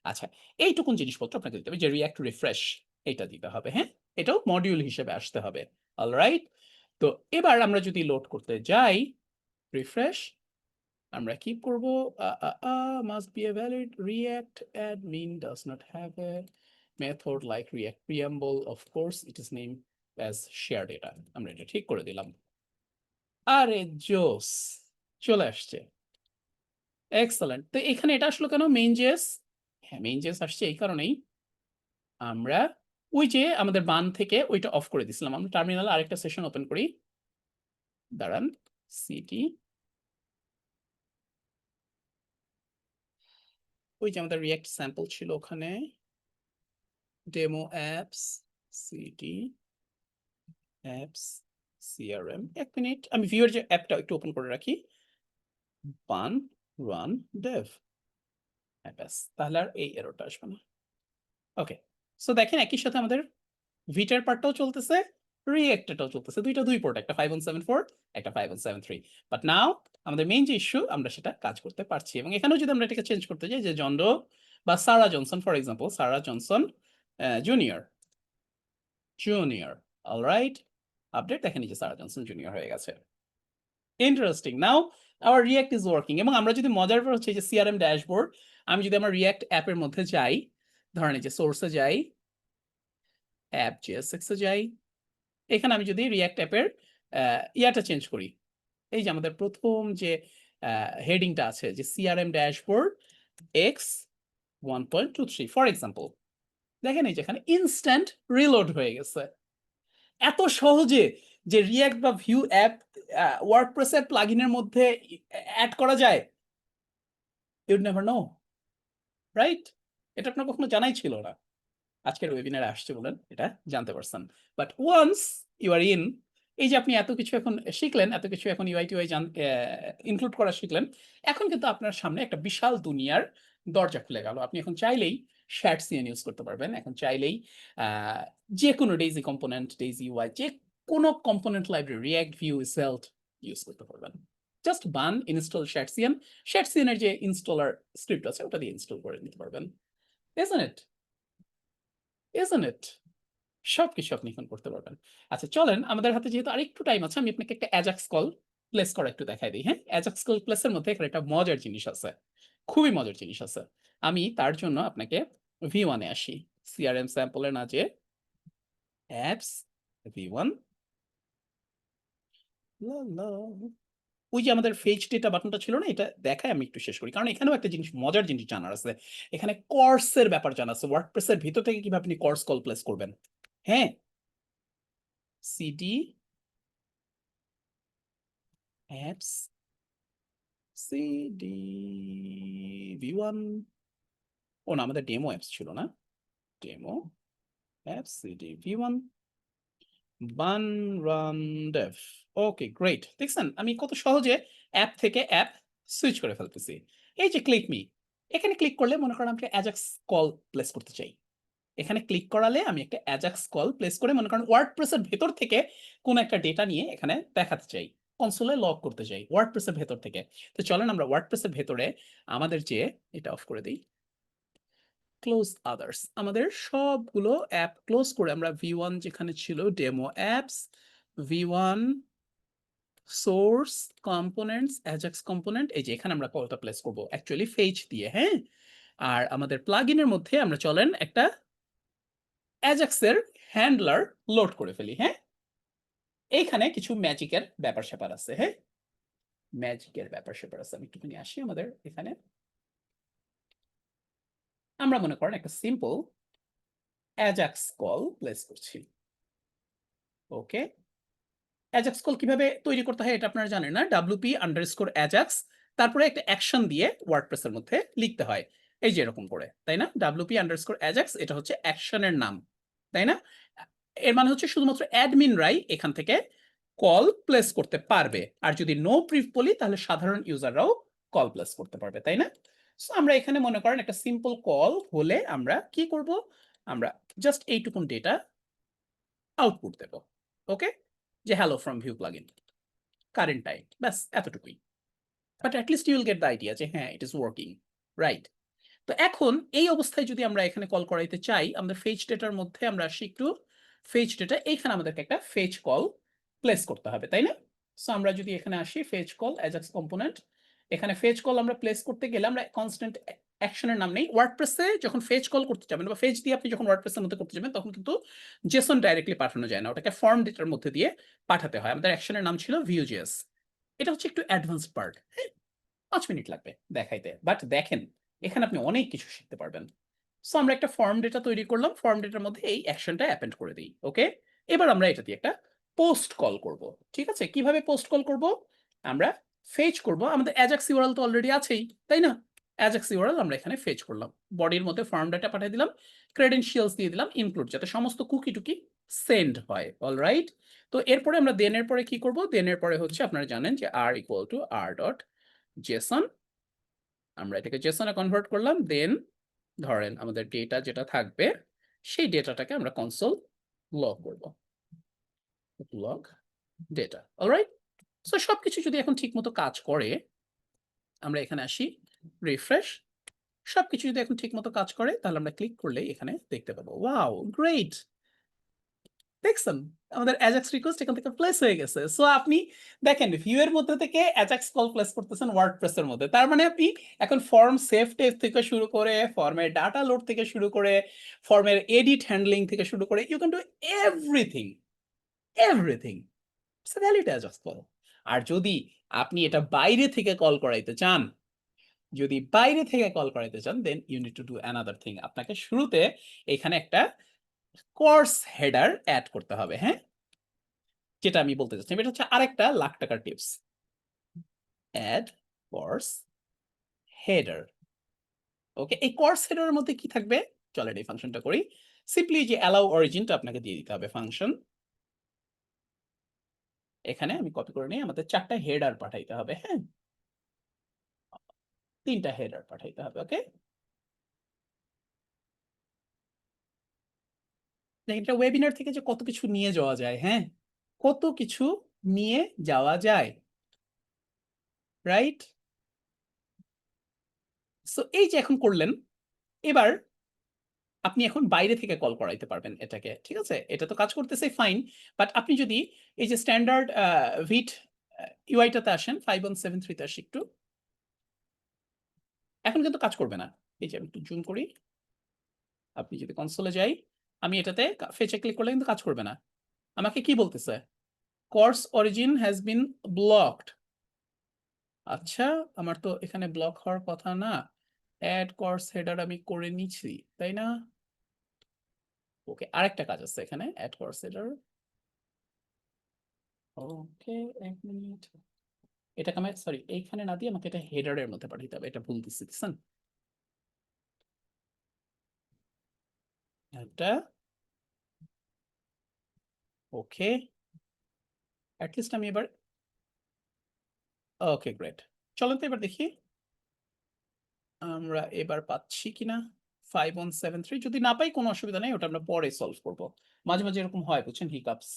আচ্ছা এইটুকুন জিনিসপত্র আপনাকে দিতে হবে, যে রিঅ্যাক্ট রিফ্রেশ এটা দিতে হবে, হ্যাঁ, এটাও মডিউল হিসেবে আসতে হবে। অলরাইট, তো এবার আমরা যদি লোড করতে যাই রিফ্রেশ, আমরা কি করব, must be a valid react admin does not have a method like react preamble, of course it is named as share data, আমরা এটা ঠিক করে দিলাম। আরে জোস, চলে আসছে, এক্সেলেন্ট। তো এখানে এটা আসলো কেন, মেইন জেস, হ্যাঁ মেইন জেস আসছে এই কারণেই আমরা ওই যে আমাদের বান থেকে ওইটা অফ করে দিছিলাম। আমরা টার্মিনালে আরেকটা সেশন ওপেন করি, দাঁড়ান, সিটি, ওই যে আমাদের রিঅ্যাক্ট স্যাম্পল ছিল ওখানে, demo apps city apps CRM, এক মিনিট আমি ভিউয়ার যে অ্যাপটা একটু ওপেন করে রাখি, বান রান ডেভ অ্যাপস, তাহলে আর এই এররটা আসবে না। ওকে, সো দেখেন একই সাথে আমাদের ভিটার পার্টটাও চলতেছে, রিঅ্যাক্টটাও চলতেছে, দুইটা দুই পোর্ট, একটা 5174 একটা 5173। বাট নাও আমাদের মেইন যে ইস্যু আমরা সেটা কাজ করতে পারছি। এবং এখানেও যদি আমরা এটাকে চেঞ্জ করতে যাই, যে জন্ডো বা Sarah Johnson, for example Sarah Johnson junior junior, alright, update, দেখেন এই যে সারা জনসন জুনিয়র হয়ে গেছে। Interesting, now our React is working. এবং আমরা যদি মজার ব্যাপার হচ্ছে যে সিআরএম ড্যাশবোর্ড, আমি যদি আমার রিঅ্যাক্ট অ্যাপের মধ্যে যাই, ধরেন এই যে সোর্সে যাই, অ্যাপ জেএসএক্সে যাই, এখানে আমি যদি রিঅ্যাক্ট অ্যাপের ইয়াটা চেঞ্জ করি, এই যে আমাদের প্রথম যে হেডিংটা আছে যে CRM dashboard x 1.23 for example, দেখেন এই যে এখানে ইনস্ট্যান্ট রিলোড হয়ে গেছে। এত সহজে যে রিঅ্যাক্ট বা ভিউ অ্যাপ ওয়ার্ডপ্রেসের প্লাগইনের মধ্যে অ্যাড করা যায়, ইউড নেভার নো, রাইট? এটা আপনার কখনো জানাই ছিল না, আজকের ওয়েবিনারে আসছে বলেন এটা জানতে পারছেন। But once you are in, এই যে আপনি এত কিছু এখন শিখলেন, এত কিছু এখন ইউআই টিউআই ইনক্লুড করা শিখলেন, এখন কিন্তু আপনার সামনে একটা বিশাল দুনিয়ার দরজা খুলে গেল। আপনি এখন চাইলেই শ্যাটসিএন ইউজ করতে পারবেন, এখন চাইলেই যে কোনো ডেইজি কম্পোনেন্ট, ডেইজি ইউআই, যে কোনো component library, React, Vue, Svelte use করতে পারবেন। জাস্ট বান ইনস্টল শ্যাটসিএন, শ্যাটসিএনের যে ইনস্টলার স্ক্রিপ্ট আছে ওটা দিয়ে ইনস্টল করে নিতে পারবেন। Isn't it? Isn't it? সবকিছু আপনি এখন করতে পারবেন। আচ্ছা চলেন, আমাদের হাতে যেহেতু আরেকটু টাইম আছে, আমি আপনাকে একটা অ্যাজাক্স কল প্লেস করা একটু দেখাই দিই, হ্যাঁ। অ্যাজাক্স কল প্লেসের মধ্যে এখানে একটা মজার জিনিস আছে, খুবই মজার জিনিস আছে। আমি তার জন্য আপনাকে V1 এ আসি, সিআরএম স্যাম্পলে না, যে অ্যাপস V1, ওই যে আমাদের ফেচ ডেটা বাটনটা ছিল না, এটা দেখায় আমি একটু শেষ করি, কারণ এখানেও একটা জিনিস, মজার জিনিস জানার আছে। এখানে কোর্সের ব্যাপার জানা আছে, ওয়ার্ডপ্রেসের ভিতর থেকে কিভাবে আপনি কোর্স কল প্লেস করবেন, হ্যাঁ। সিডি অ্যাপস সিডি V1, ও না আমাদের ডেমো অ্যাপস ছিল না, ডেমো অ্যাপস সিডি V1 বান রান ডেভ। ওকে গ্রেট, দেখছেন আমি কত সহজে অ্যাপ থেকে অ্যাপ সুইচ করে ফেলতেছি। এই যে ক্লিক মি, এখানে ক্লিক করলে মনে করেন আমি অ্যাজাক্স কল প্লেস করতে চাই, এখানে ক্লিক করালে আমি একটা অ্যাজাক্স কল প্লেস করে মনে করেন ওয়ার্ডপ্রেসের ভেতর থেকে কোন একটা ডেটা নিয়ে এখানে দেখাতে চাই, কনসোলে লগ করতে চাই ওয়ার্ডপ্রেসের ভেতর থেকে। তো চলেন আমরা ওয়ার্ডপ্রেসের ভেতরে আমাদের যে, এটা অফ করে দিই, ক্লোজ আদার্স, আমাদের সবগুলো অ্যাপ ক্লোজ করে আমরা V1 যেখানে ছিল demo apps, V1 source components Ajax component, এই যে এখানে আমরা কলটা প্লেস করব অ্যাকচুয়ালি ফেচ দিয়ে, হ্যাঁ। আর আমাদের প্লাগইনের মধ্যে আমরা চলেন একটা অ্যাজাক্সের হ্যান্ডলার লোড করে ফেলি, হ্যাঁ। এইখানে কিছু ম্যাজিকের ব্যাপার স্যাপার আছে, হ্যাঁ, ম্যাজিকের ব্যাপার স্যাপার আছে। আমি একটুখানি আসি আমাদের এখানে। আমরা মনে করেন একটা সিম্পল অ্যাজাক্স কল প্লেস করছি। ওকে, অ্যাজাক্স কল কিভাবে তৈরি করতে হয় এটা আপনারা জানেন না। wp_ajax তারপরে একটা অ্যাকশন দিয়ে ওয়ার্ডপ্রেসের মধ্যে লিখতে হয়, এই যে এরকম করে, তাই না? wp_ajax এটা হচ্ছে অ্যাকশনের নাম, তাই না? এর মানে হচ্ছে শুধুমাত্র অ্যাডমিনরাই এখান থেকে কল প্লেস করতে পারবে, আর যদি নো প্রিভ বলি তাহলে সাধারণ ইউজাররাও কল প্লেস করতে পারবে, তাই না? সো আমরা এখানে মনে করেন একটা সিম্পল কল হলে আমরা কি করব, আমরা জাস্ট এইটুকুন ডেটা আউটপুট দেব। ওকে, যে hello from view plugin current time, ব্যাস এতটুকুই। But at least you will get the idea যে হ্যাঁ ইট ইজ ওয়ার্কিং, রাইট? তো এখন এই অবস্থায় যদি আমরা এখানে কল করাইতে চাই, আমাদের ফেচ ডেটার মধ্যে আমরা আসি একটু। ফেচ ডেটা, এইখানে আমাদেরকে একটা ফেচ কল প্লেস করতে হবে, তাই না? সো আমরা যদি এখানে আসি ফেচ কল অ্যাজাক্স কম্পোনেন্ট, এখানে ফেচ কল আমরা প্লেস করতে গেলে আমরা কনস্ট্যান্ট অ্যাকশনের নাম নেই। ওয়ার্ডপ্রেসে যখন ফেচ কল করতে যাবেন বা ফেচ দিয়ে আপনি যখন ওয়ার্ডপ্রেসের মধ্যে করতে যাবেন তখন কিন্তু জেসন ডাইরেক্টলি পাঠানো যায় না, ওটাকে ফর্ম ডেটার মধ্যে দিয়ে পাঠাতে হয়। আমাদের অ্যাকশনের নাম ছিল ভিউজেস। এটা হচ্ছে একটু অ্যাডভান্সড পার্ট, 5 মিনিট লাগবে দেখাইতে, বাট দেখেন এখানে আপনি অনেক কিছু শিখতে পারবেন। সো আমরা একটা ফর্ম ডেটা তৈরি করলাম, ফর্ম ডেটার মধ্যে এই অ্যাকশনটা অ্যাপেন্ড করে দিই। ওকে, এবার আমরা এটা দিয়ে একটা পোস্ট কল করব। ঠিক আছে, কিভাবে পোস্ট কল করব? আমরা ফেচ করব, আমাদের অ্যাজাক্স ইউআরএল তো অলরেডি আছেই, তাই না? অ্যাজাক্স ইউআরএল আমরা এখানে ফেচ করলাম, বডির মধ্যে ফর্ম ডেটা পাঠিয়ে দিলাম, ক্রেডেনশিয়ালস দিয়ে দিলাম ইনক্লুড, যাতে সমস্ত কুকি টুকি সেন্ড হয়। অলরাইট, তো এরপরে আমরা দেনের পরে কি করব? দেনের পরে হচ্ছে আপনারা জানেন যে r ইকুয়াল টু r.json, আমরা এটাকে জেসনে কনভার্ট করলাম। দেন ধরেন আমাদের ডেটা যেটা থাকবে সেই ডেটাটাকে আমরা কনসোল লগ করব, লগ ডেটা। অলরাইট, সো সবকিছু যদি এখন ঠিকমতো কাজ করে, আমরা এখানে আসি, রিফ্রেশ, সবকিছু যদি এখন ঠিকমতো কাজ করে তাহলে আমরা ক্লিক করলে এখানে দেখতে পাবো, ওয়াও গ্রেট, দেখছেন আমাদের অ্যাজাক্স রিকোয়েস্ট এখান থেকে প্লেস হয়ে গেছে। সো আপনি দেখেন ভিউ এর মধ্যে থেকে অ্যাজাক্স কল প্লেস করতেছেন ওয়ার্ডপ্রেসের মধ্যে, তার মানে আপনি এখন ফর্ম সেভ টেভ থেকে শুরু করে ফর্মের ডাটা লোড থেকে শুরু করে ফর্মের এডিট হ্যান্ডলিং থেকে শুরু করে you can do everything, everything it's a valid Ajax call. আর যদি আপনি এটা বাইরে থেকে কল করাইতে চান, যদি বাইরে থেকে কল করাইতে চান then you need to do another thing, আপনাকে শুরুতে এখানে একটা কোর্স হেডার অ্যাড করতে হবে, হ্যাঁ, যেটা আমি বলতে চাচ্ছি এটা হচ্ছে আরেকটা লাখ টাকার টিপস, অ্যাড কোর্স হেডার। ওকে, এই কোর্স হেডারের মধ্যে কি থাকবে? চলেন এই ফাংশনটা করি। সিম্পলি যে অ্যালাউ অরিজিনটা আপনাকে দিয়ে দিতে হবে ফাংশন, এখানে আমি কপি করে নিই, আমাদের 4টা হেডার পাঠাইতে হবে, হ্যাঁ 3টা হেডার পাঠাইতে হবে। ওকে, এটা ওয়েবিনার থেকে যে কত কিছু নিয়ে যাওয়া যায়, হ্যাঁ কত কিছু নিয়ে যাওয়া যায়, রাইট? সো এই যে এখন করলেন, এবার আপনি এখন বাইরে থেকে কল করাইতে পারবেন এটাকে, ঠিক আছে? এটা তো কাজ করতেছে ফাইন, বাট আপনি যদি এই যে স্ট্যান্ডার্ড ভিট ইউআইটাতে আসেন 5173 তে আসি একটু, এখন কিন্তু কাজ করবে না। এই যে আমি একটু জুম করি, আপনি যদি কনসোলে যাই, আমি এটাতে ফেচে ক্লিক করলে কিন্তু কাজ করবে না। আমাকে কি বলতেছে? Course origin has been blocked. আচ্ছা, আমার তো এখানে ব্লক হওয়ার কথা না, অ্যাড কোর্স হেডার আমি করে নিছি, তাই না? ওকে, আরেকটা কাজ আছে এখানে, অ্যাড কোর্স হেডার। ওকে, এক মিনিট, এটাকে আমি সরি এইখানে না দিয়ে আমাকে এটা হেডারের মধ্যে পাঠাতে হবে, এটা ভুল দিচ্ছি, দেখছেন? এটা ওকে, অ্যাটলিস্ট আমি এবার ওকে গ্রেট। চলেন তো এবার দেখি আমরা এবার পাচ্ছি কিনা 5173। যদি না পাই কোনো অসুবিধা নেই, ওটা আমরা পরে সলভ করব, মাঝে মাঝে এরকম হয় বুঝছেন, হিকাপস।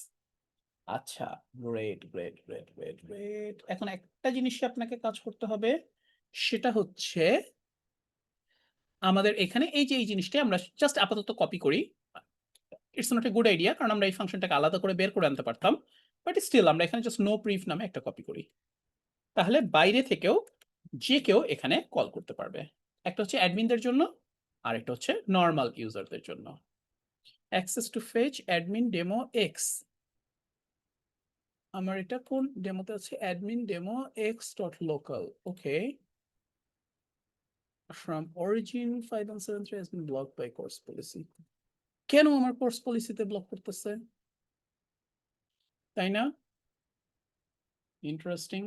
আচ্ছা, great great great great great. এখন একটা জিনিসে আপনাকে কাজ করতে হবে, সেটা হচ্ছে আমাদের এখানে এই যে এই জিনিসটা আমরা জাস্ট আপাতত কপি করি, it's not a good idea, কারণ আমরা এই ফাংশনটাকে আলাদা করে বের করে আনতে পারতাম, বাট স্টিল আমরা এখানে জাস্ট নো প্রিভ নামে একটা কপি করি, তাহলে বাইরে থেকেও যে কেউ এখানে কল করতে পারবে। একটা হচ্ছে অ্যাডমিনদের জন্য, আর একটা হচ্ছে নর্মাল ইউজারদের জন্য। Access to face admin demo x, আমার এটা কোন ডেমোতে আছে? Admin demo x.local, okay. From origin 5173 has been blocked by course policy. কেন আমার কোর্স পলিসিতে ব্লক করতেছে? তাই না? ইন্টারেস্টিং।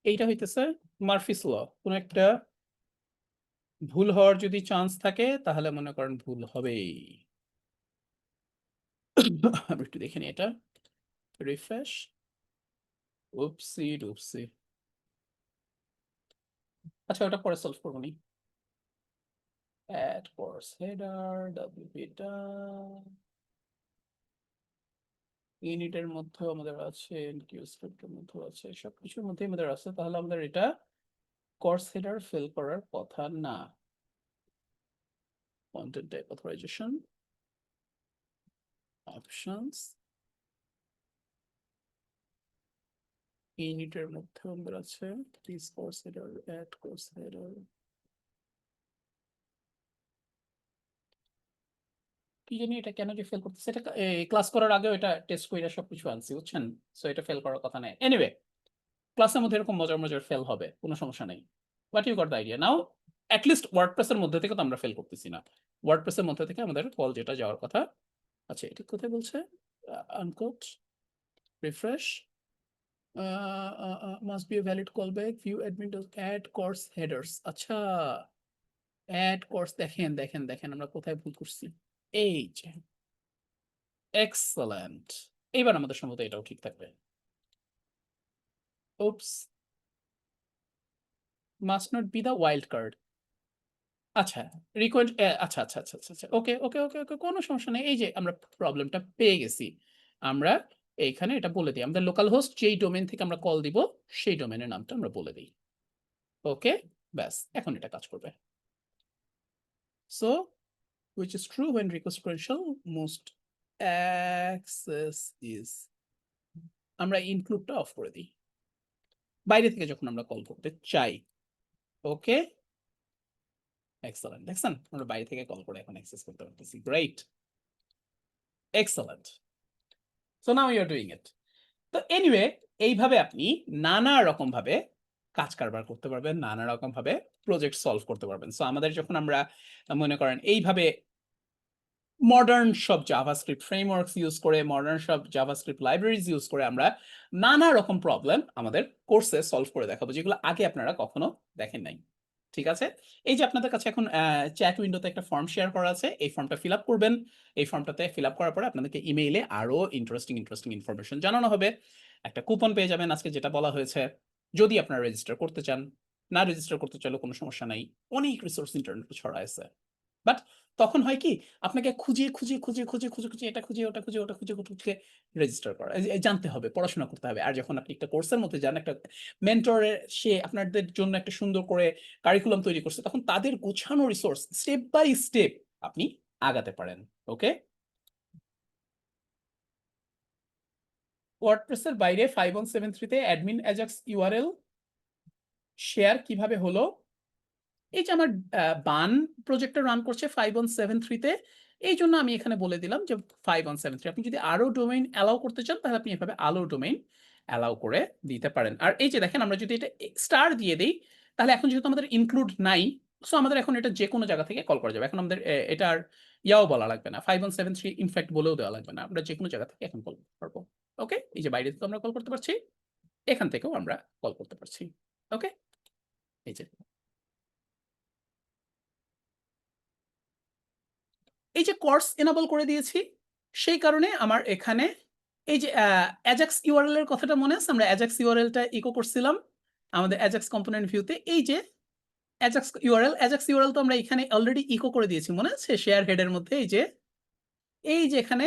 এইটা হইতেছে মার্ফিস ল। কোন একটা ভুল হওয়ার যদি চান্স থাকে তাহলে মনে করেন ভুল হবেই। আমি একটু দেখে নিই এটা, রিফ্রেশ। উপসি ডুপসি। আচ্ছা, ওটা পরে সলভ করবো নি। অ্যাড কোর্স হেডার ডব্লিউপিটা ইউনিটের মধ্যে আমাদের আছে, কিউ স্ক্রিপ্টের মধ্যে আছে, সবকিছুর মধ্যে আমাদের আছে। তাহলে আমাদের এটা কোর্স হেডার ফিল করার কথা না। কন্টেন্ট টাইপ অথরাইজেশন, অপশনস, ইউনিটের মধ্যে আমাদের আছে this CORS header, add CORS header. কি জানি এটা কেন যে ফেল করতেছে, এটা ক্লাস করার আগেও এটা টেস্ট করে সবকিছু আনছি, বুঝছেন? সো এটা ফেল করার কথা নেই। এনিওয়ে, ক্লাসের মধ্যে এরকম মজার মজার ফেল হবে, কোনো সমস্যা নেই। But you got the idea now. At least ওয়ার্ডপ্রেসের মধ্যে থেকে তো আমরা ফেল করতেছি না। ওয়ার্ডপ্রেসের মধ্যে থেকে আমাদের কল যেটা যাওয়ার কথা। আচ্ছা, এটা কোথায় বলছে? Unquote, refresh, must be a valid callback, view admin does add CORS headers. আচ্ছা, অ্যাড কোর্স, দেখেন দেখেন দেখেন আমরা কোথায় ভুল করছি। এই যে এক্সেলেন্ট, এবার আমাদের সম্ভবত এটাও ঠিক থাকবে। ওপস, must not be the wild card. আচ্ছা, রিকোয়েস্ট, আচ্ছা আচ্ছা আচ্ছা আচ্ছা, ওকে ওকে ওকে ওকে, কোনো সমস্যা নেই। এই যে আমরা প্রবলেমটা পেয়ে গেছি। আমরা এইখানে এটা বলে দিই, আমাদের লোকাল হোস্ট যেই ডোমেন থেকে আমরা কল দিব সেই ডোমেনের নামটা আমরা বলে দিই। ওকে, ব্যাস, এখন এটা কাজ করবে। So which is true when request credential most access is, আমরা ইনক্লুডটা অফ করে দিই বাইরে থেকে যখন আমরা কল করতে চাই। ওকে, এক্সেলেন্ট, দেখছেন আমরা বাইরে থেকে কল করে এখন অ্যাক্সেস করতে পারতেছি। Great, excellent. So now you are doing it. তো এনিওয়ে, এইভাবে আপনি নানা রকম ভাবে কাজ কারবার করতে পারবেন, নানা রকম ভাবে প্রজেক্ট সলভ করতে পারবেন। সো আমাদের যখন আমরা মনে করেন এইভাবে মডার্ন সব জাভাস্ক্রিপ্ট ফ্রেমওয়ার্কস ইউজ করে, মডার্ন সব জাভাস্ক্রিপ্ট লাইব্রেরিজ ইউজ করে আমরা নানা রকম প্রবলেম আমাদের কোর্সে সলভ করে দেখাবো, যেগুলো আগে আপনারা কখনো দেখেন নাই। ঠিক আছে? এই যে আপনাদের কাছে এখন চ্যাট উইন্ডোতে একটা ফর্ম শেয়ার করা আছে, এই ফর্মটা ফিল আপ করবেন। এই ফর্মটাতে ফিল আপ করার পরে আপনাদেরকে ইমেইলে আরো ইন্টারেস্টিং ইন্টারেস্টিং ইনফরমেশন জানানো হবে। একটা কুপন পেয়ে যাবেন আজকে, যেটা বলা হয়েছে। যদি আপনারা রেজিস্টার করতে চান, না রেজিস্টার করতে চাইলেও কোনো সমস্যা নাই, অনেক রিসোর্স ইন্টারনেটে ছড়া আছে। বাট তখন হয় কি, আপনাকে খুঁজে খুঁজে খুঁজে খুঁজে খুঁজে খুঁজে এটা খুঁজে ওটা খুঁজে ওটা খুঁজে খুঁজে রেজিস্টার করা, জানতে হবে, পড়াশোনা করতে হবে। আর যখন আপনি একটা কোর্সের মধ্যে যান, একটা মেন্টরের সে আপনাদের জন্য একটা সুন্দর করে কারিকুলাম তৈরি করছে, তখন তাদের গোছানো রিসোর্স স্টেপ বাই স্টেপ আপনি আগাতে পারেন। ওকে, ওয়ার্ডপ্রেসের বাইরে 5173 তে অ্যাডমিন অ্যাজাক্স ইউআরএল শেয়ার কিভাবে হলো? এই যে আমার বান প্রজেক্টটা রান করছে 5173 তে, এই জন্য আমি এখানে বলে দিলাম যে 5173। আপনি যদি আরো ডোমেইন অ্যালাউ করতে চান তাহলে আপনি এভাবে আলো ডোমেইন অ্যালাউ করে দিতে পারেন। আর এই যে দেখেন, আমরা যদি এটা স্টার দিয়ে দেই তাহলে এখন যেহেতু আমাদের ইনক্লুড নাই, সো আমাদের এখন এটা যে কোনো জায়গা থেকে কল করা যাবে। এখন আমাদের এটার ইয়াও বলা লাগবে না, 5173 ইনফ্যাক্ট বলেও দেওয়া লাগবে না, আমরা যে কোনো জায়গা থেকে এখন কল করতে পারবো। ওকে, এই যে বাইরে থেকে আমরা কল করতে পারছি, এখান থেকেও আমরা কল করতে পারছি। ওকে, এই যে এই যে কোর্স এনাবল করে দিয়েছি, সেই কারণে আমার এখানে এই যে অ্যাজাক্স ইউআরএল এর কথাটা মনে আছে? আমরা অ্যাজাক্স ইউআরএলটা ইকো করছিলাম আমাদের অ্যাজাক্স কম্পোনেন্ট ভিউতে। এই যে অ্যাজাক্স ইউআরএল তো আমরা এখানে অলরেডি ইকো করে দিয়েছি, মনে আছে? শেয়ার হেডের মধ্যে এই যে এখানে।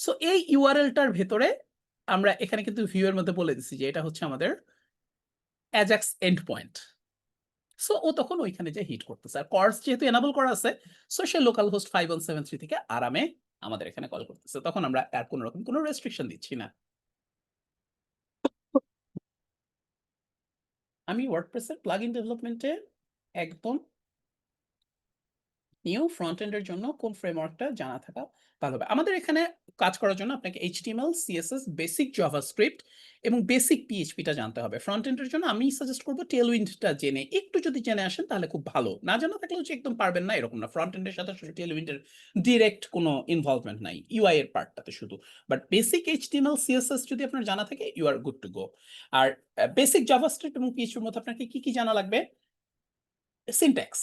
সো এই ইউআরএলটার ভেতরে আমরা এখানে কিন্তু ভিউ এর মধ্যে বলে দিচ্ছি যে এটা হচ্ছে আমাদের অ্যাজাক্স এন্ড পয়েন্ট। সো ও তখন ওইখানে যে হিট করতেছে, আর কোর্স যেহেতু এনাবল করা আছে, সো সে লোকাল হোস্ট 5173 থেকে আরামে আমাদের এখানে কল করতেছে, তখন আমরা আর কোনো রকম কোনো রেস্ট্রিকশন দিচ্ছি না। আমি ওয়ার্ডপ্রেসের প্লাগইন ডেভেলপমেন্টে একদম নিউ ফ্রন্ট এন্ডের জন্য কোন ফ্রেমওয়ার্কটা জানা থাকা ভালো হবে? আমাদের এখানে কাজ করার জন্য আপনাকে HTML, CSS, বেসিক জাভাস্ক্রিপ্ট এবং বেসিক PHP টা জানতে হবে। ফ্রন্ট এন্ডের জন্য আমি সাজেস্ট করব Tailwind টা জেনে একটু যদি জেনে আসেন তাহলে খুব ভালো। না জানা থাকলেও যে একদম পারবেন না এরকম না। ফ্রন্ট এন্ডের সাথে আসলে Tailwind এর ডিরেক্ট কোনো ইনভলভমেন্ট নাই। UI এর পার্টটাতে শুধু। বাট বেসিক HTML, CSS যদি আপনার জানা থাকে you are good to go. আর বেসিক জাভাস্ক্রিপ্ট এবং PHP এর মধ্যে আপনাকে কি জানা লাগবে? সিনট্যাক্স,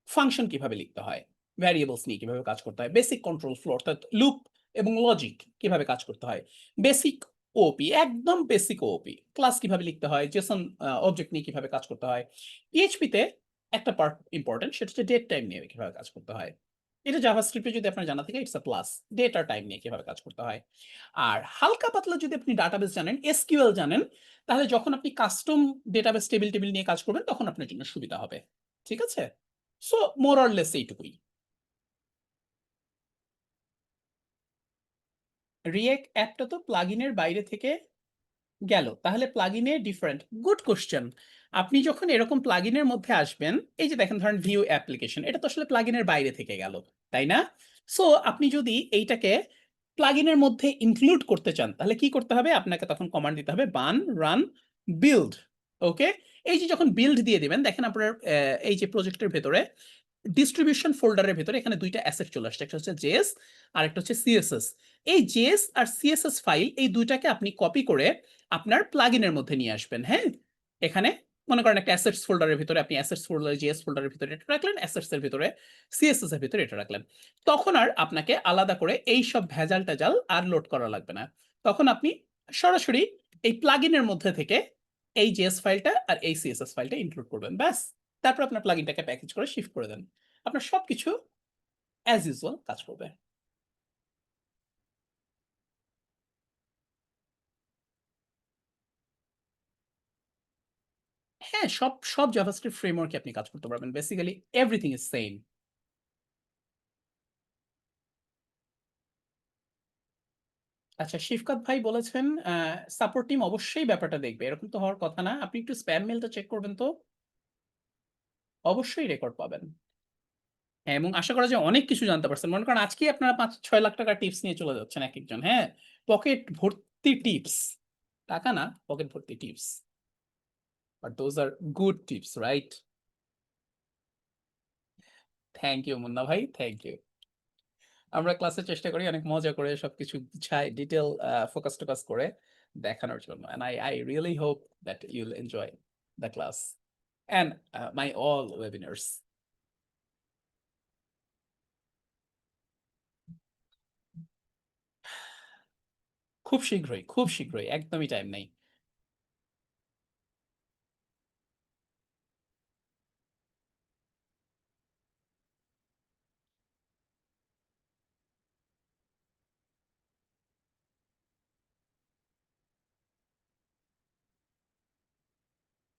ফাংশন কিভাবে লিখতে হয়, ভ্যারিয়েবলস নিয়ে কিভাবে কাজ করতে হয়, বেসিক কন্ট্রোল ফ্লো অর্থাৎ লুপ এবং লজিক কিভাবে কাজ করতে হয়, বেসিক ওপি, একদম বেসিক ওপি, ক্লাস কিভাবে লিখতে হয়, জেসন অবজেক্ট নিয়ে কিভাবে কাজ করতে হয়। PHP তে একটা পার্ট ইম্পর্টেন্ট, সেটা হচ্ছে ডেট টাইম নিয়ে কিভাবে কাজ করতে হয়। এটা জাভাস্ক্রিপ্টে যদি আপনার জানা থাকে ইটস আ প্লাস, ডেট আর টাইম নিয়ে কিভাবে কাজ করতে হয়। আর হালকা পাতলা যদি আপনি ডাটাবেস জানেন, SQL জানেন, তাহলে যখন আপনি কাস্টম ডেটাবেস টেবিল নিয়ে কাজ করবেন তখন আপনার জন্য সুবিধা হবে। ঠিক আছে? সো মোর অর লেস এইটুকুই। রিয়েক্ট অ্যাপটা তো প্লাগইনের বাইরে থেকে গেল, তাহলে প্লাগইনে ডিফারেন্ট। Good question. আপনি যখন এরকম প্লাগইনের মধ্যে আসবেন, এই যে দেখেন ধরেন ভিউ অ্যাপ্লিকেশন, এটা তো আসলে প্লাগইনের বাইরে থেকে গেল, তাই না? সো আপনি যদি এইটাকে প্লাগইনের মধ্যে ইনক্লুড করতে চান তাহলে কি করতে হবে? আপনাকে তখন কমান্ড দিতে হবে বান রান বিল্ড। ওকে, এই যে যখন বিল্ড দিয়ে দিবেন দেখেন আপনার এই যে প্রজেক্টের ভেতরে ডিস্ট্রিবিউশন ফোল্ডারের ভেতরে এখানে দুইটা অ্যাসেট চলে আসছে, একটা হচ্ছে জেএস আর একটা হচ্ছে সিএসএস। এই জেএস আর সিএসএস ফাইল এই দুইটাকে আপনি কপি করে আপনার প্লাগইনের মধ্যে নিয়ে আসবেন। হ্যাঁ, এখানে মনে করেন একটা অ্যাসেটস ফোল্ডারের ভিতরে আপনি অ্যাসেটস ফোল্ডারে জেএস ফোল্ডারের ভিতরে এটা রাখলেন, অ্যাসেটস এর ভিতরে সিএসএস এর ভিতরে এটা রাখলেন। তখন আর আপনাকে আলাদা করে এই সব ভেজাল টেজাল আর লোড করা লাগবে না। তখন আপনি সরাসরি এই প্লাগইনের মধ্যে থেকে এই জেএস ফাইলটা আর এই সিএসএস ফাইলটা ইনক্লুড করবেন, ব্যাস। তারপর আপনার প্লাগইনটাকে প্যাকেজ করে শিফট করে দেন, আপনার সবকিছু অ্যাজ ইউজুয়াল কাজ করবে। হ্যাঁ, সব সব জাভাস্ক্রিপ্ট ফ্রেমওয়ার্কে আপনি কাজ করতে পারবেন, বেসিক্যালি এভরিথিং ইজ সেম। আচ্ছা, শিফকাত ভাই বলেছেন সাপোর্ট টিম অবশ্যই ব্যাপারটা দেখবে, এরকম তো হওয়ার কথা না। আপনি একটু স্প্যাম মেলটা চেক করবেন তো, অবশ্যই রেকর্ড পাবেন। হ্যাঁ, এবং আশা করা যায় অনেক কিছু জানতে পারছেন। মনে করেন আজকেই আপনারা ৫-৬ লাখ টাকার টিপস নিয়ে চলে যাচ্ছেন এক একজন। হ্যাঁ, পকেট ভর্তি টিপস, টাকা না, পকেট ভর্তি tips, but those are good tips, right? Thank you Munna ভাই, থ্যাংক ইউ। আমরা ক্লাসে চেষ্টা করি অনেক মজা করে সবকিছু গুছায় ডিটেল ফোকাস টোকাস করে দেখানোর জন্য, and I really hope that you'll enjoy the class and my all webinars. খুব শীঘ্রই, একদমই টাইম নেই।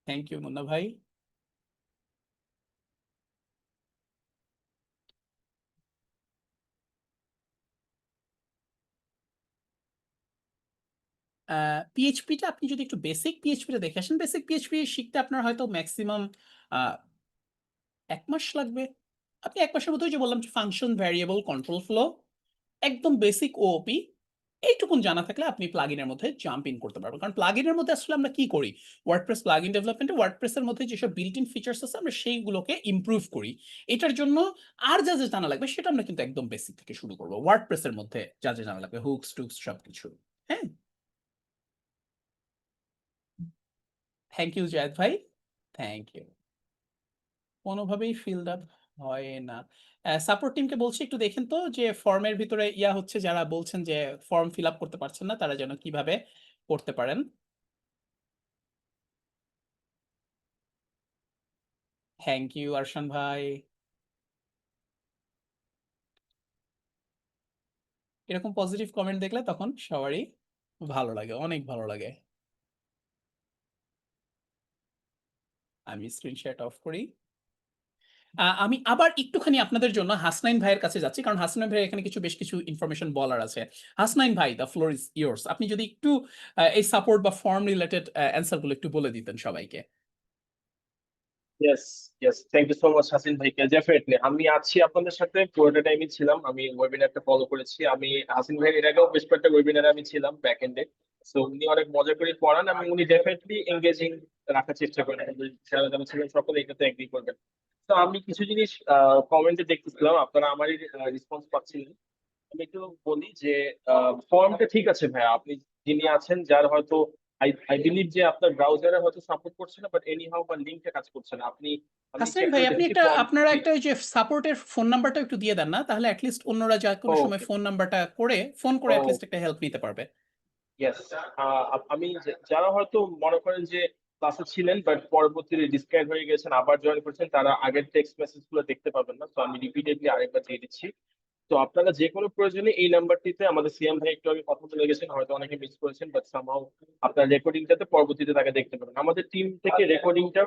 থ্যাংক ইউ মুন্না ভাই। পিএইচপিটা আপনি যদি একটু বেসিক পিএইচপিটা দেখে আসেন, বেসিক পিএইচপি শিখতে আপনার হয়তো ম্যাক্সিমাম ১ মাস লাগবে। আপনি ১ মাসের মধ্যে ওই যে বললাম যে ফাংশন, ভ্যারিয়েবল, কন্ট্রোল ফ্লো, একদম বেসিক ওওপি এইটুকুন জানা থাকলে আপনি প্লাগইনের মধ্যে জাম্প ইন করতে পারবেন। কারণ প্লাগইনের মধ্যে আসলে আমরা কি করি? ওয়ার্ডপ্রেস প্লাগইন ডেভেলপমেন্টে ওয়ার্ডপ্রেসের মধ্যে যেসব বিল্ট ইন ফিচার্স আছে আমরা সেইগুলোকে ইমপ্রুভ করি। এটার জন্য আর যা জানা লাগবে সেটা আমরা কিন্তু একদম বেসিক থেকে শুরু করব। ওয়ার্ডপ্রেসের মধ্যে যা জানা লাগবে, হুকস, টুকস সবকিছু। হ্যাঁ? থ্যাংক ইউ জায়েদ ভাই। Thank you. কোনোভাবেই ফিল্ড আপ হয় না। সাপোর্ট টিমকে বলছি একটু দেখেন তো যে ফর্মের ভিতরে ইয়া হচ্ছে, যারা বলছেন যে ফর্ম ফিল আপ করতে পারছেন না তারা যেন কিভাবে করতে পারেন। থ্যাংক ইউ আরশান ভাই। এরকম পজিটিভ কমেন্ট দেখলে তখন সবারই ভালো লাগে, অনেক ভালো লাগে। আমি স্ক্রিন শেয়ার অফ করি। আমি আবার একটুখানি আপনাদের জন্য হাসনাইন ভাইয়ের কাছে যাচ্ছি, কারণ হাসনাইন ভাইয়ের এখানে বেশ কিছু ইনফরমেশন বলার আছে। হাসনাইন ভাই, দ্য ফ্লোর ইজ ইয়োর্স। আপনি যদি একটু এই সাপোর্ট বা ফর্ম রিলেটেড অ্যান্সার গুলো একটু বলে দিতেন সবাইকে। Yes, yes, thank you so much Hasin ভাইকে। ডেফিনেটলি আমি আছি আপনাদের সাথে, পুরোটা টাইমই ছিলাম। আমি ওয়েবিনারটা ফলো করেছি। আমি হাসিন ভাইয়ের এর আগেও বেশ কয়েকটা ওয়েবিনারে আমি ছিলাম ব্যাক এন্ডে। সো উনি অনেক মজা করে পড়ান এবং উনি ডেফিনেটলি এঙ্গেজিং রাখার চেষ্টা করেন। যারা যারা ছিলেন সকলে এটাতে এগ্রি করবেন। তো আমি কিছু জিনিস কমেন্টে দেখতেছিলাম, আপনারা আমারই রেসপন্স পাচ্ছিলেন। আমি একটু বলি যে ফর্মটা ঠিক আছে ভাইয়া, আপনি যিনি আছেন যার হয়তো আই বিলিভ যে আপনার ব্রাউজারে হয়তো সাপোর্ট করছে না, বাট এনি হাউ বা লিঙ্কটা কাজ করছে না। আমি হাসনাইন চেক ভাই করে আপনি দেখেছি একটা ফর্ম। আপনারা একটা ওই যে সাপোর্টের ফোন নাম্বারটা একটু দিয়ে দেন না, তাহলে অ্যাটলিস্ট অন্যরা যা কোনো সময় ওকে, ফোন নাম্বারটা করে ফোন করে অ্যাটলিস্ট একটা হেল্প নিতে পারবে। ইয়েস। আমি যারা হয়তো মনে করেন যে ক্লাসে ছিলেন বাট পরবর্তীতে ডিসকানেক্ট হয়ে গেছেন আবার জয়েন করেছেন, তারা আগের টেক্সট মেসেজ গুলো দেখতে পাবেন না। তো আমি রিপিটেডলি আরেকবার দিয়ে দিচ্ছি। তো আপনারা যে কোনো প্রয়োজনে এই নাম্বারটিতে, আমাদের সিএম ভাই একটু আগে কথা বলে গেছেন, হয়তো অনেকে মিস করেছেন, বাট সামহাউ আপনার রেকর্ডিংটাতে পরবর্তীতে তাকে দেখতে পাবেন। আমাদের টিম থেকে রেকর্ডিংটা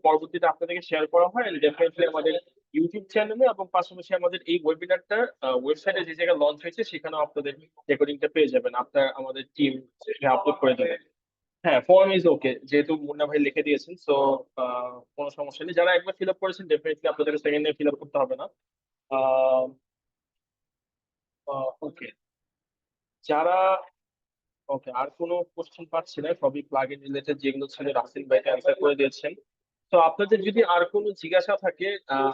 পরবর্তীতে আপনাদেরকে শেয়ার করা হয়, ডেফিনেটলি আমাদের ইউটিউব চ্যানেলে এবং পাশাপাশি আমাদের এই ওয়েবিনারটা ওয়েবসাইটে যে জায়গায় লঞ্চ হয়েছে সেখানেও আপনাদের রেকর্ডিংটা পেয়ে যাবেন। আপনার আমাদের টিম আপলোড করে দেবে। হ্যাঁ, ফর্ম ইজ ওকে, যেহেতু মুন্না ভাই লিখে দিয়েছেন। সো কোনো সমস্যা নেই। যারা একবার ফিল আপ করেছেন ডেফিনেটলি আপনাদের সেকেন্ড ফিল আপ করতে হবে না। ওকে, যারা ওকে, আর কোনো কোশ্চেন পাচ্ছি না, সবই প্লাগ ইন রিলেটেড যেগুলো ছিল রাসেল ভাইকে অ্যান্সার করে দিয়েছেন। তো আপনাদের যদি আর কোনো জিজ্ঞাসা থাকে,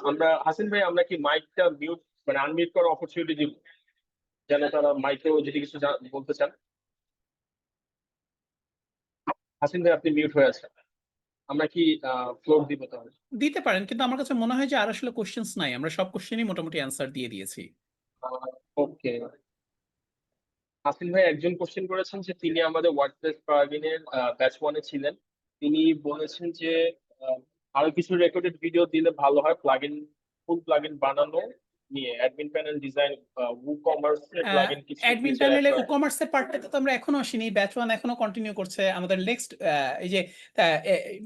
আমরা হাসিন ভাই আমরা কি মাইকটা মিউট মানে আনমিউট করার অপরচুনিটি দিব, যেন তারা মাইকেও যদি কিছু বলতে চান। হাসিন ভাই আপনি মিউট হয়ে আছেন, আমরা কি ফ্লোর দিব তাহলে? দিতে পারেন, কিন্তু আমার কাছে মনে হয় যে আর আসলে কোশ্চেন্স নাই, আমরা সব কোশ্চেনই মোটামুটি অ্যান্সার দিয়ে দিয়েছি। ওকে, হাসিন ভাই একজন কোশ্চেন করেছেন যে তিনি আমাদের ওয়ার্ডপ্রেস প্লাগইনের ব্যাচ ওয়ানে ছিলেন। তিনি বলেছেন যে আহ, আরো কিছু রেকর্ডেড ভিডিও দিলে ভালো হয়, ফুল প্লাগইন বানানো নিয়ে অ্যাডমিন প্যানেল ডিজাইন, WooCommerce এর প্লাগইন কিছু অ্যাডমিন ফিচার অ্যাড প্যানেলে করা। ই-কমার্সের পার্টটাতে তো আমরা এখনো আসিনি, ব্যাচ ওয়ান এখনো কন্টিনিউ করছে। আমাদের নেক্সট এই যে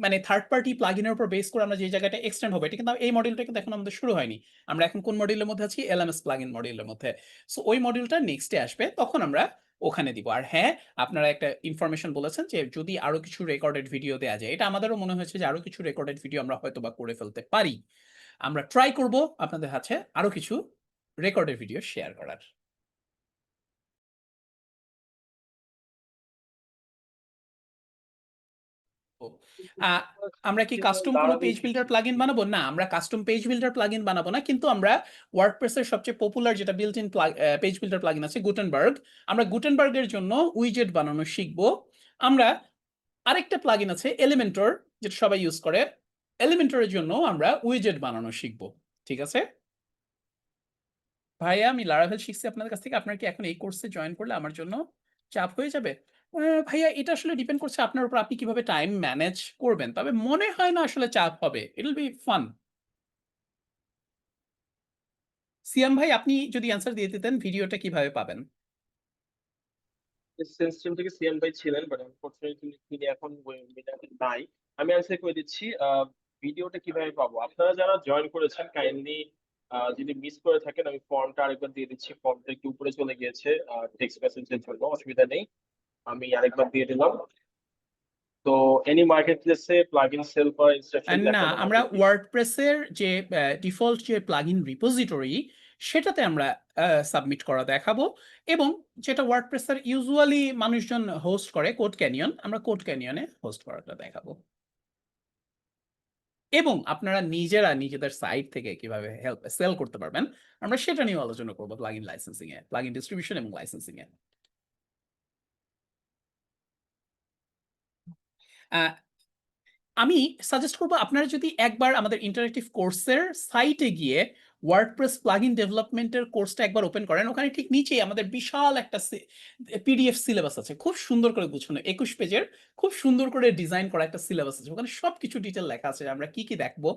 মানে থার্ড পার্টি প্লাগইনের উপর বেস করে আমরা যে জায়গাটা এক্সটেন্ড হবে, এটা কিন্তু এই মডিউলটা কিন্তু এখন আমাদের শুরু হয়নি। আমরা এখন কোন মডিউলের মধ্যে আছি? এলএমএস প্লাগইন মডিউলের মধ্যে। সো ওই মডিউলটা নেক্সটে আসবে, তখন আমরা ওখানে দিব। আর হ্যাঁ, আপনারা একটা ইনফরমেশন বলেছেন যে যদি আরো কিছু রেকর্ডেড ভিডিও দেওয়া যায়, এটা আমাদেরও মনে হয়েছে যে আরো কিছু রেকর্ডেড ভিডিও আমরা হয়তো বা করে ফেলতে পারি। আমরা ট্রাই করব আপনাদের কাছে আরো কিছু রেকর্ডেড ভিডিও শেয়ার করার। আহ, আমরা কি কাস্টম কোনো পেজ বিল্ডার প্লাগইন বানাবো? না, আমরা কাস্টম পেজ বিল্ডার প্লাগইন বানাবো না, কিন্তু আমরা ওয়ার্ডপ্রেসের সবচেয়ে পপুলার যেটা built in page builder plugin আছে গুটেনবার্গ, আমরা গুটেনবার্গের জন্য উইজেট বানানো শিখবো। আমরা আরেকটা প্লাগইন আছে এলিমেন্টর, যেটা সবাই ইউজ করে, এলিমেন্টরের জন্য আমরা উইজেট বানানো শিখবো। ঠিক আছে ভাইয়া, আমি লারাভেল শিখছি আপনাদের কাছ থেকে। আপনার কি এখন এই কোর্সে জয়েন করলে আমার জন্য চাপ হয়ে যাবে? ভাইয়া, এটা আসলে ডিপেন্ড করছে আপনার উপর, আপনি কিভাবে টাইম ম্যানেজ করবেন। তবে মনে হয় না আসলে চাপ হবে, ইট উইল বি ফান। সিয়াম ভাই, আপনি যদি অ্যান্সার দিয়ে দিতেন ভিডিওটা কিভাবে পাবেন? সিস্টেম থেকে সিএম ভাই ছিলেন, বাট আনফরচুনেটলি তিনি এখন ওয়েবিনারে নাই। আমি অ্যান্সার করে দিচ্ছি। ভিডিওটা কিভাবে পাবো, আপনারা যারা জয়েন করেছেন কাইন্ডলি যদি মিস করে থাকেন, আমি ফর্মটা আরেকবার দিয়ে দিচ্ছি। ফর্মটা একটু উপরে চলে গিয়েছে টেক্সট মেসেজের জন্য, অসুবিধা নেই, আমি আরেকবার দিয়ে দিলাম। তো এনি মার্কেট প্লেসে প্লাগইন সেল করা ইনস্ট্রাকশন না, দেখানো আমরা হবে। ওয়ার্ডপ্রেসের যে ডিফল্ট যে প্লাগইন রিপোজিটরি, সেটাতে আমরা সাবমিট করা দেখাবো। এবং যেটা ওয়ার্ডপ্রেসের ইউজুয়ালি মানুষজন হোস্ট করে, কোড ক্যানিয়ন, আমরা কোড ক্যানিয়নে হোস্ট করাটা দেখাবো। এবং আপনারা নিজেরা নিজেদের সাইট থেকে কিভাবে হেল্প সেল করতে পারবেন, আমরা সেটা নিয়ে আলোচনা করবো প্লাগইন লাইসেন্সিং এ, প্লাগইন ডিস্ট্রিবিউশন এবং লাইসেন্সিং এ। আমি সাজেস্ট করবো আপনারা যদি একবার আমাদের ইন্টারেক্টিভ কোর্সের সাইটে গিয়ে ওয়ার্ডপ্রেস প্লাগইন ডেভেলপমেন্টের কোর্সটা একবার ওপেন করেন, ওখানে ঠিক নিচেই আমাদের বিশাল একটা পিডিএফ সিলেবাস আছে, খুব সুন্দর করে গুছানো, 21 পেজের, খুব সুন্দর করে ডিজাইন করা একটা সিলেবাস আছে। ওখানে সবকিছু ডিটেল লেখা আছে, আমরা কি কি দেখবো,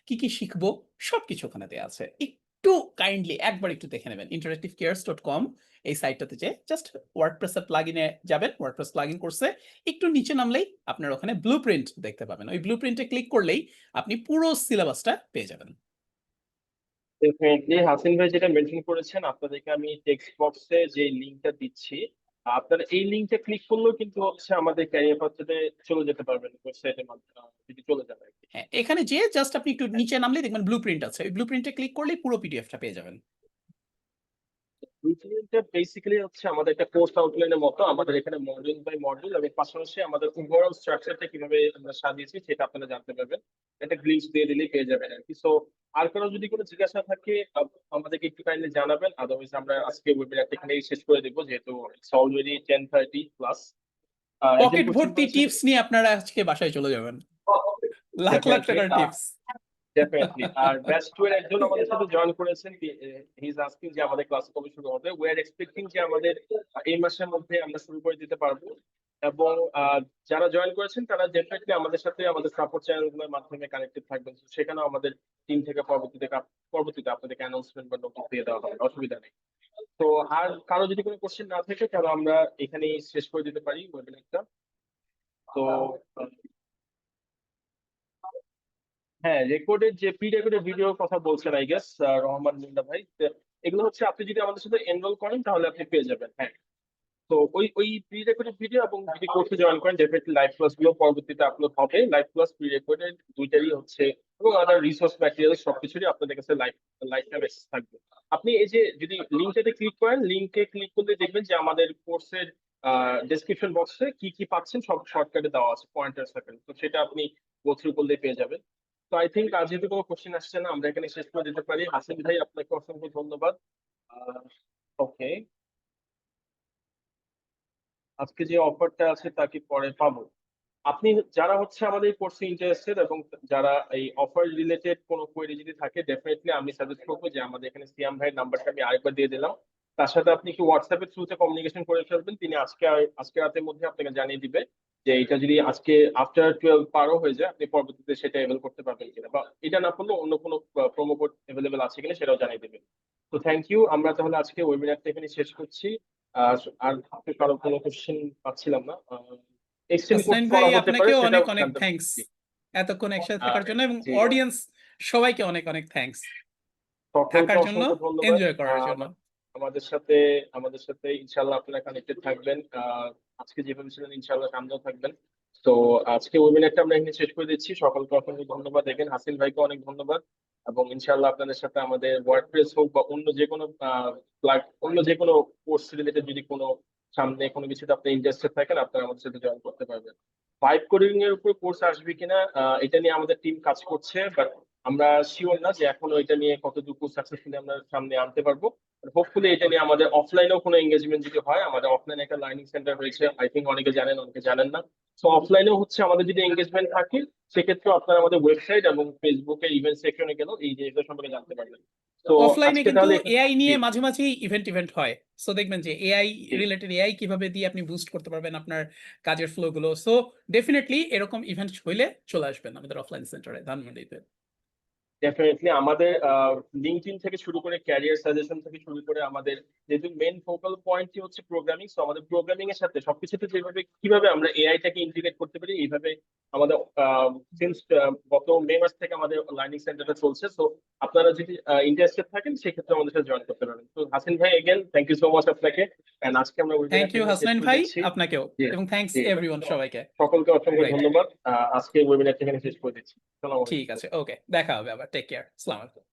কি কি শিখবো, সবকিছু ওখানে দেওয়া আছে। একটু কাইন্ডলি একবার একটু দেখে নেবেন interactivecares.com, এই সাইটটাতে যে জাস্ট ওয়ার্ডপ্রেসের প্লাগইনে যাবেন, ওয়ার্ডপ্রেস প্লাগইন কোর্সে একটু নিচে নামলেই আপনার ওখানে ব্লুপ্রিন্ট দেখতে পাবেন। ওই ব্লুপ্রিন্টে ক্লিক করলেই আপনি পুরো সিলেবাসটা পেয়ে যাবেন। ডেফিনেটলি হাসিন ভাই যেটা মেনশন করেছেন, আপনাদেরকে আমি টেক্সট বক্সে যে লিংকটা দিচ্ছি, আপনারা এই লিঙ্কে ক্লিক করলেও কিন্তু হচ্ছে আমাদের ক্যারিয়ার পাথে চলে যেতে পারবেন ওয়েবসাইটের মাধ্যমে যদি চলে যাবে আর কি। হ্যাঁ, এখানে যে জাস্ট আপনি একটু নিচে নামলে দেখবেন ব্লুপ্রিন্ট আছে, ওই ব্লুপ্রিন্টে ক্লিক করলেই পুরো পিডিএফটা পেয়ে যাবেন। ব্লুপ্রিন্টটা বেসিক্যালি হচ্ছে আমাদের একটা কোর্স আউটলাইনের মতো, আমাদের এখানে মডিউল বাই মডিউল এবং পাশাপাশি আমাদের ওভারঅল স্ট্রাকচারটা কিভাবে আমরা সাজিয়েছি সেটা আপনারা জানতে পারবেন। একটা গ্লিম্পস দিয়ে দিলেই পেয়ে যাবেন আর কি। সো আর কারো যদি কোনো জিজ্ঞাসা থাকে আমাদেরকে একটু কাইন্ডলি জানাবেন, আদারওয়াইজ আমরা আজকে ওয়েবিনারটা এখানেই শেষ করে দেবো, যেহেতু ইটস অলরেডি 10:30 প্লাস। পকেট ভর্তি টিপস নিয়ে আপনারা আজকে বাসায় চলে যাবেন, লাখ লাখ টাকার টিপস। ডেফিনেটলি। আর ব্যাচ 2 এর একজন আমাদের সাথে জয়েন করেছেন, হি ইজ আস্কিং যে আমাদের ক্লাস কবে শুরু হবে। উই আর এক্সপেক্টিং যে আমাদের এই মাসের মধ্যে আমরা শুরু করে দিতে পারবো। এবং যারা জয়েন করেছেন তারা ডেফিনেটলি আমাদের সাথে আমাদের সাপোর্ট চ্যানেলগুলোর মাধ্যমে কানেক্টেড থাকবেন। সেখানেও আমাদের টিম থেকে পরবর্তীতে আপনাদেরকে অ্যানাউন্সমেন্ট বা নোটিশ দিয়ে দেওয়া হবে, অসুবিধা নেই। তো আর কারো যদি কোনো কোশ্চেন না থাকে তাহলে আমরা এখানেই শেষ করে দিতে পারি ওয়েবিনারটা। তো হ্যাঁ, রেকর্ডেড যে প্রি রেকর্ডেড ভিডিওর কথা বলছেন আই গেস রহমান মুন্ডা ভাই, তো এগুলো হচ্ছে আপনি যদি আমাদের সাথে এনরোল করেন তাহলে আপনি পেয়ে যাবেন। হ্যাঁ, তো ওই প্রি রেকর্ডেড ভিডিও এবং যদি কোর্সে জয়েন করেন ডেফিনেটলি লাইভ ক্লাস গুলো পরবর্তীতে আপলোড হবে। লাইভ ক্লাস প্রি রেকর্ডেড দুইটারই হচ্ছে, এবং আদার রিসোর্স ম্যাটেরিয়াল সবকিছুরই আপনাদের কাছে লাইভ টাইম অ্যাক্সেস থাকবে। আপনি এই যে যদি লিঙ্কটাতে ক্লিক করেন, লিঙ্কে ক্লিক করলে দেখবেন যে আমাদের কোর্সের ডেসক্রিপশন বক্সে কি কি পাচ্ছেন সব শর্টকাটে দেওয়া আছে, পয়েন্টার থাকেন, তো সেটা আপনি গো থ্রু করলে পেয়ে যাবেন। তো আই থিঙ্ক আজ যেহেতু কোনো কোশ্চেন আসছে না, আমরা এখানে শেষ করে দিতে পারি। হাসিন ভাই আপনাকে অসংখ্য ধন্যবাদ। ওকে, আজকে যে অফারটা আছে তা কি পরে পাবো? আপনি যারা হচ্ছে আমাদের কোর্সে ইন্টারেস্টেড এবং যারা এই অফার রিলেটেড কোনো কোয়েরি যদি থাকে, ডেফিনেটলি আমি সাজেস্ট করবো যে আমাদের এখানে সিয়াম ভাইয়ের নাম্বারটা আমি আরেকবার দিয়ে দিলাম, তার সাথে আপনি কি হোয়াটসঅ্যাপের থ্রুতে কমিউনিকেশন করে ফেলবেন। তিনি আজকে রাতের মধ্যে আপনাকে জানিয়ে দিবে যে এটা যদি আজকে আফটার 12 পারও হয়ে যায় আপনি পরবর্তীতে সেটা অ্যাভেল করতে পারবেন কিনা, বা এটা না করলে অন্য কোনো প্রোমো কোড অ্যাভেলেবেল আছে কিনা সেটাও জানিয়ে দেবেন। তো থ্যাংক ইউ, আমরা তাহলে আজকে ওয়েবিনারটা এখানে শেষ করছি। আর আপনি কারো কোনো কোশ্চেন পাচ্ছিলাম না, এক্সটেন্ড হাসনাইন ভাই করা হতে পারে আপনাকেও সেটা অনেক অনেক জানতে থ্যাঙ্কস পারছি। এতক্ষণ একসাথে থাকার জন্য, এবং জি, অডিয়েন্স সবাইকে অনেক অনেক থ্যাঙ্কস সকলকে থাকার জন্য, অসংখ্য ধন্যবাদ। এনজয় করার জন্য। আমাদের সাথে ইনশাল্লাহ আপনারা কানেক্টেড থাকবেন। আজকে যেভাবে ছিলেন ইনশাল্লাহ সামনেও থাকবেন। তো আজকে ওয়েবিনারটা আমরা এখানে শেষ করে দিচ্ছি। সকলকে অসংখ্য ধন্যবাদ। দেখেন হাসিন ভাইকে অনেক ধন্যবাদ, এবং ইনশাল্লাহ আপনাদের সাথে আমাদের ওয়ার্ডপ্রেস হোক বা অন্য যে কোনো কোর্স রিলেটেড যদি কোনো সামনে কোনো কিছুতে আপনি ইন্টারেস্টেড থাকেন আপনারা আমাদের সাথে জয়েন করতে পারবেন। ভাইব কোডিং এর উপর কোর্স আসবে কিনা এটা নিয়ে আমাদের টিম কাজ করছে, বাট আমরা শিওর না যে এখনো এটা নিয়ে কতটুকু সাকসেসফুলি আমরা সামনে আনতে পারবো। হোপফুলি এটা নিয়ে আমাদের অফলাইনেও কোনো এঙ্গেজমেন্ট যদি হয়, আমাদের অফলাইনে একটা লার্নিং সেন্টার হয়েছে, আই থিঙ্ক অনেকে জানেন অনেকে জানেন না। তো অফলাইনেও হচ্ছে আমাদের যদি এঙ্গেজমেন্ট থাকে সেক্ষেত্রে আপনারা আমাদের ওয়েবসাইট এবং ফেসবুকে ইভেন্ট সেকশনে গেলেও এই জিনিসটা সম্পর্কে জানতে পারবেন। তো অফলাইনে আজকে কিন্তু তাহলে এআই জি নিয়ে মাঝে মাঝেই ইভেন্ট হয়, সো দেখবেন যে এআই জি রিলেটেড, এআই কিভাবে দিয়ে আপনি বুস্ট করতে পারবেন আপনার কাজের ফ্লো গুলো। সো ডেফিনেটলি এরকম ইভেন্ট হইলে চলে আসবেন আমাদের অফলাইন সেন্টারে ধানমন্ডিতে। ডেফিনেটলি আমাদের লিঙ্কডইন থেকে শুরু করে ক্যারিয়ার সাজেশন থেকে শুরু করে আমাদের যেহেতু মেন ফোকাল পয়েন্টই হচ্ছে প্রোগ্রামিং, সো আমাদের প্রোগ্রামিং এর সাথে সবকিছুতে কিভাবে আমরা এআই টাকে ইন্টিগ্রেট করতে পারি এইভাবে আমাদের সিন্স গত মে মাস থেকে আমাদের লার্নিং সেন্টারটা চলছে। সো আপনারা যদি ইন্টারেস্টেড থাকেন সেক্ষেত্রে আমাদের সাথে জয়েন করতে পারেন। তো হাসিন ভাই again thank you so much আপনাকে, এন্ড আজকে আমরা থ্যাংক ইউ ওয়েবিনারটা শেষ হাসনাইন করে ভাই, দিচ্ছি। আপনাকেও, জি এবং থ্যাংকস জি এভরিওয়ান সবাইকে। সকলকে অসংখ্য রাইট, ধন্যবাদ। আজকে ওয়েবিনারটা এখানে শেষ করে দিচ্ছি। আসসালামু আলাইকুম। ঠিক আছে, ওকে, দেখা হবে আবার, টেক কেয়ার, আসসালামু আলাইকুম।